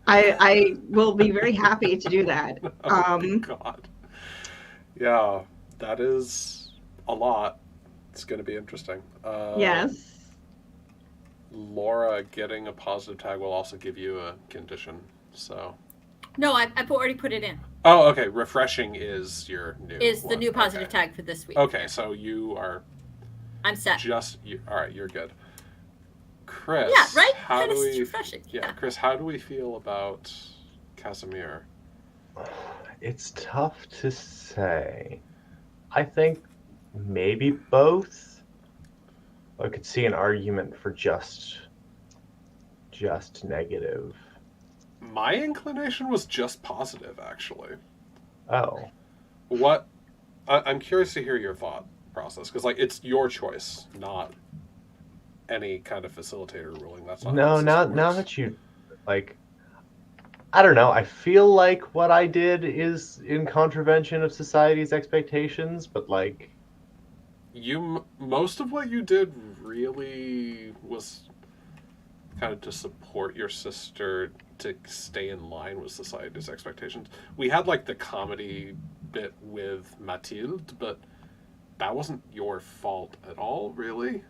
F: I will be very happy to do that.
A: Oh my God. Yeah, that is a lot. It's going to be interesting.
F: Yes.
A: Laura, getting a positive tag will also give you a condition. So.
E: No, I've already put it in.
A: Oh, okay. Refreshing is your new.
E: Is the new positive tag for this week?
A: Okay, so you are.
E: I'm set.
A: All right. You're good. Chris,
E: yeah, right.
A: How do we?
E: Refreshing.
A: Yeah, Chris, how do we feel about Casimir?
D: It's tough to say. I think maybe both. I could see an argument for just negative.
A: My inclination was just positive, actually.
D: Oh.
A: What? I'm curious to hear your thought process, because it's your choice, not any kind of facilitator ruling. That's not.
D: No, now that you I don't know. I feel like what I did is in contravention of society's expectations, but
A: most of what you did really was kind of to support your sister to stay in line with society's expectations. We had the comedy bit with Mathilde, but that wasn't your fault at all, really.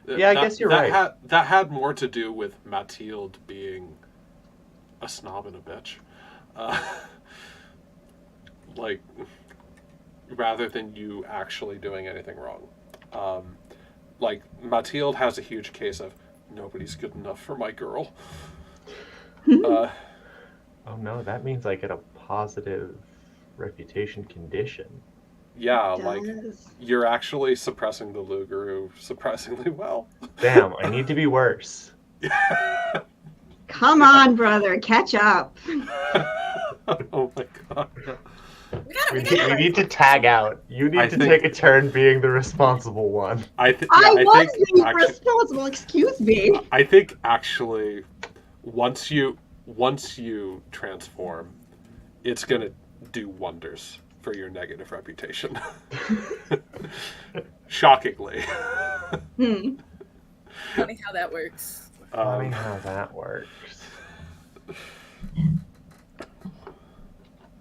D: Yeah, I guess you're right.
A: That had more to do with Mathilde being a snob and a bitch. Rather than you actually doing anything wrong. Mathilde has a huge case of, nobody's good enough for my girl.
D: Oh no, that means I get a positive reputation condition.
A: Yeah, you're actually suppressing the Luguru surprisingly well.
D: Damn, I need to be worse.
F: Come on, brother, catch up.
A: Oh my God.
D: We need to tag out. You need to take a turn being the responsible one.
F: I was being responsible, excuse me.
A: I think actually, once you transform, it's gonna do wonders for your negative reputation. Shockingly.
C: Funny how that works.
D: Funny how that works.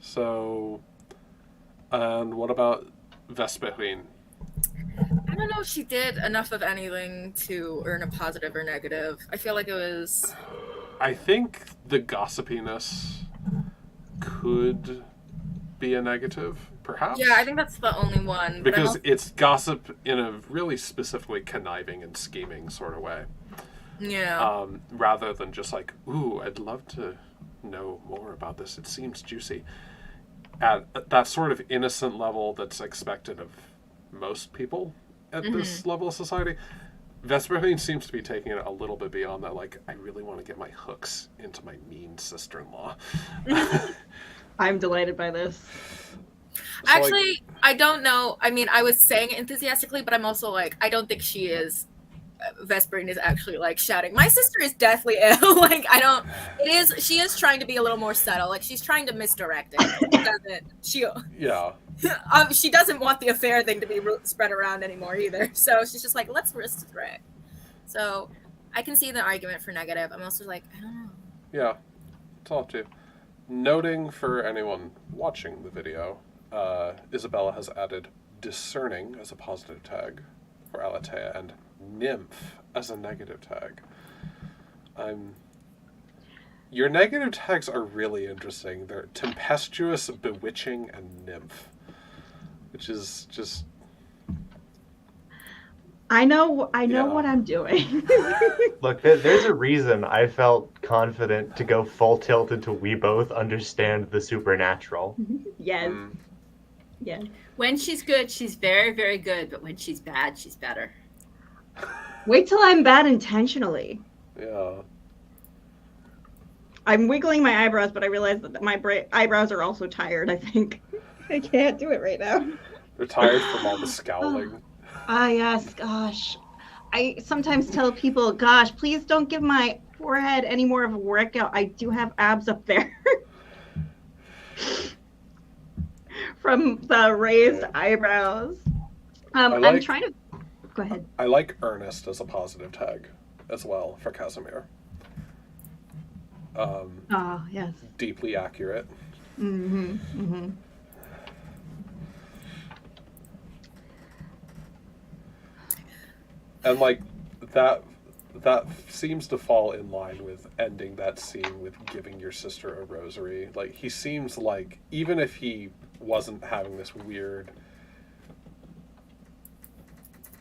A: So, and what about Vesperine?
C: I don't know if she did enough of anything to earn a positive or negative. I feel like it was...
A: I think the gossipiness could be a negative, perhaps.
C: Yeah, I think that's the only one.
A: Because it's gossip in a really specifically conniving and scheming sort of way.
C: Yeah.
A: Rather than just ooh, I'd love to know more about this. It seems juicy. At that sort of innocent level that's expected of most people at this level of society, Vesperine seems to be taking it a little bit beyond that. Like, I really want to get my hooks into my mean sister-in-law.
F: I'm delighted by this.
A: So,
C: Actually, I don't know. I mean, I was saying it enthusiastically, but I'm also like, I don't think she is. Vesperine is actually like shouting, "My sister is deathly ill." Like, I don't. It is. She is trying to be a little more subtle. Like, she's trying to misdirect it.
A: yeah.
C: She doesn't want the affair thing to be spread around anymore either. So she's just like, let's risk the threat. So I can see the argument for negative. I'm also like, I don't know.
A: Yeah, it's all up to you. Noting for anyone watching the video, Isabella has added discerning as a positive tag for Alatea and nymph as a negative tag. Your negative tags are really interesting. They're tempestuous, bewitching, and nymph, which is just...
F: I know
A: Yeah.
F: what I'm doing.
D: Look, there's a reason I felt confident to go full tilt into we both understand the supernatural.
F: Yes. Yes.
E: When she's good, she's very, very good. But when she's bad, she's better.
F: Wait till I'm bad intentionally.
A: Yeah.
F: I'm wiggling my eyebrows, but I realize that my eyebrows are also tired, I think. I can't do it right now.
A: They're tired from all the scowling.
F: Ah, yes, gosh. I sometimes tell people, gosh, please don't give my forehead any more of a workout. I do have abs up there. From the raised eyebrows. I'm trying to... Go ahead.
A: I like earnest as a positive tag as well for Casimir.
F: Oh, yes.
A: Deeply accurate.
F: Mm-hmm. Mm-hmm.
A: And like that seems to fall in line with ending that scene with giving your sister a rosary. Like, he seems like, even if he wasn't having this weird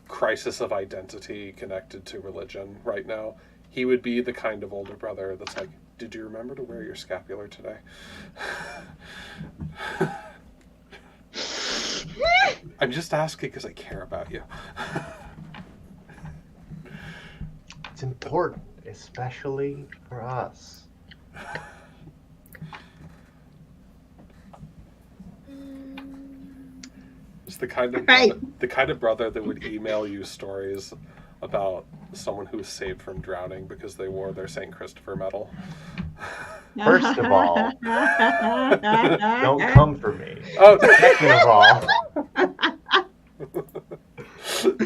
A: crisis of identity connected to religion right now, he would be the kind of older brother that's like, did you remember to wear your scapular today? I'm just asking because I care about you.
D: It's important, especially for us.
A: It's the kind of
F: Right.
A: the kind of brother that would email you stories about someone who was saved from drowning because they wore their St. Christopher medal.
D: First of all, don't come for me.
A: Oh,
D: Second of all,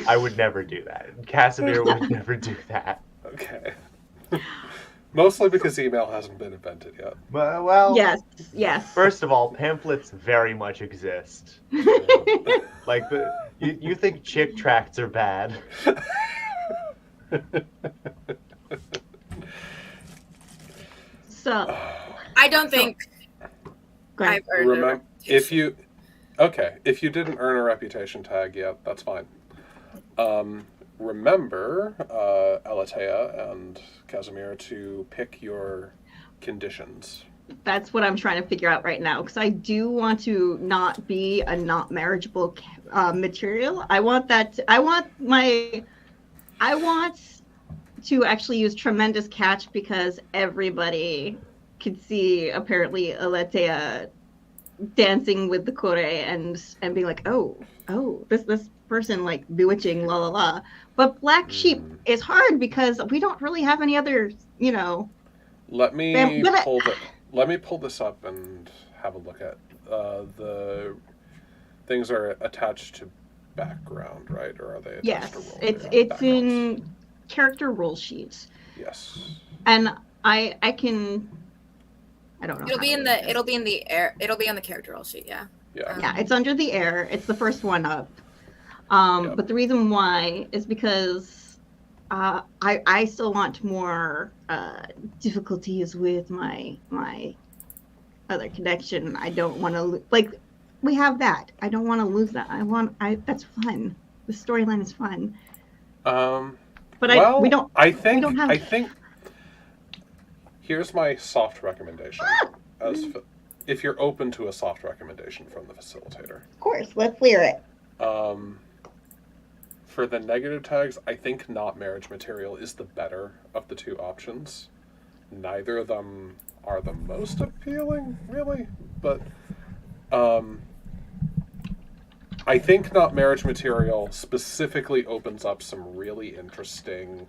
D: I would never do that. Casimir would never do that.
A: okay. Mostly because email hasn't been invented yet.
D: Well,
F: Yes.
D: First of all, pamphlets very much exist. Like, you think chick tracts are bad?
F: So,
C: I don't think
F: go ahead.
C: I've earned a
A: Remember, if you didn't earn a reputation tag yet, that's fine. Remember, Alatea and Casimir, to pick your conditions.
F: That's what I'm trying to figure out right now, because I do want to not be a not marriageable material. I want to actually use tremendous catch, because everybody could see apparently Alatea dancing with the kore and being like, oh, this person like bewitching, la la la. But black sheep is hard because we don't really have any other,
A: Let me
F: But
A: let me pull this up and have a look at the things are attached to background, right? Or are they attached
F: yes,
A: to role?
F: it's
A: Backgrounds.
F: in character role sheets,
A: Yes.
F: and I don't know.
C: it'll
F: how
C: be
F: to
C: in
F: do
C: the
F: this.
C: it'll be in the air. It'll be on the character roll sheet. Yeah.
A: Yeah.
F: Yeah, it's under the air. It's the first one up.
A: Yep.
F: But the reason why is because I still want more difficulties with my other connection. I don't want to we have that. I don't want to lose that. That's fun. The storyline is fun. But we don't.
A: I think.
F: we don't have-
A: I think. Here's my soft recommendation. If you're open to a soft recommendation from the facilitator.
B: Of course, let's clear it.
A: For the negative tags, I think not marriage material is the better of the two options. Neither of them are the most appealing, really, but I think not marriage material specifically opens up some really interesting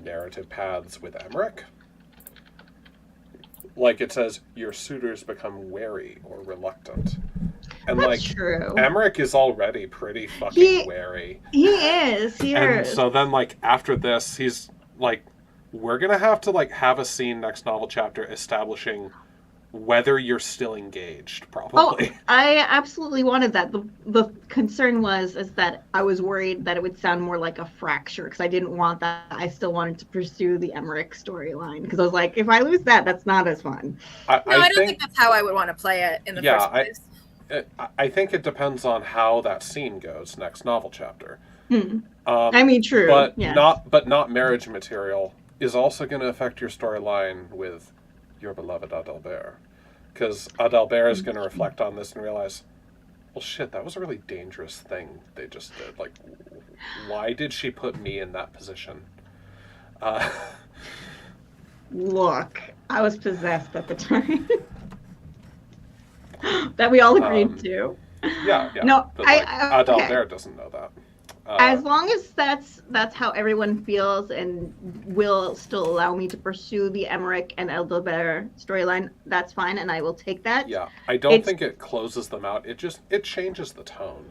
A: narrative paths with Emmerich. Like it says, your suitors become wary or reluctant. And
F: That's
A: like
F: true.
A: Emmerich is already pretty fucking wary.
F: He is.
A: And so then like after this, he's like, we're gonna have to like have a scene next novel chapter establishing whether you're still engaged, probably.
F: Oh, I absolutely wanted that. The concern is that I was worried that it would sound more like a fracture because I didn't want that. I still wanted to pursue the Emmerich storyline because I was like, if I lose that, that's not as fun.
C: I don't think that's how I would want to play it in the first place.
A: I think it depends on how that scene goes next novel chapter.
F: I mean, true,
A: but
F: yes.
A: not marriage material is also going to affect your storyline with your beloved Adalbert, because Adalbert is going to reflect on this and realize, well, shit, that was a really dangerous thing they just did. Like, why did she put me in that position?
F: Look, I was possessed at the time. That we all agreed to.
A: Yeah.
F: No,
A: but like, Adalbert doesn't know that.
F: As long as that's how everyone feels and will still allow me to pursue the Emmerich and Adalbert storyline, that's fine, and I will take that.
A: Yeah, I don't think it closes them out. It changes the tone.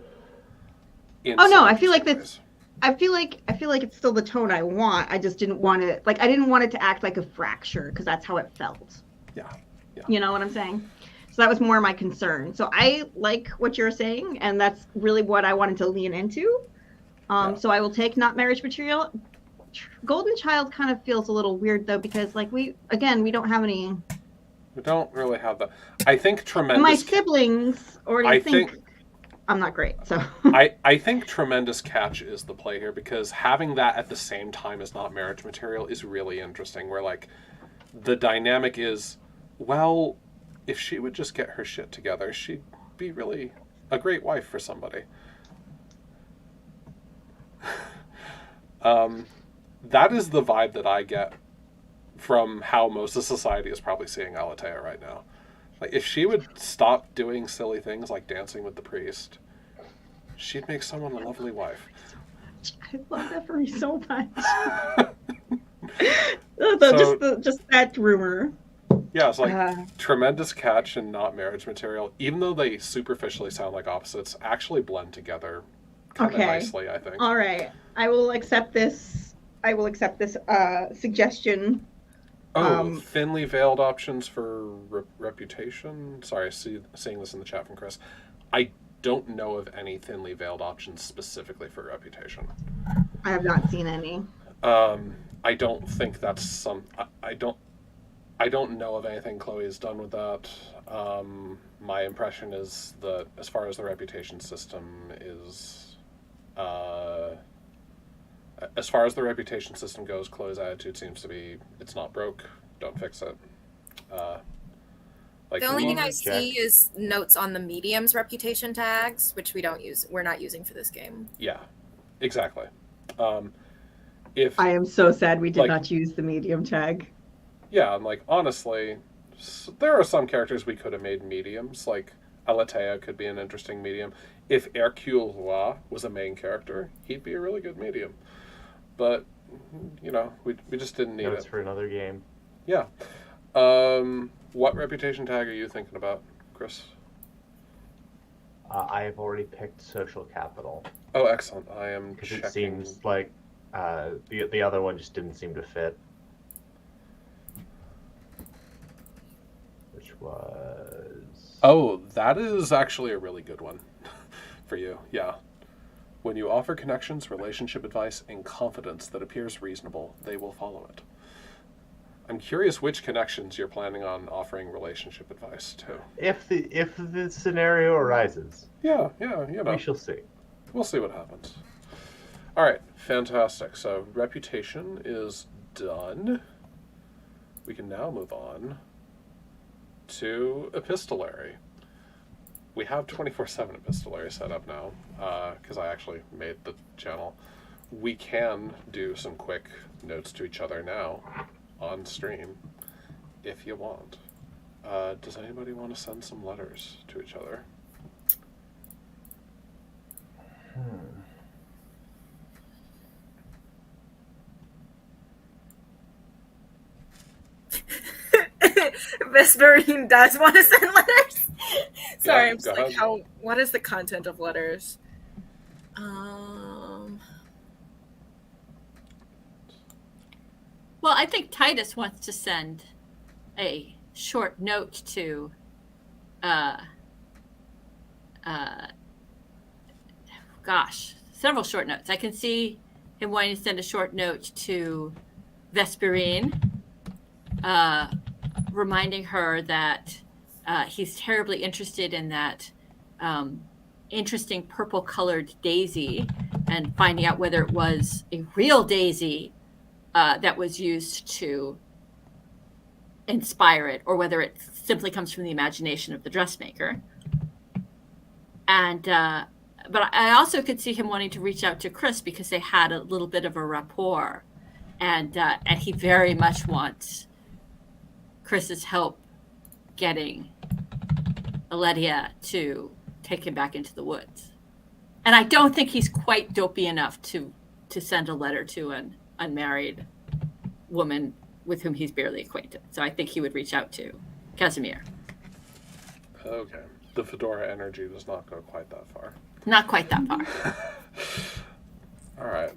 F: Oh no, I feel like that's. I feel like it's still the tone I want. I just didn't want it. Like I didn't want it to act like a fracture because that's how it felt.
A: Yeah.
F: You know what I'm saying? So that was more my concern. So I like what you're saying, and that's really what I wanted to lean into. So I will take not marriage material. Golden Child kind of feels a little weird though because like we don't have any.
A: We don't really have that. I think tremendous.
F: My siblings already think I'm not great. So
A: I think tremendous catch is the play here because having that at the same time as not marriage material is really interesting. Where like the dynamic is, well, if she would just get her shit together, she'd be really a great wife for somebody. That is the vibe that I get from how most of society is probably seeing Alatea right now. Like, if she would stop doing silly things like dancing with the priest, she'd make someone a lovely wife.
F: I love that for me so much. Just that rumor.
A: Yeah, it's like tremendous catch and not marriage material, even though they superficially sound like opposites, actually blend together kind of nicely, I think.
F: All right. I will accept this. Suggestion.
A: Thinly veiled options for reputation. Sorry, seeing this in the chat from Chris. I don't know of any thinly veiled options specifically for reputation.
F: I have not seen any.
A: I don't think that's I don't know of anything Chloe has done with that. My impression is that as far as the reputation system is, as far as the reputation system goes, Chloe's attitude seems to be, it's not broke, don't fix it. Like
C: the only thing I see is notes on the medium's reputation tags, which we're not using for this game.
A: Yeah, exactly.
F: If I am so sad we did not use the medium tag.
A: Yeah, and like honestly, there are some characters we could have made mediums. Like Alatea could be an interesting medium. If Hercule Roy was a main character, he'd be a really good medium. But you know, we just didn't need it
D: for another game.
A: Yeah. What reputation tag are you thinking about, Chris?
D: I have already picked social capital.
A: Oh, excellent. I am checking.
D: It seems like the other one just didn't seem to fit. Which was...
A: Oh, that is actually a really good one for you. Yeah. When you offer connections, relationship advice, in confidence that appears reasonable, they will follow it. I'm curious which connections you're planning on offering relationship advice to.
D: If the scenario arises.
A: Yeah, you know.
D: We shall see.
A: We'll see what happens. All right, fantastic. So reputation is done. We can now move on to epistolary. we have 24/7 epistolary set up now, because I actually made the channel. We can do some quick notes to each other now on stream if you want. Does anybody want to send some letters to each other?
C: Vesperine does want to send letters. Sorry,
A: Yeah,
C: I'm just
A: go
C: like,
A: ahead.
C: what is the content of letters?
E: Well, I think Titus wants to send a short note to several short notes. I can see him wanting to send a short note to Vesperine, reminding her that he's terribly interested in that interesting purple-colored daisy, and finding out whether it was a real daisy that was used to inspire it, or whether it simply comes from the imagination of the dressmaker. And but I also could see him wanting to reach out to Chris because they had a little bit of a rapport, and he very much wants Chris's help getting Aledia to take him back into the woods. And I don't think he's quite dopey enough to send a letter to an unmarried woman with whom he's barely acquainted. So I think he would reach out to Casimir.
A: Okay. The fedora energy does not go quite that far.
E: Not quite that far.
A: All right.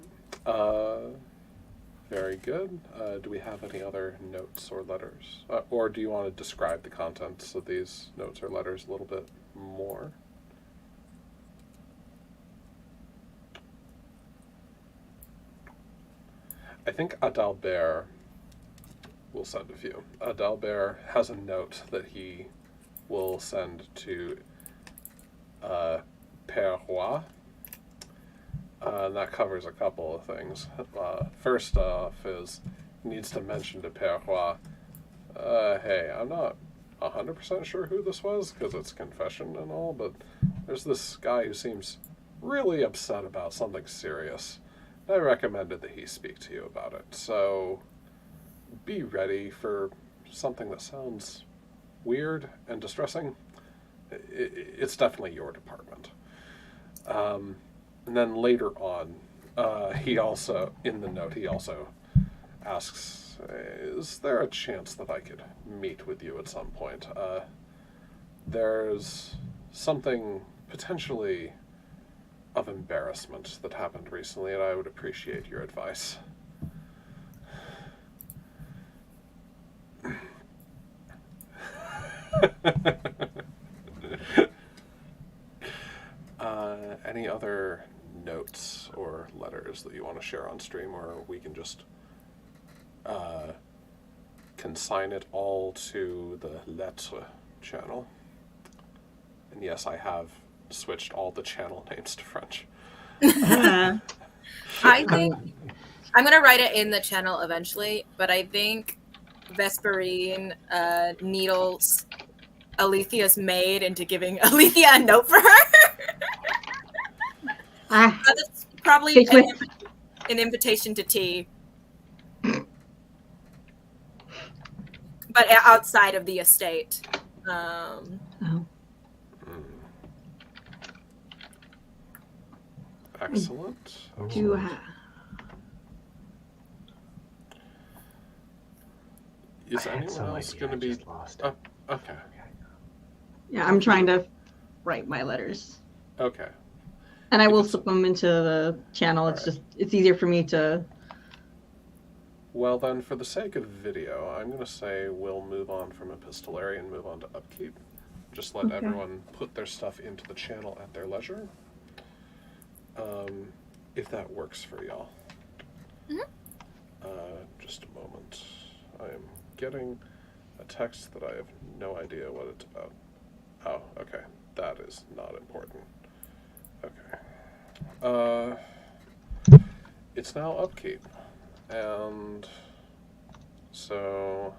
A: Very good. Do we have any other notes or letters? Or do you want to describe the contents of these notes or letters a little bit more? I think Adalbert will send a few. Adalbert has a note that he will send to Père Roy. And that covers a couple of things. First off is he needs to mention to Père Roy, hey, I'm not 100% sure who this was, because it's confession and all, but there's this guy who seems really upset about something serious. I recommended that he speak to you about it, so be ready for something that sounds weird and distressing. It's definitely your department. And then later on, he also, in the note, he also asks, is there a chance that I could meet with you at some point? There's something potentially of embarrassment that happened recently, and I would appreciate your advice. Any other notes or letters that you want to share on stream, or we can just consign it all to the lettre channel? And yes, I have switched all the channel names to French.
C: I think I'm gonna write it in the channel eventually, but I think Vesperine needles Alethea's maid into giving Alethea a note for her. That's probably an invitation to tea, but outside of the estate.
A: Excellent. Is anyone else going to be... okay.
F: Yeah, I'm trying to write my letters.
A: Okay.
F: And I will slip them into the channel. It's just, it's easier for me to...
A: Well then, for the sake of video, I'm going to say we'll move on from epistolary and move on to upkeep. Just let everyone put their stuff into the channel at their leisure. If that works for y'all. Just a moment. I am getting a text that I have no idea what it's about. Oh, okay. That is not important. Okay. It's now upkeep. And so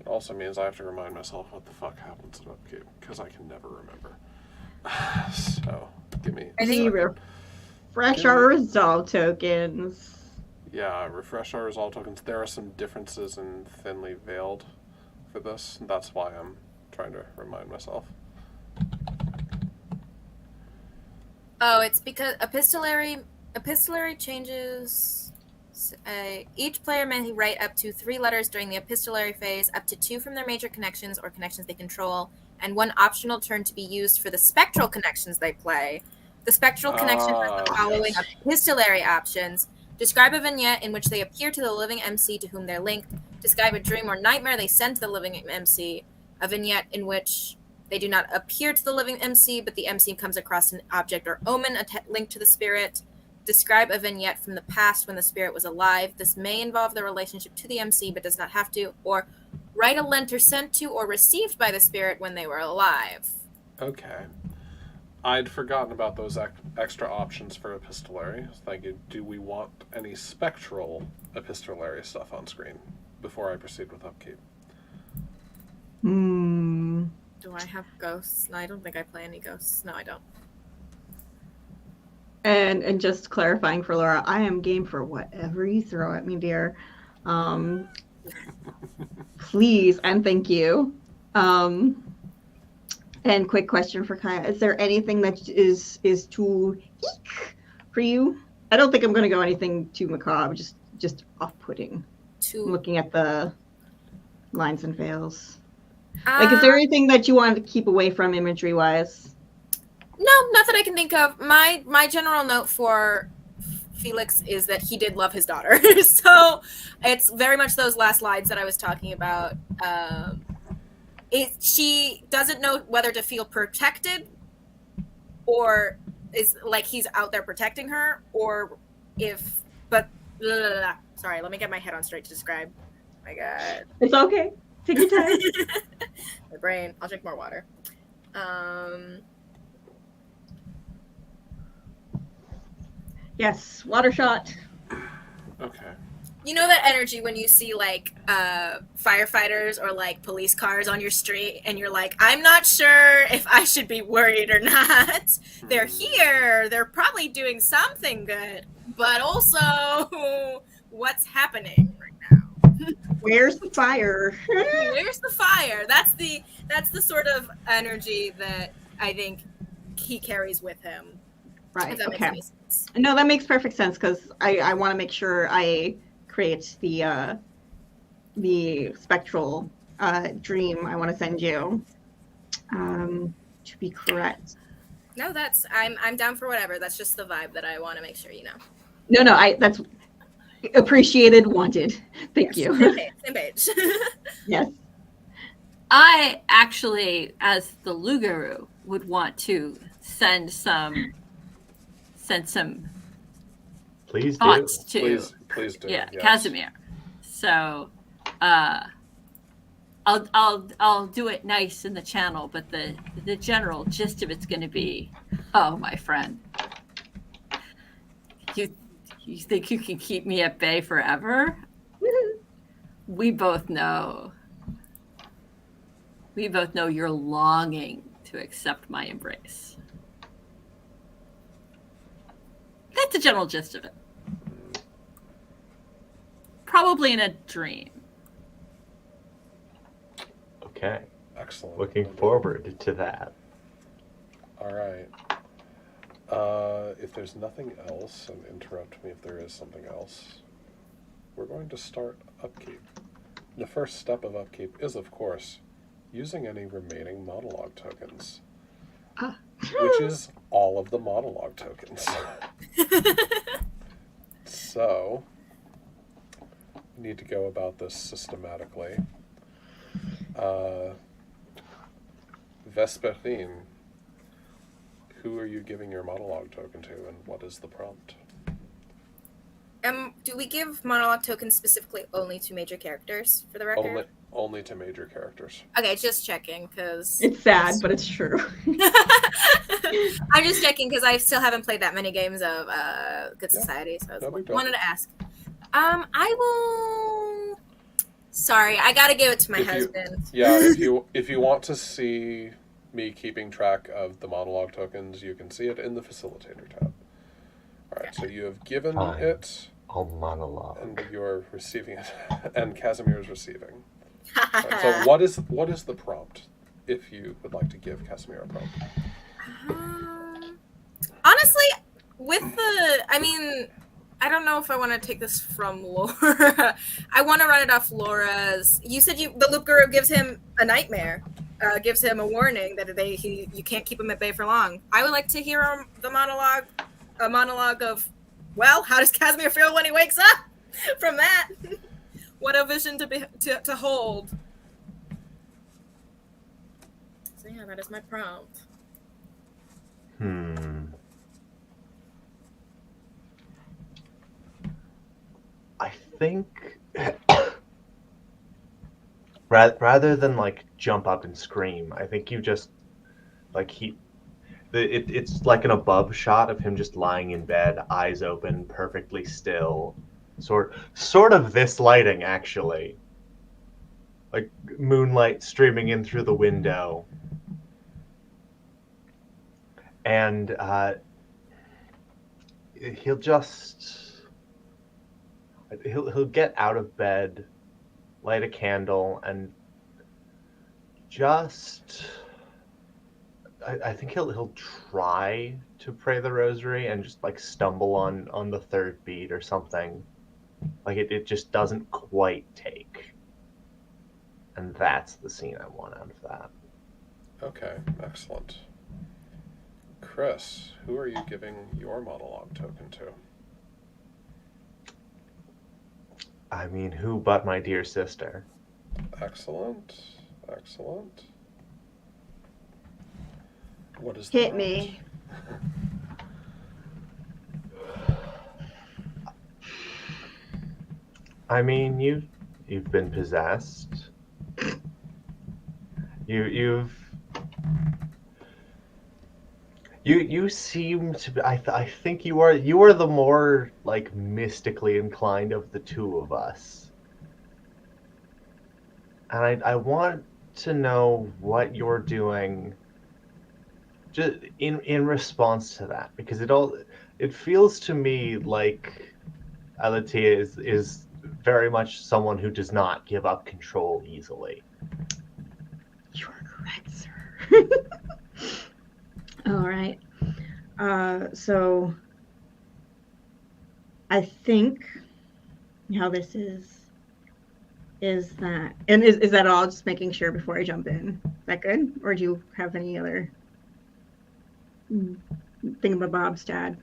A: It also means I have to remind myself what the fuck happens at upkeep, because I can never remember. So, give me a
F: We
A: second.
F: refresh our resolve tokens.
A: Yeah, refresh our resolve tokens. There are some differences in thinly veiled for this. That's why I'm trying to remind myself.
C: Oh, it's because epistolary changes. Each player may write up to 3 letters during the epistolary phase, up to 2 from their major connections or connections they control, and 1 optional turn to be used for the spectral connections they play. The spectral connection has the following
A: Yes.
C: epistolary options. Describe a vignette in which they appear to the living MC to whom they're linked. Describe a dream or nightmare they send to the living MC. A vignette in which they do not appear to the living MC, but the MC comes across an object or omen linked to the spirit. Describe a vignette from the past when the spirit was alive. This may involve the relationship to the MC, but does not have to. Or write a letter sent to or received by the spirit when they were alive.
A: Okay. I'd forgotten about those extra options for epistolary. Thank you. Do we want any spectral epistolary stuff on screen before I proceed with upkeep?
F: Hmm.
C: Do I have ghosts? No, I don't think I play any ghosts. No, I don't.
F: And just clarifying for Laura, I am game for whatever you throw at me, dear. Please and thank you. And quick question for Kaya: is there anything that is too eek for you? I don't think I'm going to go anything too macabre. Just off-putting. Looking at the lines and veils. Like, is there anything that you want to keep away from imagery-wise?
C: No, not that I can think of. My general note for Felix is that he did love his daughter. So it's very much those last lines that I was talking about. She doesn't know whether to feel protected or is like he's out there protecting her, or if, but blah, blah, blah. Sorry, let me get my head on straight to describe. My God.
F: It's okay. Take your time.
C: My brain. I'll drink more water.
F: Yes, water shot.
A: Okay.
C: You know that energy when you see like firefighters or like police cars on your street and you're like, I'm not sure if I should be worried or not. They're here. They're probably doing something good. But also, what's happening right now?
F: Where's the fire?
C: Where's the fire? That's the sort of energy that I think he carries with him.
F: Right.
C: If that makes any sense.
F: No, that makes perfect sense because I want to make sure I create the spectral dream I want to send you to be correct.
C: No, I'm down for whatever. That's just the vibe that I want to make sure you know.
F: No, that's appreciated, wanted. Thank you.
C: Same page.
F: Yes.
E: I actually, as the Lugaru, would want to send some
D: Please do.
E: thoughts to
A: Please do.
E: yeah,
A: yes.
E: Casimir. So I'll do it nice in the channel, but the general gist of it's going to be, oh, my friend, you think you can keep me at bay forever? We both know you're longing to accept my embrace. That's the general gist of it. Probably in a dream.
D: Okay.
A: Excellent.
D: Looking forward to that.
A: All right. If there's nothing else, and interrupt me if there is something else, we're going to start upkeep. The first step of upkeep is, of course, using any remaining monologue tokens, which is all of the monologue tokens. So, we need to go about this systematically. Vesperine, who are you giving your monologue token to, and what is the prompt?
C: Do we give monologue tokens specifically only to major characters, for the record?
A: Only to major characters.
C: Okay, just checking, because...
F: It's sad, but it's true.
C: I'm just checking, because I still haven't played that many games of Good Society, so I wanted to ask. I will Sorry, I gotta give it to my
A: If you-
C: husband.
A: Yeah, if you want to see me keeping track of the monologue tokens, you can see it in the facilitator tab. All right, so you have given
D: Fine.
A: it,
D: I'll monologue.
A: and you're receiving it, and Casimir is receiving. All right, so what is the prompt? If you would like to give Casimir a prompt.
C: Honestly, I don't know if I want to take this from Laura. I want to run it off Laura's. You said the Loop Guru gives him a nightmare, gives him a warning that you can't keep him at bay for long. I would like to hear a monologue of, well, how does Casimir feel when he wakes up from that? What a vision to hold. So yeah, that is my prompt.
D: I think rather than like jump up and scream, I think you just like it's like an above shot of him just lying in bed, eyes open, perfectly still, sort of this lighting actually, like moonlight streaming in through the window, and he'll get out of bed, light a candle, and just I think he'll try to pray the rosary and just like stumble on the third beat or something. Like it just doesn't quite take. And that's the scene I want out of that.
A: Okay, excellent. Chris, who are you giving your monologue token to?
D: I mean, who but my dear sister?
A: Excellent. What is
F: Hit
A: the
F: me.
D: I mean, you've been possessed. You seem to be. I think you are the more like mystically inclined of the two of us, and I want to know what you're doing. Just in response to that, because it feels to me like Alatia is very much someone who does not give up control easily.
F: You are correct, sir. All right. So I think how this is that, and is that all? Just making sure before I jump in. Is that good? Or do you have any other thingamabobs to add?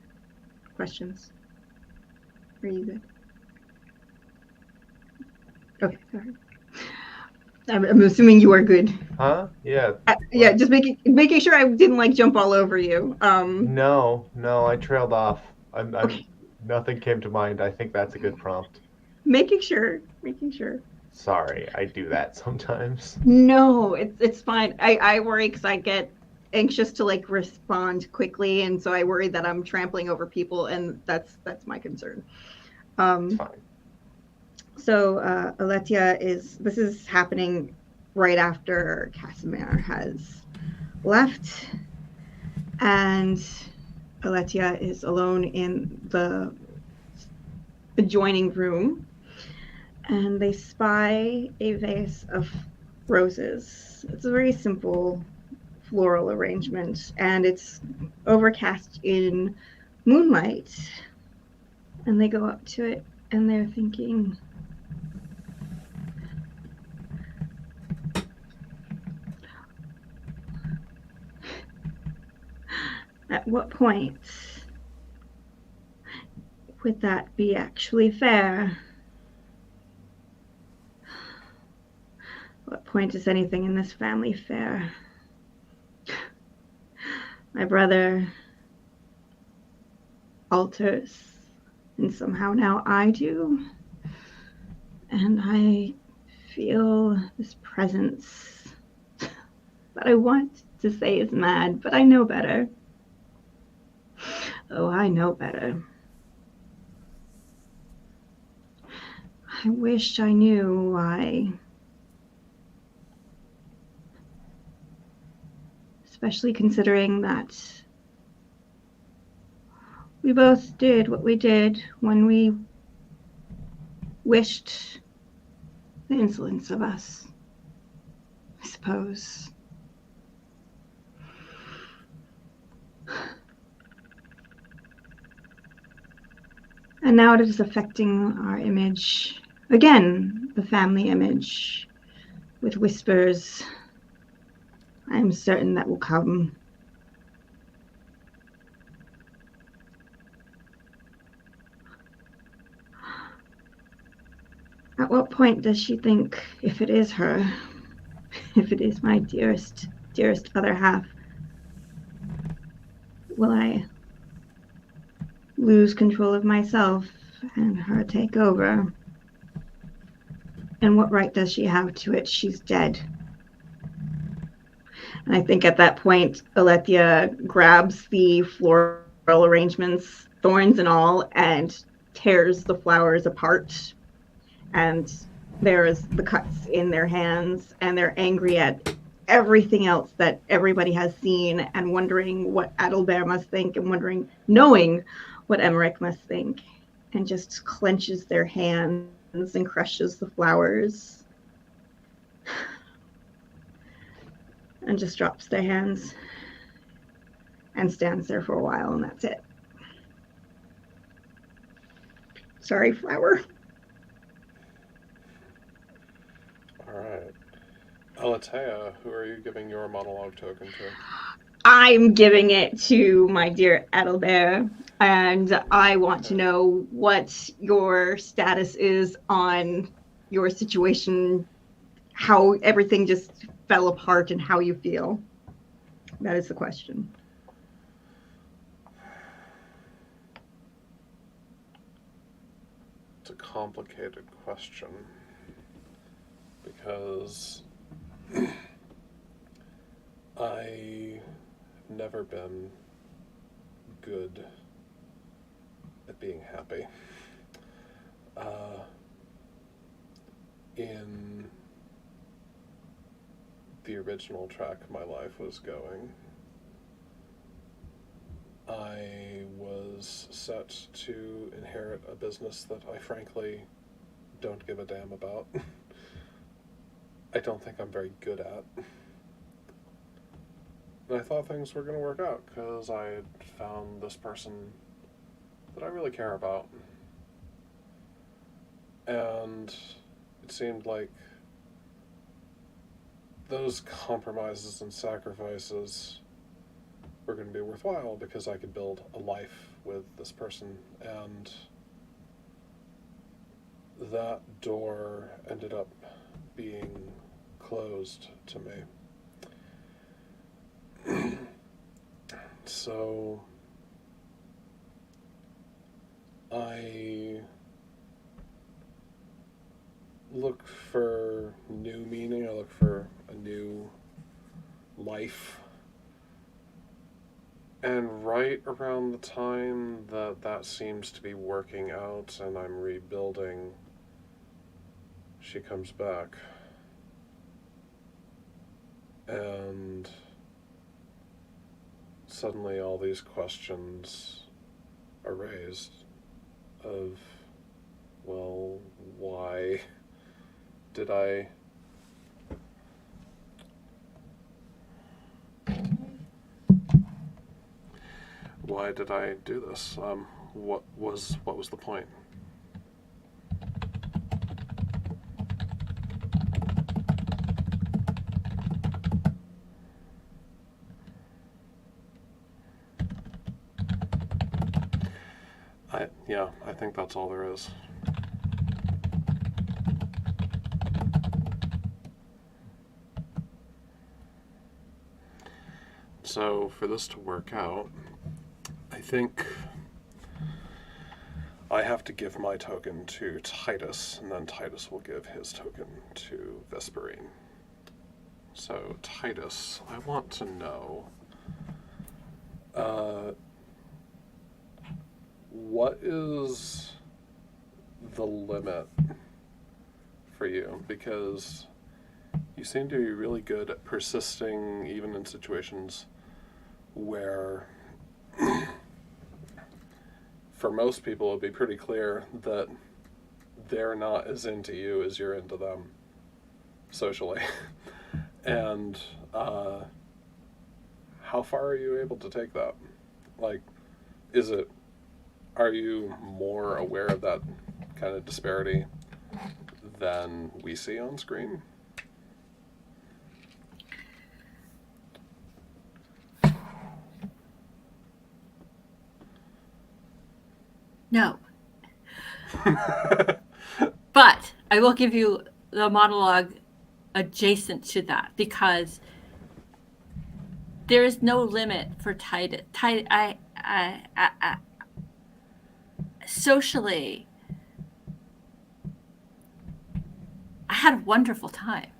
F: Questions? Are you good? Okay, sorry. I'm assuming you are good.
D: Huh? Yeah.
F: Yeah, just making sure I didn't like jump all over you.
D: No, I trailed off.
F: Okay.
D: Nothing came to mind. I think that's a good prompt.
F: Making sure.
D: Sorry, I do that sometimes.
F: No, it's fine. I worry because I get anxious to like respond quickly, and so I worry that I'm trampling over people, and that's my concern.
D: It's fine.
F: So Aletia this is happening right after Casimir has left, and Aletia is alone in the adjoining room, and they spy a vase of roses. It's a very simple floral arrangement, and it's overcast in moonlight, and they go up to it, and they're thinking, at what point would that be actually fair? What point is anything in this family fair? My brother alters, and somehow now I do. And I feel this presence that I want to say is mad, but I know better. Oh, I know better. I wish I knew why. Especially considering that we both did what we did when we wished the insolence of us, I suppose. And now it is affecting our image. Again, the family image with whispers. I'm certain that will come. At what point does she think, if it is her, if it is my dearest other half, will I lose control of myself and her take over? And what right does she have to it? She's dead. And I think at that point, Alethea grabs the floral arrangements, thorns and all, and tears the flowers apart. And there's the cuts in their hands, and they're angry at everything else that everybody has seen, and wondering what Adalbert must think, and knowing what Emmerich must think, and just clenches their hands and crushes the flowers and just drops their hands and stands there for a while, and that's it. Sorry, flower.
A: All right. Alatea, who are you giving your monologue token to?
F: I'm giving it to my dear Adalbert, and I want to know what your status is on your situation, how everything just fell apart, and how you feel. That is the question.
A: It's a complicated question because I've never been good at being happy. In the original track my life was going, I was set to inherit a business that I frankly don't give a damn about. I don't think I'm very good at. And I thought things were going to work out because I had found this person that I really care about. And it seemed like those compromises and sacrifices were going to be worthwhile because I could build a life with this person. And that door ended up being closed to me. So I look for new meaning, I look for a new life. And right around the time that seems to be working out and I'm rebuilding, she comes back. And suddenly all these questions are raised of, well, why did I do this? What was the point? I think that's all there is. So for this to work out, I think I have to give my token to Titus, and then Titus will give his token to Vesperine. So Titus, I want to know, what is the limit for you because you seem to be really good at persisting even in situations where for most people it would be pretty clear that they're not as into you as you're into them socially. And how far are you able to take that? Like, are you more aware of that kind of disparity than we see on screen?
E: No. But I will give you the monologue adjacent to that because there is no limit for Titus. Socially, I had a wonderful time.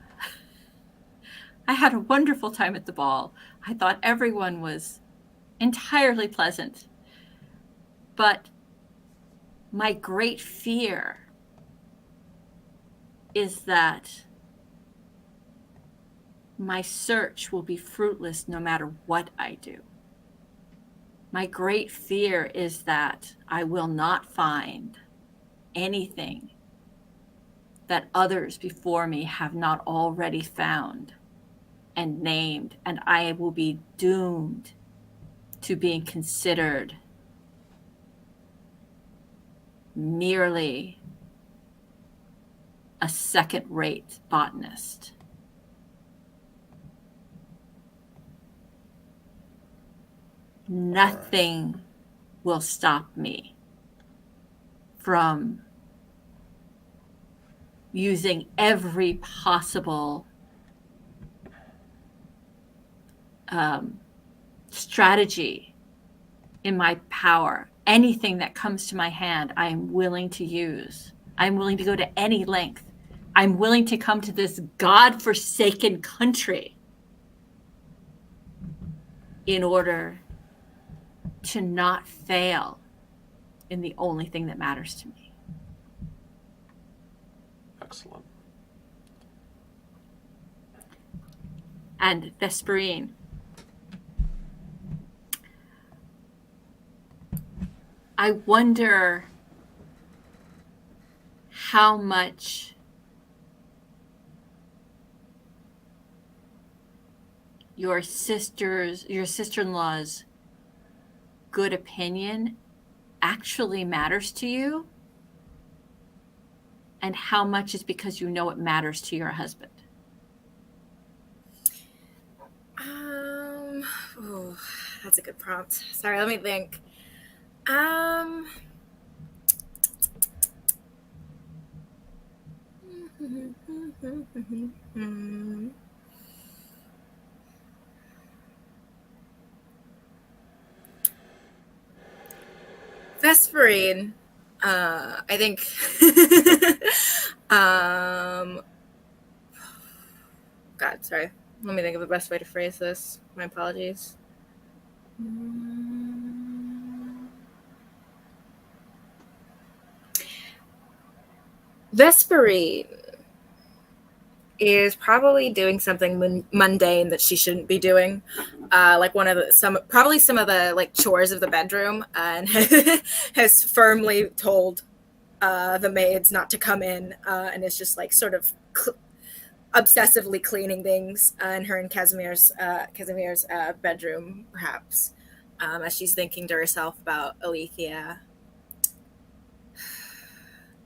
E: I had a wonderful time at the ball. I thought everyone was entirely pleasant. But my great fear is that my search will be fruitless no matter what I do. My great fear is that I will not find anything that others before me have not already found and named, and I will be doomed to being considered merely a second-rate botanist. Nothing will stop me from using every possible strategy in my power. Anything that comes to my hand, I am willing to use. I'm willing to go to any length. I'm willing to come to this God-forsaken country in order to not fail in the only thing that matters to me.
A: Excellent.
E: And Vesperine. I wonder how much your sister-in-law's good opinion actually matters to you, and how much is because you know it matters to your husband.
C: Oh, that's a good prompt. Sorry, let me think. Vesperine, I think, God, sorry. Let me think of the best way to phrase this. My apologies. Vesperine is probably doing something mundane that she shouldn't be doing, like some of the like chores of the bedroom, and has firmly told the maids not to come in, and is just like sort of obsessively cleaning things in her and Casimir's bedroom, perhaps, as she's thinking to herself about Alethea.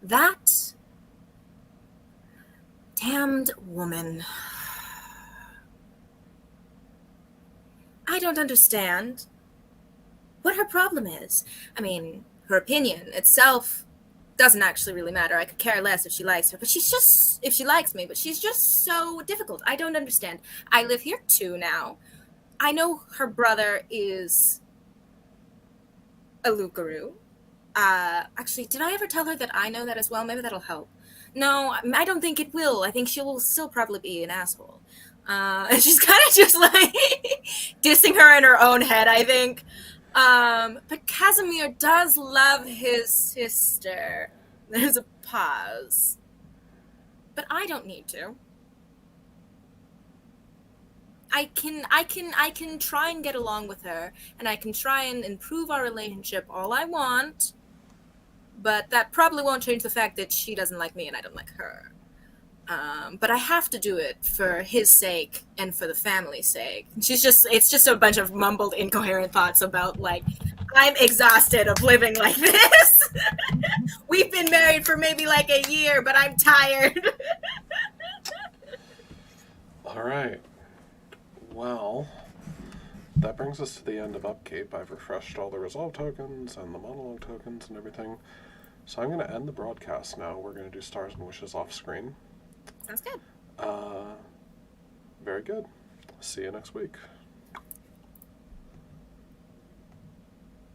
C: That damned woman. I don't understand what her problem is. I mean, her opinion itself doesn't actually really matter. I could care less if she likes her, but if she likes me, but she's just so difficult. I don't understand. I live here too now. I know her brother is a Lucaru. Actually, did I ever tell her that I know that as well? Maybe that'll help. No, I don't think it will. I think she will still probably be an asshole. And she's kind of just like dissing her in her own head, I think. But Casimir does love his sister. There's a pause. but I don't need to. I can try and get along with her, and I can try and improve our relationship all I want, but that probably won't change the fact that she doesn't like me and I don't like her. But I have to do it for his sake and for the family's sake. It's just a bunch of mumbled, incoherent thoughts about, like, I'm exhausted of living like this. We've been married for maybe like a year, but I'm tired.
A: All right. Well, that brings us to the end of Upkeep. I've refreshed all the resolve tokens and the monologue tokens and everything. So I'm going to end the broadcast now. We're going to do Stars and Wishes off screen.
C: Sounds good.
A: Very good. See you next week.